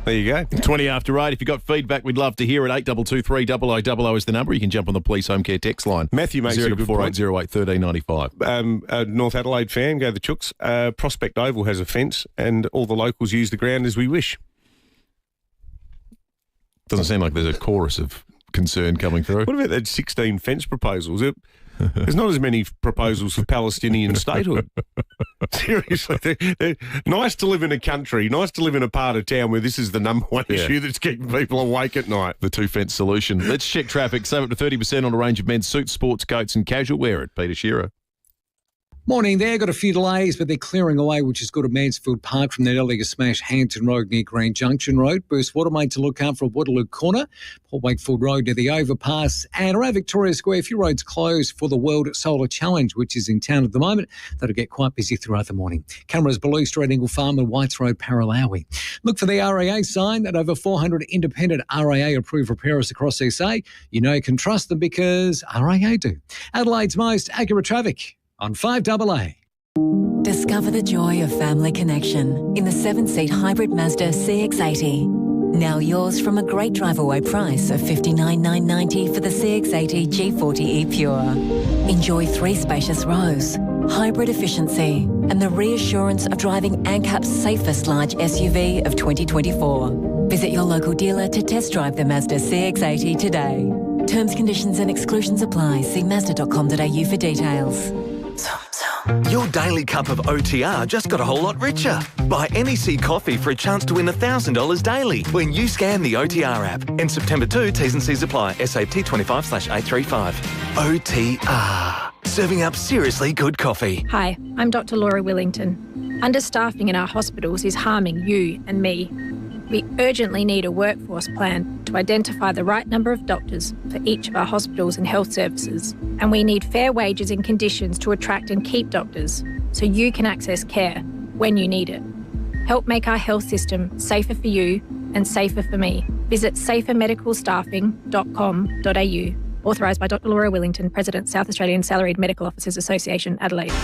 There you go. 20 after 8. If you've got feedback, we'd love to hear it. 8223 0000 is the number. You can jump on the Police Home Care text line. Matthew makes a good point. 04808 A North Adelaide fan, go the Chooks. Prospect Oval has a fence and all the locals use the ground as we wish. Doesn't seem like there's a chorus of concern coming through. What about that 16 fence proposals? There's not as many proposals for Palestinian statehood. Seriously, they're nice to live in a country, nice to live in a part of town where this is the number one issue that's keeping people awake at night. The two-fence solution. Let's check traffic. Save up to 30% on a range of men's suits, sports coats and casual wear at Peter Shearer. Morning there, got a few delays, but they're clearing away, which is good at Mansfield Park from that earlier smash, Hampton Road near Grand Junction Road. Burst Watermaid to look out for Waterloo Corner, Port Wakefield Road near the overpass, and around Victoria Square, a few roads closed for the World Solar Challenge, which is in town at the moment. That'll get quite busy throughout the morning. Cameras below Straight Angle Farm and Whites Road, Paralawi. Look for the RAA sign that over 400 independent RAA-approved repairers across SA. You know you can trust them because RAA do. Adelaide's most accurate traffic on 5AA. Discover the joy of family connection in the 7-seat hybrid Mazda CX-80. Now yours from a great drive-away price of $59,990 for the CX-80 G40E Pure. Enjoy 3 spacious rows, hybrid efficiency, and the reassurance of driving ANCAP's safest large SUV of 2024. Visit your local dealer to test drive the Mazda CX-80 today. Terms, conditions and exclusions apply. See mazda.com.au for details. Your daily cup of OTR just got a whole lot richer. Buy NEC coffee for a chance to win $1,000 daily when you scan the OTR app. And September 2, T's and C's apply. SAP 25/835. OTR. Serving up seriously good coffee. Hi, I'm Dr. Laura Willington. Understaffing in our hospitals is harming you and me. We urgently need a workforce plan to identify the right number of doctors for each of our hospitals and health services. And we need fair wages and conditions to attract and keep doctors so you can access care when you need it. Help make our health system safer for you and safer for me. Visit safermedicalstaffing.com.au. Authorised by Dr. Laura Willington, President, South Australian Salaried Medical Officers Association, Adelaide.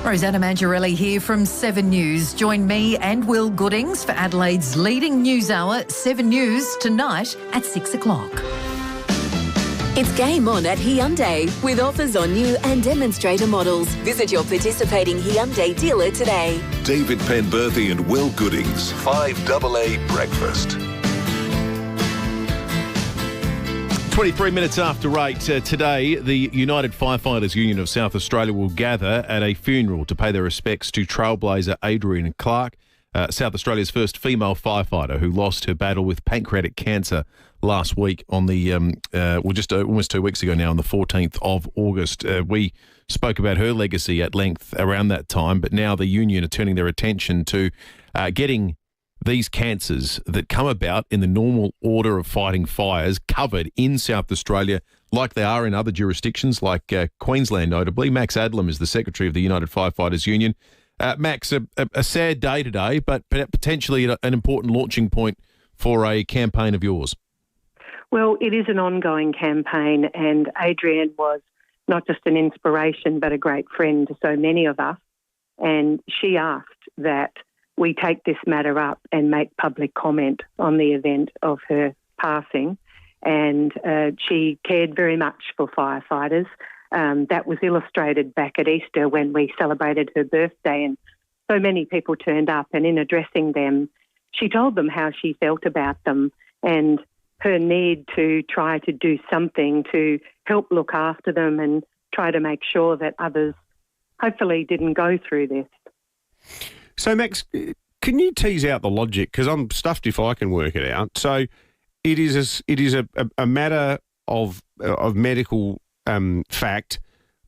Rosanna Mangiarelli here from 7 News. Join me and Will Goodings for Adelaide's leading news hour, 7 News, tonight at 6 o'clock. It's game on at Hyundai with offers on new and demonstrator models. Visit your participating Hyundai dealer today. David Penberthy and Will Goodings, 5AA Breakfast. 23 minutes after 8 today, the United Firefighters Union of South Australia will gather at a funeral to pay their respects to trailblazer Adrian Clark, South Australia's first female firefighter who lost her battle with pancreatic cancer last week on the, just almost 2 weeks ago now, on the 14th of August. We spoke about her legacy at length around that time, but now the union are turning their attention to getting these cancers that come about in the normal order of fighting fires covered in South Australia like they are in other jurisdictions like Queensland notably. Max Adlam is the Secretary of the United Firefighters Union. Max, a sad day today, but potentially an important launching point for a campaign of yours. Well, it is an ongoing campaign, and Adrian was not just an inspiration but a great friend to so many of us, and she asked that we take this matter up and make public comment on the event of her passing. And she cared very much for firefighters. That was illustrated back at Easter when we celebrated her birthday, and so many people turned up. And in addressing them, she told them how she felt about them and her need to try to do something to help look after them and try to make sure that others hopefully didn't go through this. So, Max, can you tease out the logic? Because I'm stuffed if I can work it out. So it is a matter of medical fact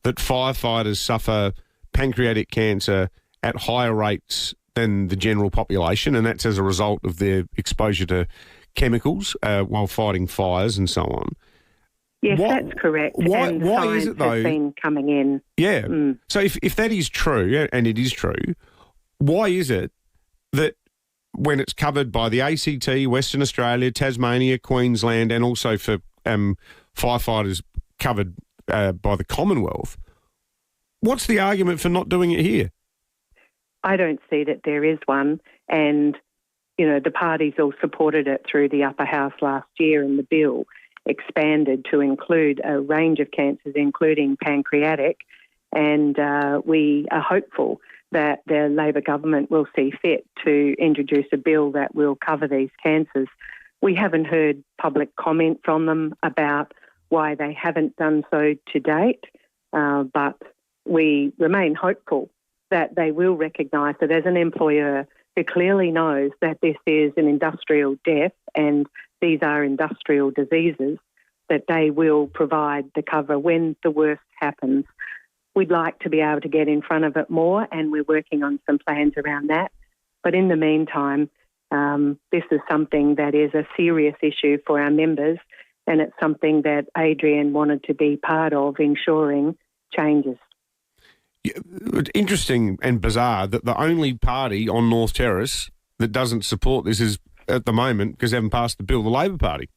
that firefighters suffer pancreatic cancer at higher rates than the general population, and that's as a result of their exposure to chemicals while fighting fires and so on. Yes, that's correct. Why is it, though? Has been coming in. Yeah. So if that is true, and it is true, why is it that when it's covered by the ACT, Western Australia, Tasmania, Queensland, and also for firefighters covered by the Commonwealth, what's the argument for not doing it here? I don't see that there is one. And, you know, the parties all supported it through the upper house last year, and the bill expanded to include a range of cancers, including pancreatic. And we are hopeful that the Labor government will see fit to introduce a bill that will cover these cancers. We haven't heard public comment from them about why they haven't done so to date, but we remain hopeful that they will recognise that as an employer who clearly knows that this is an industrial death and these are industrial diseases, that they will provide the cover when the worst happens. We'd like to be able to get in front of it more, and we're working on some plans around that. But in the meantime, this is something that is a serious issue for our members, and it's something that Adrian wanted to be part of ensuring changes. Yeah, interesting and bizarre that the only party on North Terrace that doesn't support this is, at the moment, because they haven't passed the bill, the Labor Party.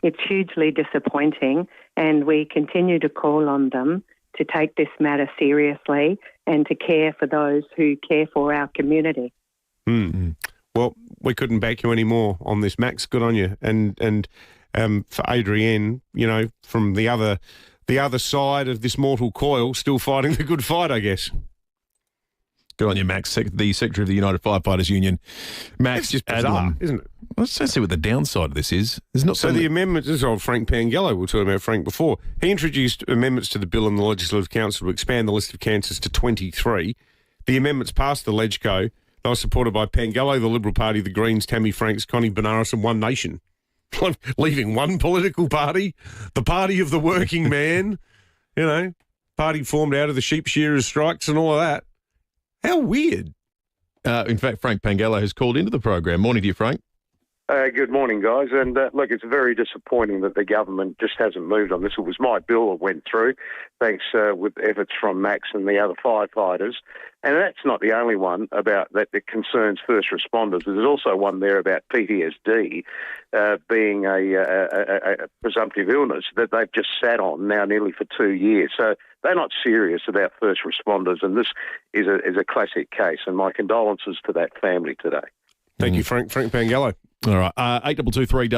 It's hugely disappointing, and we continue to call on them to take this matter seriously and to care for those who care for our community. Mm-hmm. Well, we couldn't back you any more on this, Max. Good on you. And for Adrienne, you know, from the other side of this mortal coil, still fighting the good fight, I guess. Good on you, Max, the Secretary of the United Firefighters Union. Max, it's just bizarre, isn't it? Let's see what the downside of this is. There's not so the amendments, this is old Frank Pangello, we were talking about Frank before. He introduced amendments to the bill in the Legislative Council to expand the list of cancers to 23. The amendments passed the Legco. They were supported by Pangello, the Liberal Party, the Greens, Tammy Franks, Connie Benares and One Nation. Leaving one political party, the party of the working man, you know, party formed out of the sheep shearers' strikes and all of that. How weird. In fact, Frank Pangello has called into the program. Morning to you, Frank. Good morning, guys. And look, it's very disappointing that the government just hasn't moved on this. It was my bill that went through, thanks with efforts from Max and the other firefighters. And that's not the only one about that concerns first responders. There's also one there about PTSD being a presumptive illness that they've just sat on now nearly for 2 years. So they're not serious about first responders, and this is a classic case. And my condolences to that family today. Thank you, Frank Pangello. All right, 8223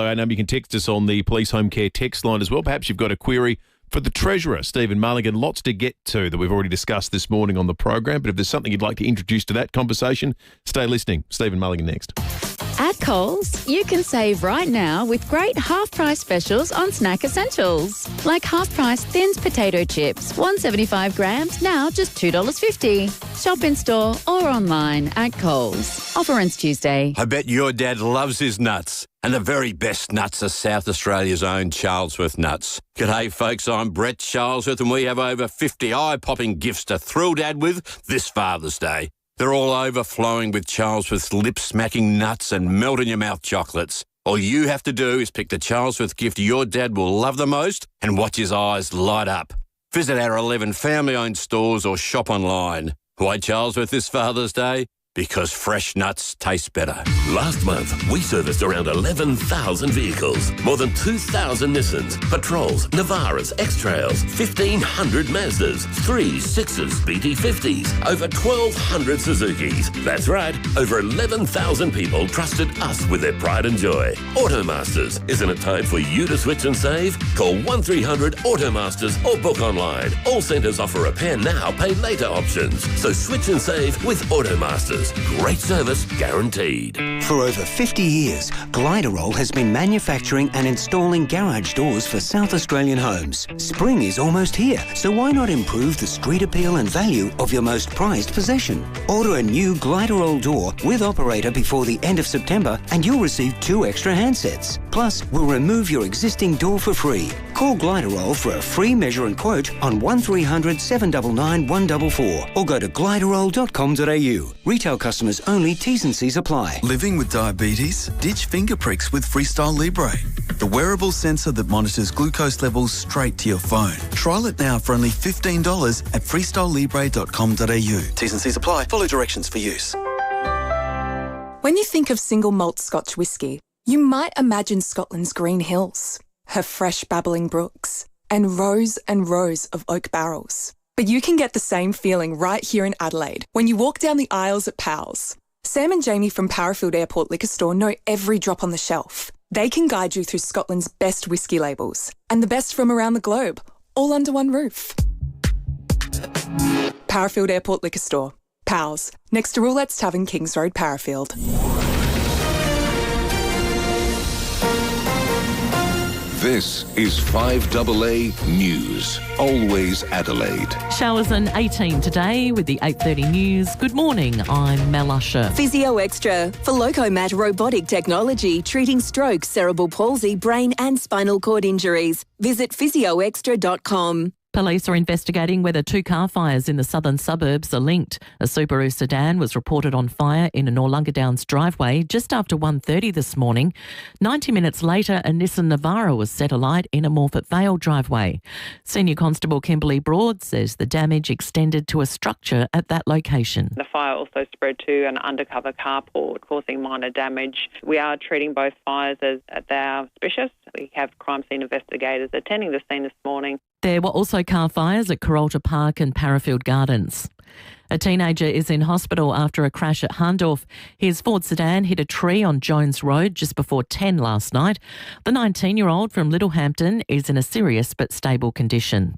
our number. You can text us on the Police Home Care text line as well. Perhaps you've got a query for the Treasurer, Stephen Mulligan. Lots to get to that we've already discussed this morning on the program. But if there's something you'd like to introduce to that conversation, stay listening. Stephen Mulligan next. At Coles, you can save right now with great half-price specials on snack essentials. Like half-price Thins potato chips, 175 grams, now just $2.50. Shop in store or online at Coles. Offer ends Tuesday. I bet your dad loves his nuts. And the very best nuts are South Australia's own Charlesworth nuts. G'day folks, I'm Brett Charlesworth and we have over 50 eye-popping gifts to thrill Dad with this Father's Day. They're all overflowing with Charlesworth's lip-smacking nuts and melt-in-your-mouth chocolates. All you have to do is pick the Charlesworth gift your dad will love the most and watch his eyes light up. Visit our 11 family-owned stores or shop online. Why Charlesworth this Father's Day? Because fresh nuts taste better. Last month, we serviced around 11,000 vehicles. More than 2,000 Nissans, Patrols, Navaras, X-Trails, 1,500 Mazdas, 3 6s, BT50s, over 1,200 Suzukis. That's right, over 11,000 people trusted us with their pride and joy. Automasters, isn't it time for you to switch and save? Call 1300 Automasters or book online. All centres offer repair now, pay later options. So switch and save with Automasters. Great service guaranteed. For over 50 years, Gliderol has been manufacturing and installing garage doors for South Australian homes. Spring is almost here, so why not improve the street appeal and value of your most prized possession? Order a new Gliderol door with operator before the end of September and you'll receive 2 extra handsets. Plus, we'll remove your existing door for free. Call Gliderol for a free measure and quote on 1300 799 144 or go to gliderol.com.au. Retail customers only, T's and C's apply. Living with diabetes? Ditch finger pricks with Freestyle Libre, the wearable sensor that monitors glucose levels straight to your phone. Trial it now for only $15 at freestylelibre.com.au. T's and C's apply. Follow directions for use. When you think of single malt Scotch whisky, you might imagine Scotland's green hills, her fresh babbling brooks, and rows of oak barrels. But you can get the same feeling right here in Adelaide when you walk down the aisles at Powell's. Sam and Jamie from Parafield Airport Liquor Store know every drop on the shelf. They can guide you through Scotland's best whisky labels and the best from around the globe, all under one roof. Parafield Airport Liquor Store. Powell's, next to Roulette's Tavern, Kings Road, Parafield. This is 5AA News. Always Adelaide. Showers and 18 today with the 8:30 news. Good morning, I'm Mel Usher. Physio Extra for Locomat robotic technology treating stroke, cerebral palsy, brain and spinal cord injuries. Visit physioextra.com. Police are investigating whether 2 car fires in the southern suburbs are linked. A Subaru sedan was reported on fire in a Noarlunga Downs driveway just after 1:30 this morning. 90 minutes later, a Nissan Navara was set alight in a Morphett Vale driveway. Senior Constable Kimberly Broad says the damage extended to a structure at that location. The fire also spread to an undercover carport, causing minor damage. We are treating both fires as they are suspicious. We have crime scene investigators attending the scene this morning. There were also car fires at Carolta Park and Parafield Gardens. A teenager is in hospital after a crash at Hahndorf. His Ford sedan hit a tree on Jones Road just before 10 last night. The 19-year-old from Littlehampton is in a serious but stable condition.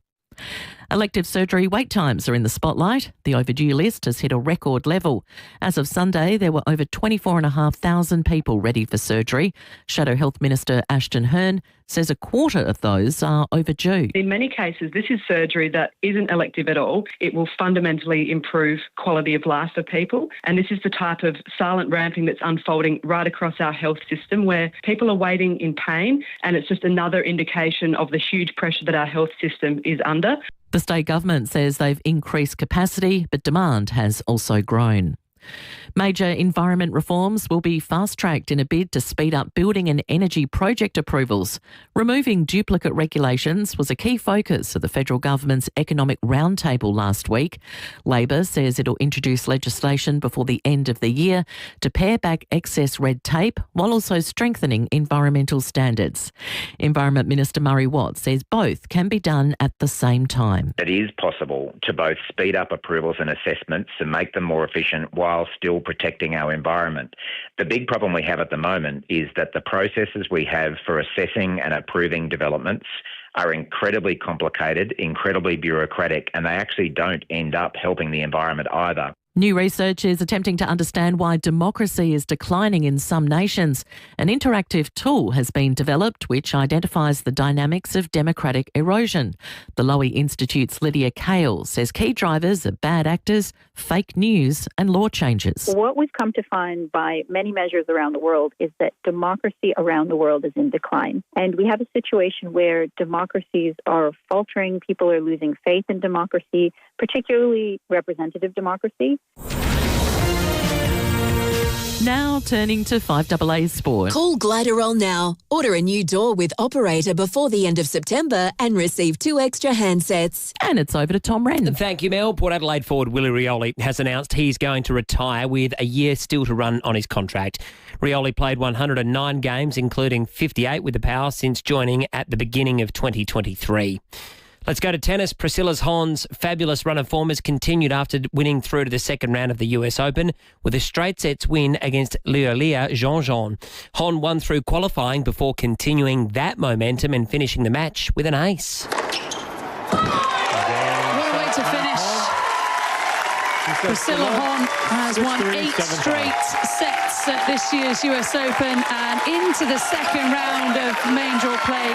Elective surgery wait times are in the spotlight. The overdue list has hit a record level. As of Sunday, there were over 24,500 people ready for surgery. Shadow Health Minister Ashton Hearn says a quarter of those are overdue. In many cases, this is surgery that isn't elective at all. It will fundamentally improve quality of life for people. And this is the type of silent ramping that's unfolding right across our health system where people are waiting in pain, and it's just another indication of the huge pressure that our health system is under. The state government says they've increased capacity, but demand has also grown. Major environment reforms will be fast-tracked in a bid to speed up building and energy project approvals. Removing duplicate regulations was a key focus of the federal government's economic roundtable last week. Labor says it'll introduce legislation before the end of the year to pare back excess red tape while also strengthening environmental standards. Environment Minister Murray Watt says both can be done at the same time. It is possible to both speed up approvals and assessments and make them more efficient while still protecting our environment. The big problem we have at the moment is that the processes we have for assessing and approving developments are incredibly complicated, incredibly bureaucratic, and they actually don't end up helping the environment either. New research is attempting to understand why democracy is declining in some nations. An interactive tool has been developed which identifies the dynamics of democratic erosion. The Lowy Institute's Lydia Kale says key drivers are bad actors, fake news and law changes. What we've come to find by many measures around the world is that democracy around the world is in decline. And we have a situation where democracies are faltering, people are losing faith in democracy, particularly representative democracy. Now turning to 5AA Sport. Call Gliderol now. Order a new door with operator before the end of September and receive 2 extra handsets. And it's over to Tom Wren. Thank you, Mel. Port Adelaide forward Willie Rioli has announced he's going to retire with a year still to run on his contract. Rioli played 109 games, including 58 with the Power, since joining at the beginning of 2023. Let's go to tennis. Priscilla Hon's fabulous run of form has continued after winning through to the second round of the US Open with a straight sets win against Liulia Jean-Jean. Hon won through qualifying before continuing that momentum and finishing the match with an ace. What a way to finish. Priscilla Hon has won 8 straight sets at this year's US Open and into the second round of main draw play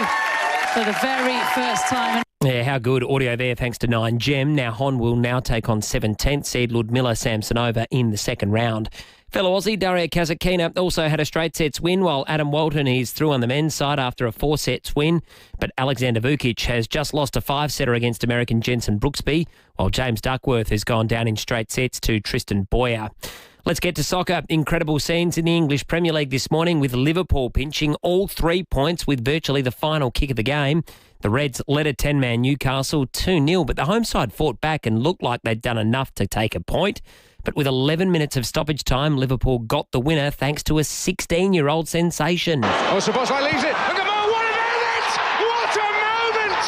for the very first time. Yeah, how good. Audio there thanks to 9Gem. Now Hon will now take on 17th seed Ludmila Samsonova in the second round. Fellow Aussie Daria Kasatkina also had a straight sets win, while Adam Walton is through on the men's side after a 4 sets win. But Alexander Vukic has just lost a 5-setter against American Jensen Brooksby, while James Duckworth has gone down in straight sets to Tristan Boyer. Let's get to soccer. Incredible scenes in the English Premier League this morning with Liverpool pinching all 3 points with virtually the final kick of the game. The Reds led a 10-man Newcastle 2-0, but the home side fought back and looked like they'd done enough to take a point. But with 11 minutes of stoppage time, Liverpool got the winner thanks to a 16-year-old sensation. Oh, Szoboszlai leaves it. Look at Mo, what about it? What a moment!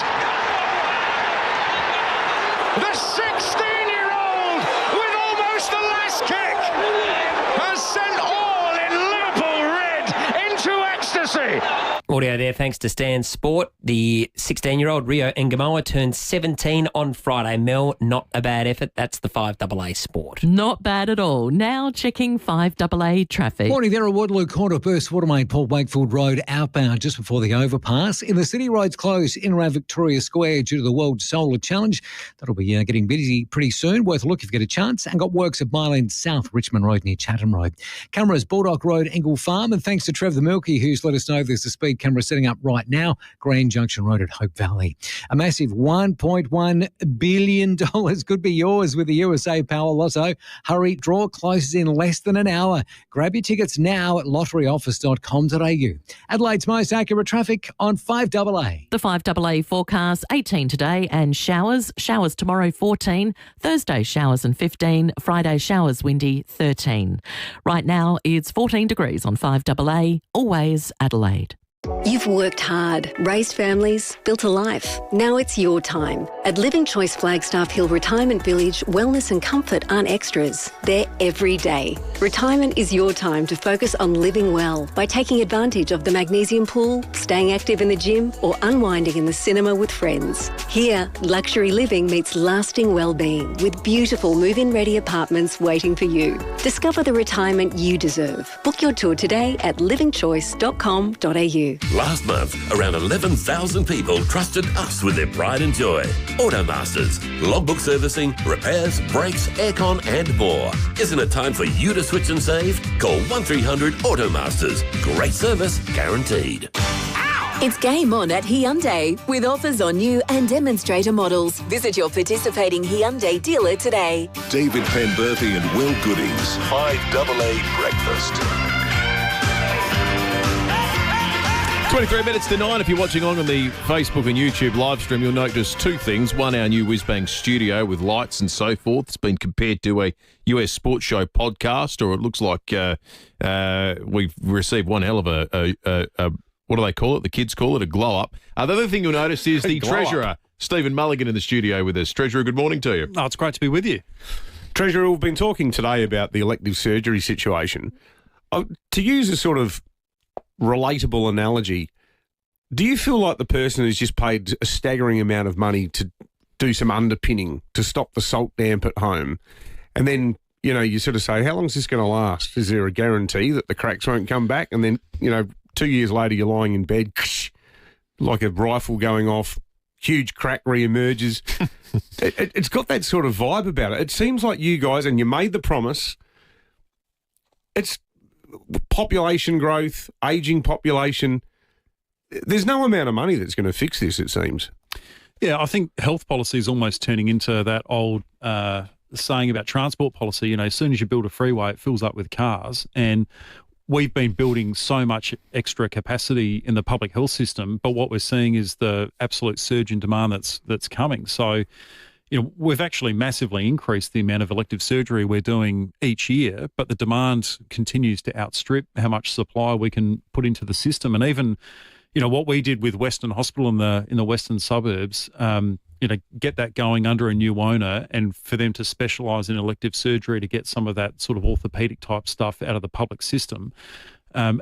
The 16-year-old with almost the last kick has sent all in Liverpool red into ecstasy. Audio there thanks to Stan Sport. The 16-year-old Rio Ngamoa turned 17 on Friday. Mel, not a bad effort. That's the 5AA Sport. Not bad at all. Now checking 5AA traffic. Morning there at Waterloo Corner, burst Watermain, Paul Wakefield Road outbound just before the overpass. In the city, roads closed in around Victoria Square due to the World Solar Challenge. That'll be getting busy pretty soon. Worth a look if you get a chance. And got works at Mile End South, Richmond Road near Chatham Road. Cameras, Baldock Road, Engle Farm. And thanks to Trev the Milky, who's let us know there's a speed camera setting up right now, Grand Junction Road at Hope Valley. A massive $1.1 billion could be yours with the USA Power Lotto. Hurry, draw closes in less than an hour. Grab your tickets now at lotteryoffice.com.au. Adelaide's most accurate traffic on 5AA. The 5AA forecast, 18 today and showers. Showers tomorrow, 14. Thursday, showers and 15. Friday, showers, windy, 13. Right now, it's 14 degrees on 5AA, always Adelaide. You've worked hard, raised families, built a life. Now it's your time. At Living Choice Flagstaff Hill Retirement Village, wellness and comfort aren't extras. They're every day. Retirement is your time to focus on living well by taking advantage of the magnesium pool, staying active in the gym, or unwinding in the cinema with friends. Here, luxury living meets lasting well-being with beautiful move-in ready apartments waiting for you. Discover the retirement you deserve. Book your tour today at livingchoice.com.au. Last month, around 11,000 people trusted us with their pride and joy. Automasters, logbook servicing, repairs, brakes, aircon and more. Isn't it time for you to switch and save? Call 1300 Automasters. Great service guaranteed. It's game on at Hyundai with offers on new and demonstrator models. Visit your participating Hyundai dealer today. David Penberthy and Will Goodings. 5AA Breakfast. 23 minutes to 9. If you're watching on the Facebook and YouTube live stream, you'll notice two things. One, our new Whiz Bang studio with lights and so forth. It's been compared to a US Sports Show podcast, or it looks like we've received one hell of a what do they call it? The kids call it a glow-up. The other thing you'll notice is the Treasurer, Stephen Mulligan, in the studio with us. Treasurer, good morning to you. Oh, it's great to be with you. Treasurer, we've been talking today about the elective surgery situation. To use a sort of relatable analogy, do you feel like the person has just paid a staggering amount of money to do some underpinning to stop the salt damp at home, and then you know, you sort of say, how long is this going to last? Is there a guarantee that the cracks won't come back? And then, you know, 2 years later, you're lying in bed, like a rifle going off, huge crack re-emerges. It's got that sort of vibe about it. It seems like you guys, and you made the promise, it's population growth, ageing population. There's no amount of money that's going to fix this, it seems. Yeah, I think health policy is almost turning into that old saying about transport policy. You know, as soon as you build a freeway, it fills up with cars. And we've been building so much extra capacity in the public health system, but what we're seeing is the absolute surge in demand that's coming. So, you know, we've actually massively increased the amount of elective surgery we're doing each year, but the demand continues to outstrip how much supply we can put into the system. And even, you know, what we did with Western Hospital in the western suburbs, you know, get that going under a new owner, and for them to specialise in elective surgery to get some of that sort of orthopaedic type stuff out of the public system.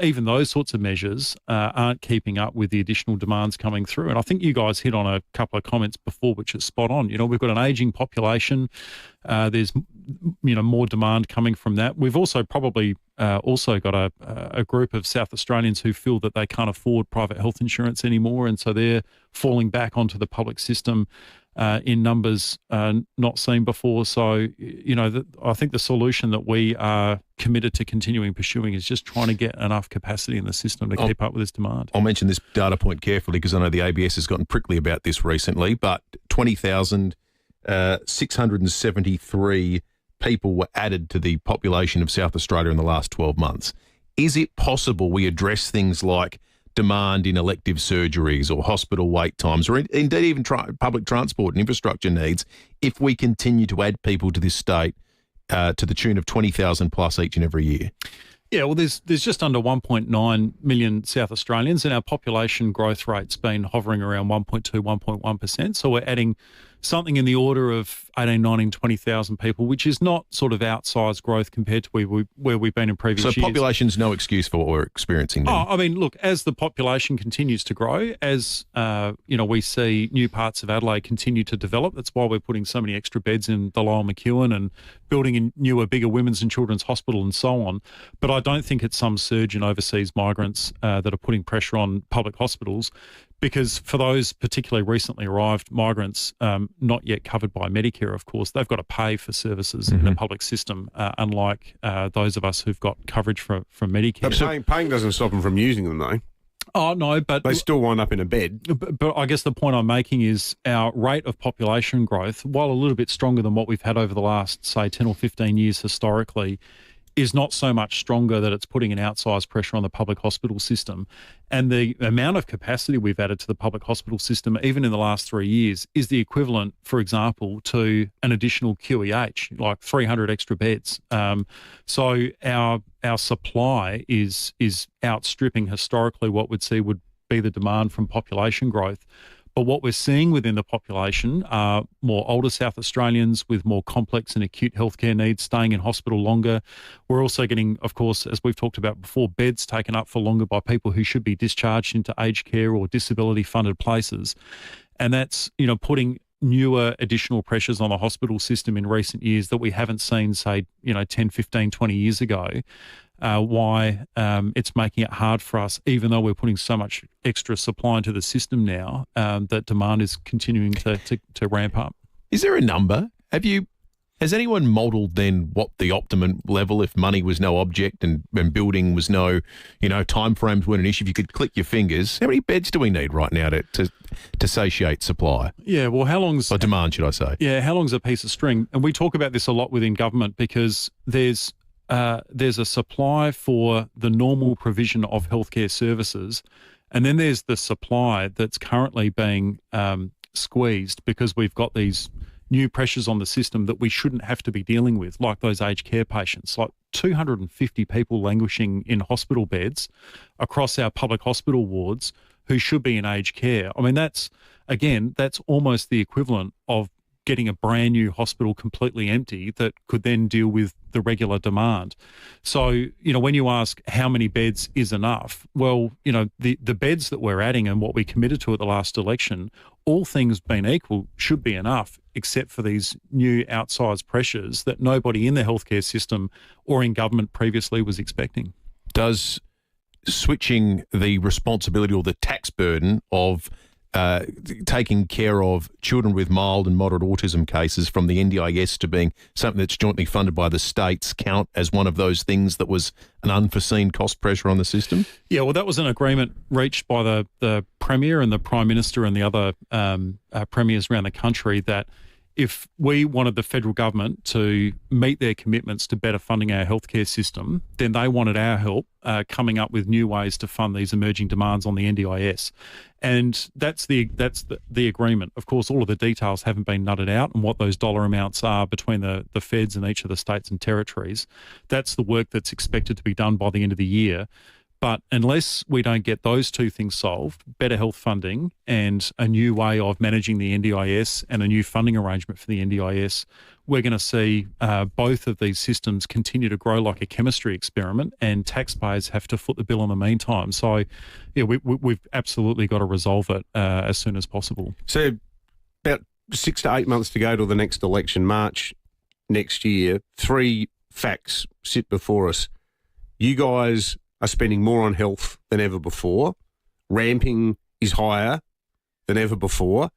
Even those sorts of measures aren't keeping up with the additional demands coming through. And I think you guys hit on a couple of comments before, which is spot on. You know, we've got an ageing population. There's, you know, more demand coming from that. We've also probably also got a group of South Australians who feel that they can't afford private health insurance anymore, and so they're falling back onto the public system in numbers not seen before. So, you know, I think the solution that we are committed to continuing pursuing is just trying to get enough capacity in the system to keep up with this demand. I'll mention this data point carefully because I know the ABS has gotten prickly about this recently, but 20,673 people were added to the population of South Australia in the last 12 months. Is it possible we address things like demand in elective surgeries or hospital wait times, or indeed even public transport and infrastructure needs, if we continue to add people to this state to the tune of 20,000 plus each and every year? Yeah, well, there's just under 1.9 million South Australians, and our population growth rate's been hovering around 1.2, 1.1%. So we're adding something in the order of 18, 19, 20,000 people, which is not sort of outsized growth compared to where we've been in previous years. So population's no excuse for what we're experiencing then? Oh, I mean, look, as the population continues to grow, as you know, we see new parts of Adelaide continue to develop. That's why we're putting so many extra beds in the Lowell McEwen and building a newer, bigger women's and children's hospital and so on. But I don't think it's some surge in overseas migrants that are putting pressure on public hospitals, because for those particularly recently arrived migrants, not yet covered by Medicare, of course, they've got to pay for services in the public system, unlike those of us who've got coverage from Medicare. But paying doesn't stop them from using them, though. Oh, no, but they still wind up in a bed. But I guess the point I'm making is our rate of population growth, while a little bit stronger than what we've had over the last, say, 10 or 15 years historically, is not so much stronger that it's putting an outsized pressure on the public hospital system. And the amount of capacity we've added to the public hospital system, even in the last 3 years, is the equivalent, for example, to an additional QEH, like 300 extra beds. So our supply is outstripping historically what would be the demand from population growth. But what we're seeing within the population are more older South Australians with more complex and acute healthcare needs staying in hospital longer. We're also getting, of course, as we've talked about before, beds taken up for longer by people who should be discharged into aged care or disability-funded places. And that's, you know, putting newer additional pressures on the hospital system in recent years that we haven't seen, say, you know, 10, 15, 20 years ago. Why it's making it hard for us, even though we're putting so much extra supply into the system now, that demand is continuing to ramp up. Is there a number? Has anyone modelled then what the optimum level, if money was no object and building was no, you know, timeframes weren't an issue, if you could click your fingers, how many beds do we need right now to satiate supply? Yeah, well, or demand, should I say? Yeah, how long's a piece of string? And we talk about this a lot within government because there's a supply for the normal provision of healthcare services, and then there's the supply that's currently being squeezed because we've got these new pressures on the system that we shouldn't have to be dealing with, like those aged care patients, like 250 people languishing in hospital beds across our public hospital wards who should be in aged care. I mean, that's almost the equivalent of getting a brand new hospital completely empty that could then deal with the regular demand. So, when you ask how many beds is enough, well, the beds that we're adding and what we committed to at the last election, all things being equal, should be enough, except for these new outsized pressures that nobody in the healthcare system or in government previously was expecting. Does switching the responsibility or the tax burden of taking care of children with mild and moderate autism cases from the NDIS to being something that's jointly funded by the states count as one of those things that was an unforeseen cost pressure on the system? Yeah, well, that was an agreement reached by the Premier and the Prime Minister and the other premiers around the country that if we wanted the federal government to meet their commitments to better funding our healthcare system, then they wanted our help coming up with new ways to fund these emerging demands on the NDIS. And that's the agreement. Of course, all of the details haven't been nutted out and what those dollar amounts are between the feds and each of the states and territories. That's the work that's expected to be done by the end of the year. But unless we don't get those two things solved, better health funding and a new way of managing the NDIS and a new funding arrangement for the NDIS, we're going to see both of these systems continue to grow like a chemistry experiment, and taxpayers have to foot the bill in the meantime. So, yeah, we've absolutely got to resolve it as soon as possible. So about 6 to 8 months to go to the next election, March next year. 3 facts sit before us. You guys are spending more on health than ever before. Ramping is higher than ever before,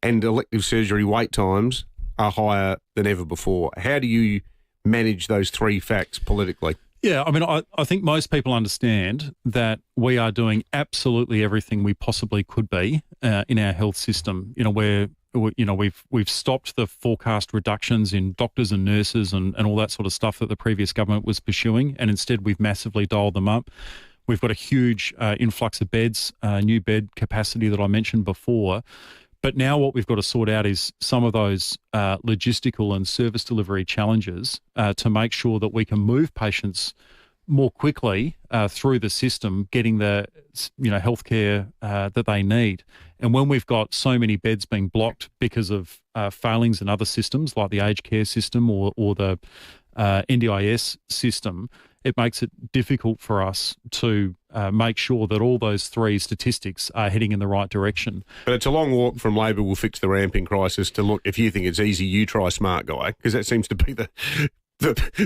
and elective surgery wait times are higher than ever before. How do you manage those 3 facts politically? Yeah, I mean, I think most people understand that we are doing absolutely everything we possibly could be in our health system. We've stopped the forecast reductions in doctors and nurses and all that sort of stuff that the previous government was pursuing, and instead we've massively dialed them up. We've got a huge influx of beds, new bed capacity that I mentioned before. But now what we've got to sort out is some of those logistical and service delivery challenges to make sure that we can move patients more quickly through the system, getting the healthcare that they need. And when we've got so many beds being blocked because of failings in other systems like the aged care system or the NDIS system, it makes it difficult for us to make sure that all those 3 statistics are heading in the right direction. But it's a long walk from Labor will fix the ramping crisis to, look, if you think it's easy, you try smart guy, because that seems to be the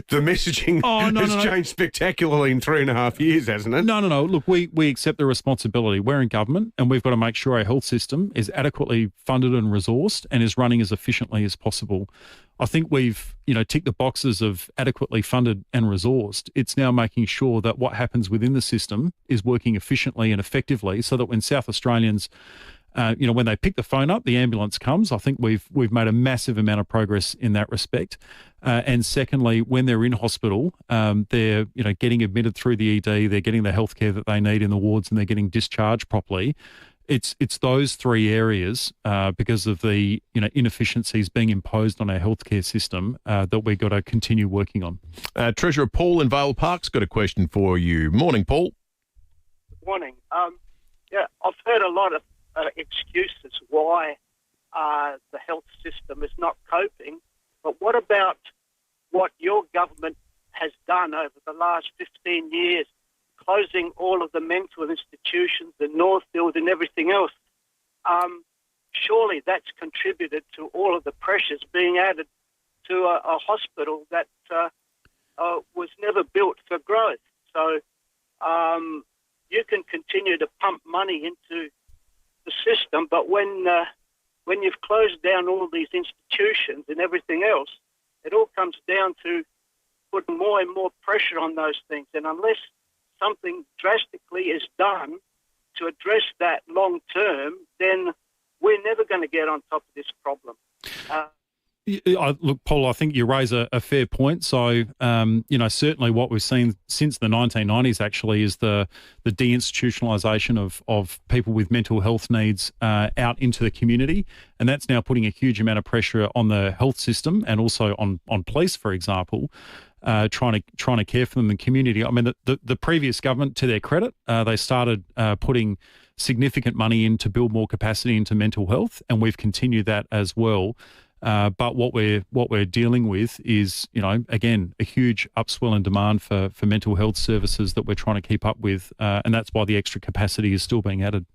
messaging has changed spectacularly in 3.5 years, hasn't it? No. Look, we accept the responsibility. We're in government and we've got to make sure our health system is adequately funded and resourced and is running as efficiently as possible. I think we've, ticked the boxes of adequately funded and resourced. It's now making sure that what happens within the system is working efficiently and effectively so that when South Australians when they pick the phone up, the ambulance comes. I think we've made a massive amount of progress in that respect. And secondly, when they're in hospital, they're getting admitted through the ED, they're getting the healthcare that they need in the wards, and they're getting discharged properly. It's those 3 areas because of the inefficiencies being imposed on our healthcare system that we've got to continue working on. Treasurer Paul in Vale Park's got a question for you. Morning, Paul. Morning. I've heard a lot of excuses why the health system is not coping, but what about what your government has done over the last 15 years, closing all of the mental institutions, the Northfield and everything else? Surely that's contributed to all of the pressures being added to a hospital that was never built for growth. So you can continue to pump money into the system, but when you've closed down all these institutions and everything else, it all comes down to putting more and more pressure on those things. And unless something drastically is done to address that long term, then we're never going to get on top of this problem. Look, Paul, I think you raise a fair point. So, certainly what we've seen since the 1990s actually is the deinstitutionalisation of people with mental health needs out into the community. And that's now putting a huge amount of pressure on the health system and also on police, for example, trying to care for them in the community. I mean, the previous government, to their credit, they started putting significant money in to build more capacity into mental health, and we've continued that as well. But what we're dealing with is, again, a huge upswell in demand for mental health services that we're trying to keep up with, and that's why the extra capacity is still being added.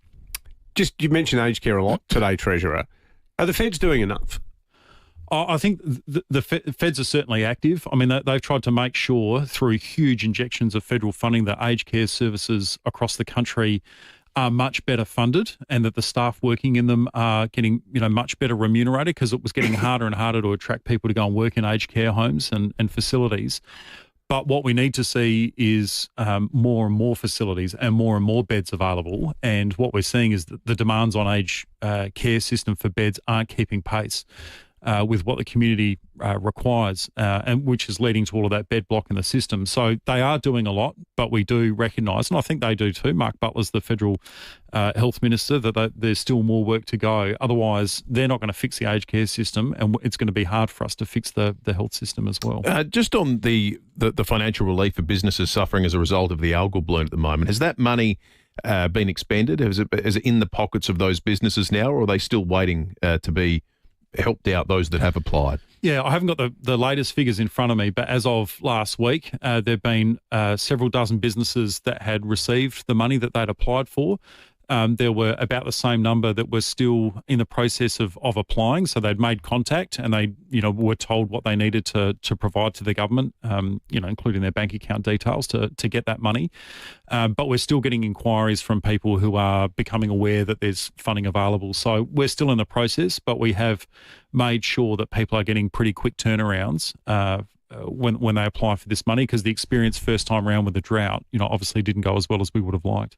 Just, you mentioned aged care a lot today, Treasurer. Are the feds doing enough? I think the feds are certainly active. I mean, they've tried to make sure through huge injections of federal funding that aged care services across the country are much better funded, and that the staff working in them are getting, much better remunerated, because it was getting harder and harder to attract people to go and work in aged care homes and facilities. But what we need to see is more and more facilities and more beds available. And what we're seeing is that the demands on aged care system for beds aren't keeping pace with what the community requires, and which is leading to all of that bed block in the system. So they are doing a lot, but we do recognise, and I think they do too, Mark Butler's the federal health minister, that there's still more work to go. Otherwise, they're not going to fix the aged care system, and it's going to be hard for us to fix the health system as well. Just on the financial relief for businesses suffering as a result of the algal bloom at the moment, has that money been expended? Is it in the pockets of those businesses now, or are they still waiting to be helped out, those that have applied? Yeah, I haven't got the latest figures in front of me, but as of last week, there have been several dozen businesses that had received the money that they'd applied for. There were about the same number that were still in the process of applying. So they'd made contact, and they, were told what they needed to provide to the government, including their bank account details to get that money. But we're still getting inquiries from people who are becoming aware that there's funding available. So we're still in the process, but we have made sure that people are getting pretty quick turnarounds when they apply for this money, because the experience first time around with the drought, obviously didn't go as well as we would have liked.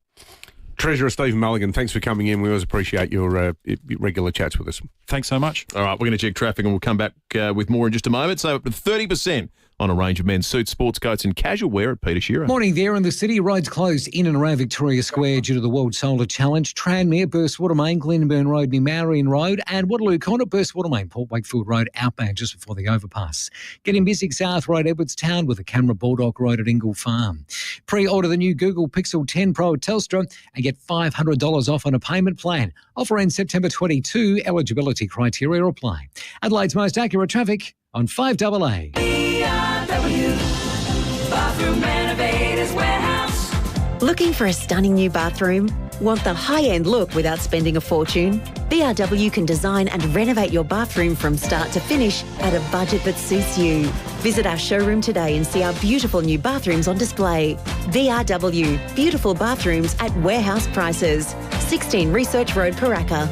Treasurer Stephen Mulligan, thanks for coming in. We always appreciate your regular chats with us. Thanks so much. All right, we're going to check traffic and we'll come back with more in just a moment. So up to 30% on a range of men's suits, sports coats and casual wear at Peter Shearer. Morning there in the city. Roads closed in and around Victoria Square due to the World Solar Challenge. Tranmere, Burstwater Main, Glenburn Road near Marion Road, and Waterloo Corner, Burstwater Main, Port Wakefield Road outbound just before the overpass. Getting busy South Road, Edwardstown, with the Canberra Baldock Road at Ingle Farm. Pre-order the new Google Pixel 10 Pro at Telstra and get $500 off on a payment plan. Offer ends September 22. Eligibility criteria apply. Adelaide's most accurate traffic on 5AA. Bathroom Renovators Warehouse. Looking for a stunning new bathroom? Want the high-end look without spending a fortune? BRW can design and renovate your bathroom from start to finish at a budget that suits you. Visit our showroom today and see our beautiful new bathrooms on display. BRW, beautiful bathrooms at warehouse prices. 16 Research Road, Paraka.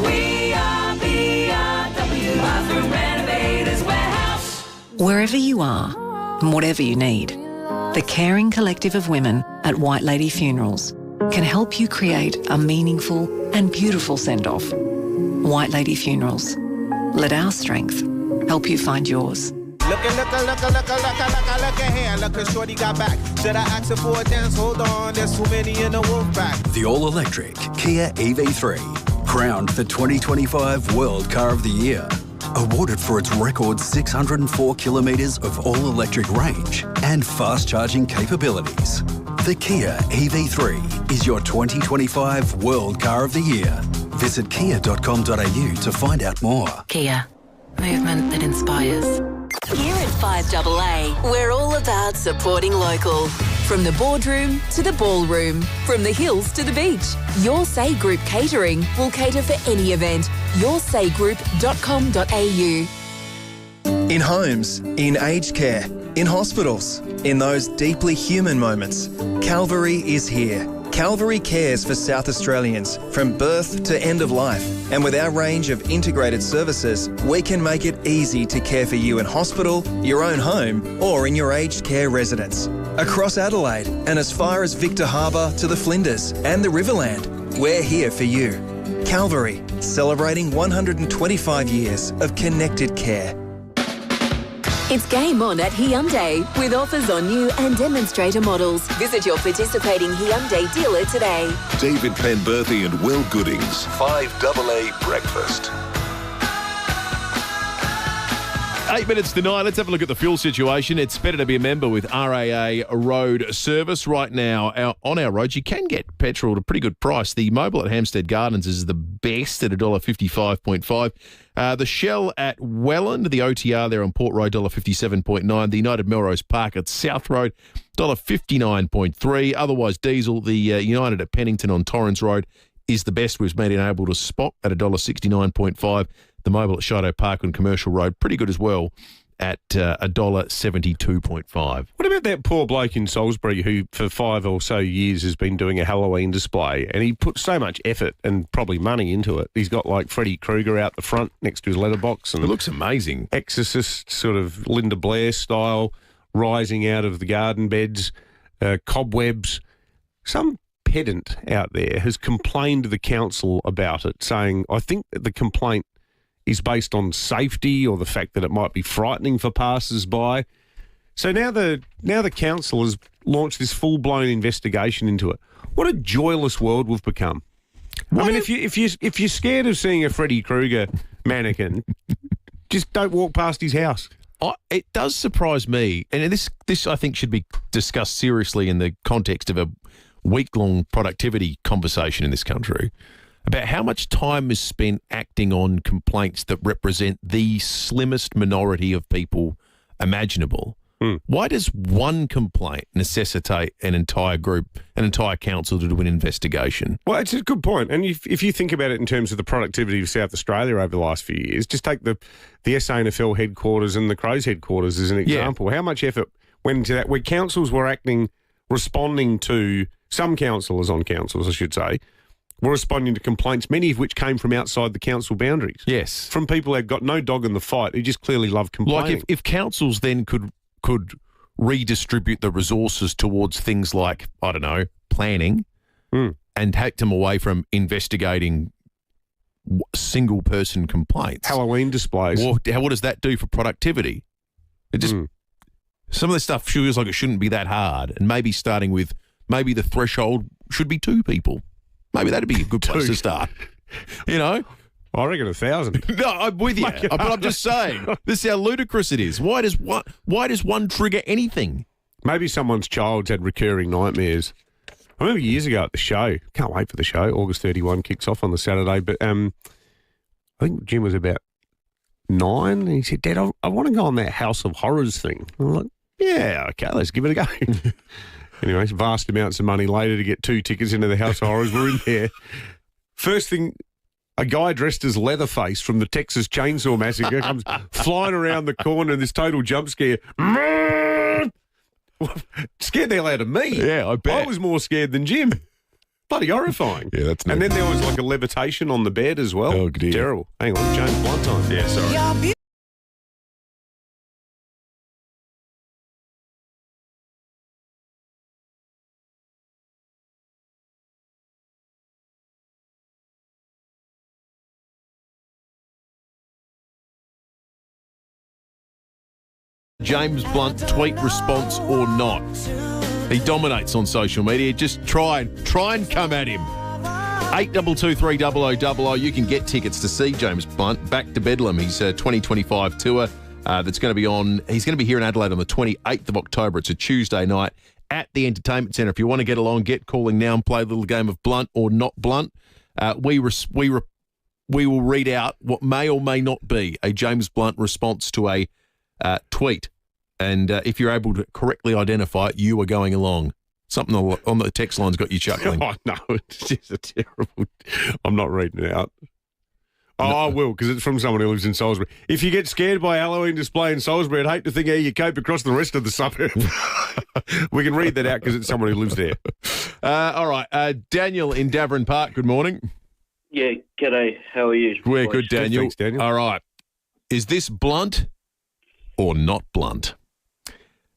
We are BRW, Bathroom Renovators Warehouse. Wherever you are, and whatever you need, the caring collective of women at White Lady Funerals can help you create a meaningful and beautiful send-off. White Lady Funerals. Let our strength help you find yours. Look here, look at shorty got back. Should I ask her for a dance? Hold on, there's too many in the wolf pack. The all-electric Kia EV3, crowned the 2025 World Car of the Year. Awarded for its record 604 kilometres of all-electric range and fast-charging capabilities. The Kia EV3 is your 2025 World Car of the Year. Visit kia.com.au to find out more. Kia. Movement that inspires. Here at 5AA, we're all about supporting local. From the boardroom to the ballroom, from the hills to the beach, Your Say Group Catering will cater for any event. yoursaygroup.com.au. In homes, in aged care, in hospitals, in those deeply human moments, Calvary is here. Calvary cares for South Australians from birth to end of life. And with our range of integrated services, we can make it easy to care for you in hospital, your own home, or in your aged care residence. Across Adelaide and as far as Victor Harbour to the Flinders and the Riverland, we're here for you. Calvary, celebrating 125 years of connected care. It's game on at Hyundai with offers on new and demonstrator models. Visit your participating Hyundai dealer today. David Penberthy and Will Goodings, 5AA Breakfast. 8 minutes to 9. Let's have a look at the fuel situation. It's better to be a member with RAA Road Service. Right now, on our roads, you can get petrol at a pretty good price. The Mobil at Hampstead Gardens is the best at $1.55.5. The Shell at Welland, the OTR there on Port Road, $1.57.9. The United Melrose Park at South Road, $1.59.3. Otherwise, diesel, the United at Pennington on Torrens Road is the best we've been able to spot at $1.69.5. The Mobil at Shadow Park on Commercial Road, pretty good as well, at $1.72.5. What about that poor bloke in Salisbury who for 5 or so years has been doing a Halloween display, and he put so much effort and probably money into it. He's got like Freddy Krueger out the front next to his letterbox. And it looks amazing. Exorcist, sort of Linda Blair style, rising out of the garden beds, cobwebs. Some pedant out there has complained to the council about it, saying, I think that the complaint is based on safety or the fact that it might be frightening for passers-by. So now the council has launched this full-blown investigation into it. What a joyless world we've become. I mean, if you're scared of seeing a Freddy Krueger mannequin, just don't walk past his house. It does surprise me, and this I think should be discussed seriously in the context of a week-long productivity conversation in this country, about how much time is spent acting on complaints that represent the slimmest minority of people imaginable. Why does one complaint necessitate an entire group, an entire council to do an investigation? Well, it's a good point. And if you think about it in terms of the productivity of South Australia over the last few years, just take the SANFL headquarters and the Crows headquarters as an example. How much effort went into that, where councils were responding to, some councillors on councils, I should say, were responding to complaints, many of which came from outside the council boundaries. Yes. From people who had got no dog in the fight, who just clearly love complaining. Like if councils then could redistribute the resources towards things like, I don't know, planning and take them away from investigating single-person complaints. Halloween displays. Well, what does that do for productivity? It just some of the stuff feels like it shouldn't be that hard, and maybe starting with maybe the threshold should be 2 people. Maybe that'd be a good place to start. You know? I reckon 1,000. No, I'm with you. But I'm just saying, this is how ludicrous it is. Why does one trigger anything? Maybe someone's child's had recurring nightmares. I remember years ago at the show, can't wait for the show, August 31 kicks off on the Saturday, but I think Jim was about 9, and he said, Dad, I want to go on that House of Horrors thing. I'm like, yeah, okay, let's give it a go. Anyways, vast amounts of money later to get 2 tickets into the House of Horrors. We're in there. First thing, a guy dressed as Leatherface from the Texas Chainsaw Massacre comes flying around the corner in this total jump scare. Scared the hell out of me. Yeah, I bet. I was more scared than Jim. Bloody horrifying. Yeah, that's And then there was like a levitation on the bed as well. Oh, dear. Terrible. Hang on, James Blunt time. Yeah, sorry. James Blunt tweet response or not. He dominates on social media. Just try and come at him. 82230000. You can get tickets to see James Blunt back to Bedlam. He's a 2025 tour that's going to be on. He's going to be here in Adelaide on the 28th of October. It's a Tuesday night at the Entertainment Centre. If you want to get along, get calling now and play a little game of Blunt or not Blunt. We will read out what may or may not be a James Blunt response to a tweet. And if you're able to correctly identify it, you are going along. Something on the text line's got you chuckling. Oh, no, it's just a terrible... I'm not reading it out. Oh, no. I will, because it's from someone who lives in Salisbury. If you get scared by a Halloween display in Salisbury, I'd hate to think how you cope across the rest of the suburb. We can read that out because it's someone who lives there. All right. Daniel in Davern Park, good morning. Yeah, g'day. How are you? We're good, Daniel. Thanks, Daniel. All right. Is this blunt or not blunt?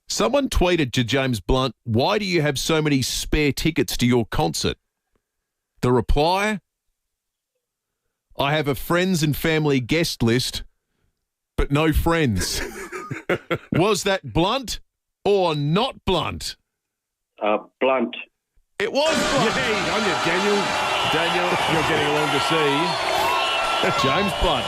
Someone tweeted to James Blunt, why do you have so many spare tickets to your concert? The reply, I have a friends and family guest list, but no friends. Was that blunt or not blunt? Blunt. It was blunt. Yay, on you, Daniel. Daniel, you're getting along to see James Blunt,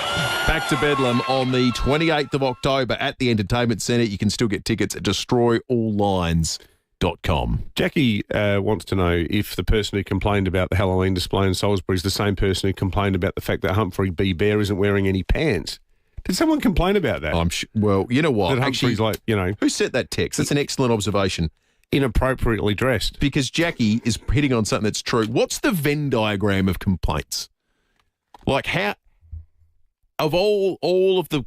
back to Bedlam on the 28th of October at the Entertainment Centre. You can still get tickets at destroyalllines.com. Jackie wants to know if the person who complained about the Halloween display in Salisbury is the same person who complained about the fact that Humphrey B. Bear isn't wearing any pants. Did someone complain about that? I'm sure. Well, you know what? That Humphrey's who sent that text? That's an excellent observation. Inappropriately dressed. Because Jackie is hitting on something that's true. What's the Venn diagram of complaints? Like how, of all of the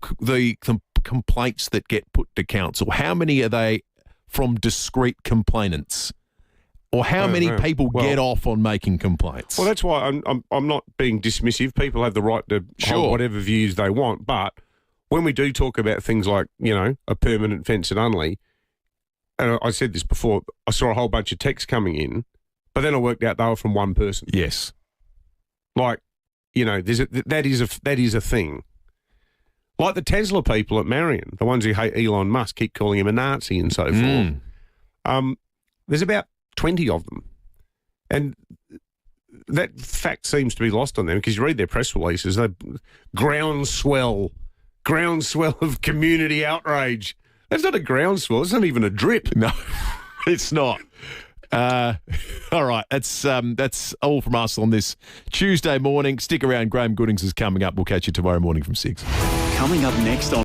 complaints that get put to council, how many are they from discrete complainants? Or how many people get off on making complaints? Well, that's why I'm not being dismissive. People have the right to hold whatever views they want. But when we do talk about things like, a permanent fence at Unley, and I said this before, I saw a whole bunch of texts coming in, but then I worked out they were from one person. Yes. Like, that is a thing. Like the Tesla people at Marion, the ones who hate Elon Musk, keep calling him a Nazi and so forth. There's about 20 of them. And that fact seems to be lost on them because you read their press releases, they're groundswell of community outrage. That's not a groundswell. It's not even a drip. No, it's not. All right, that's all from us on this Tuesday morning. Stick around. Graham Goodings is coming up. We'll catch you tomorrow morning from 6. Coming up next on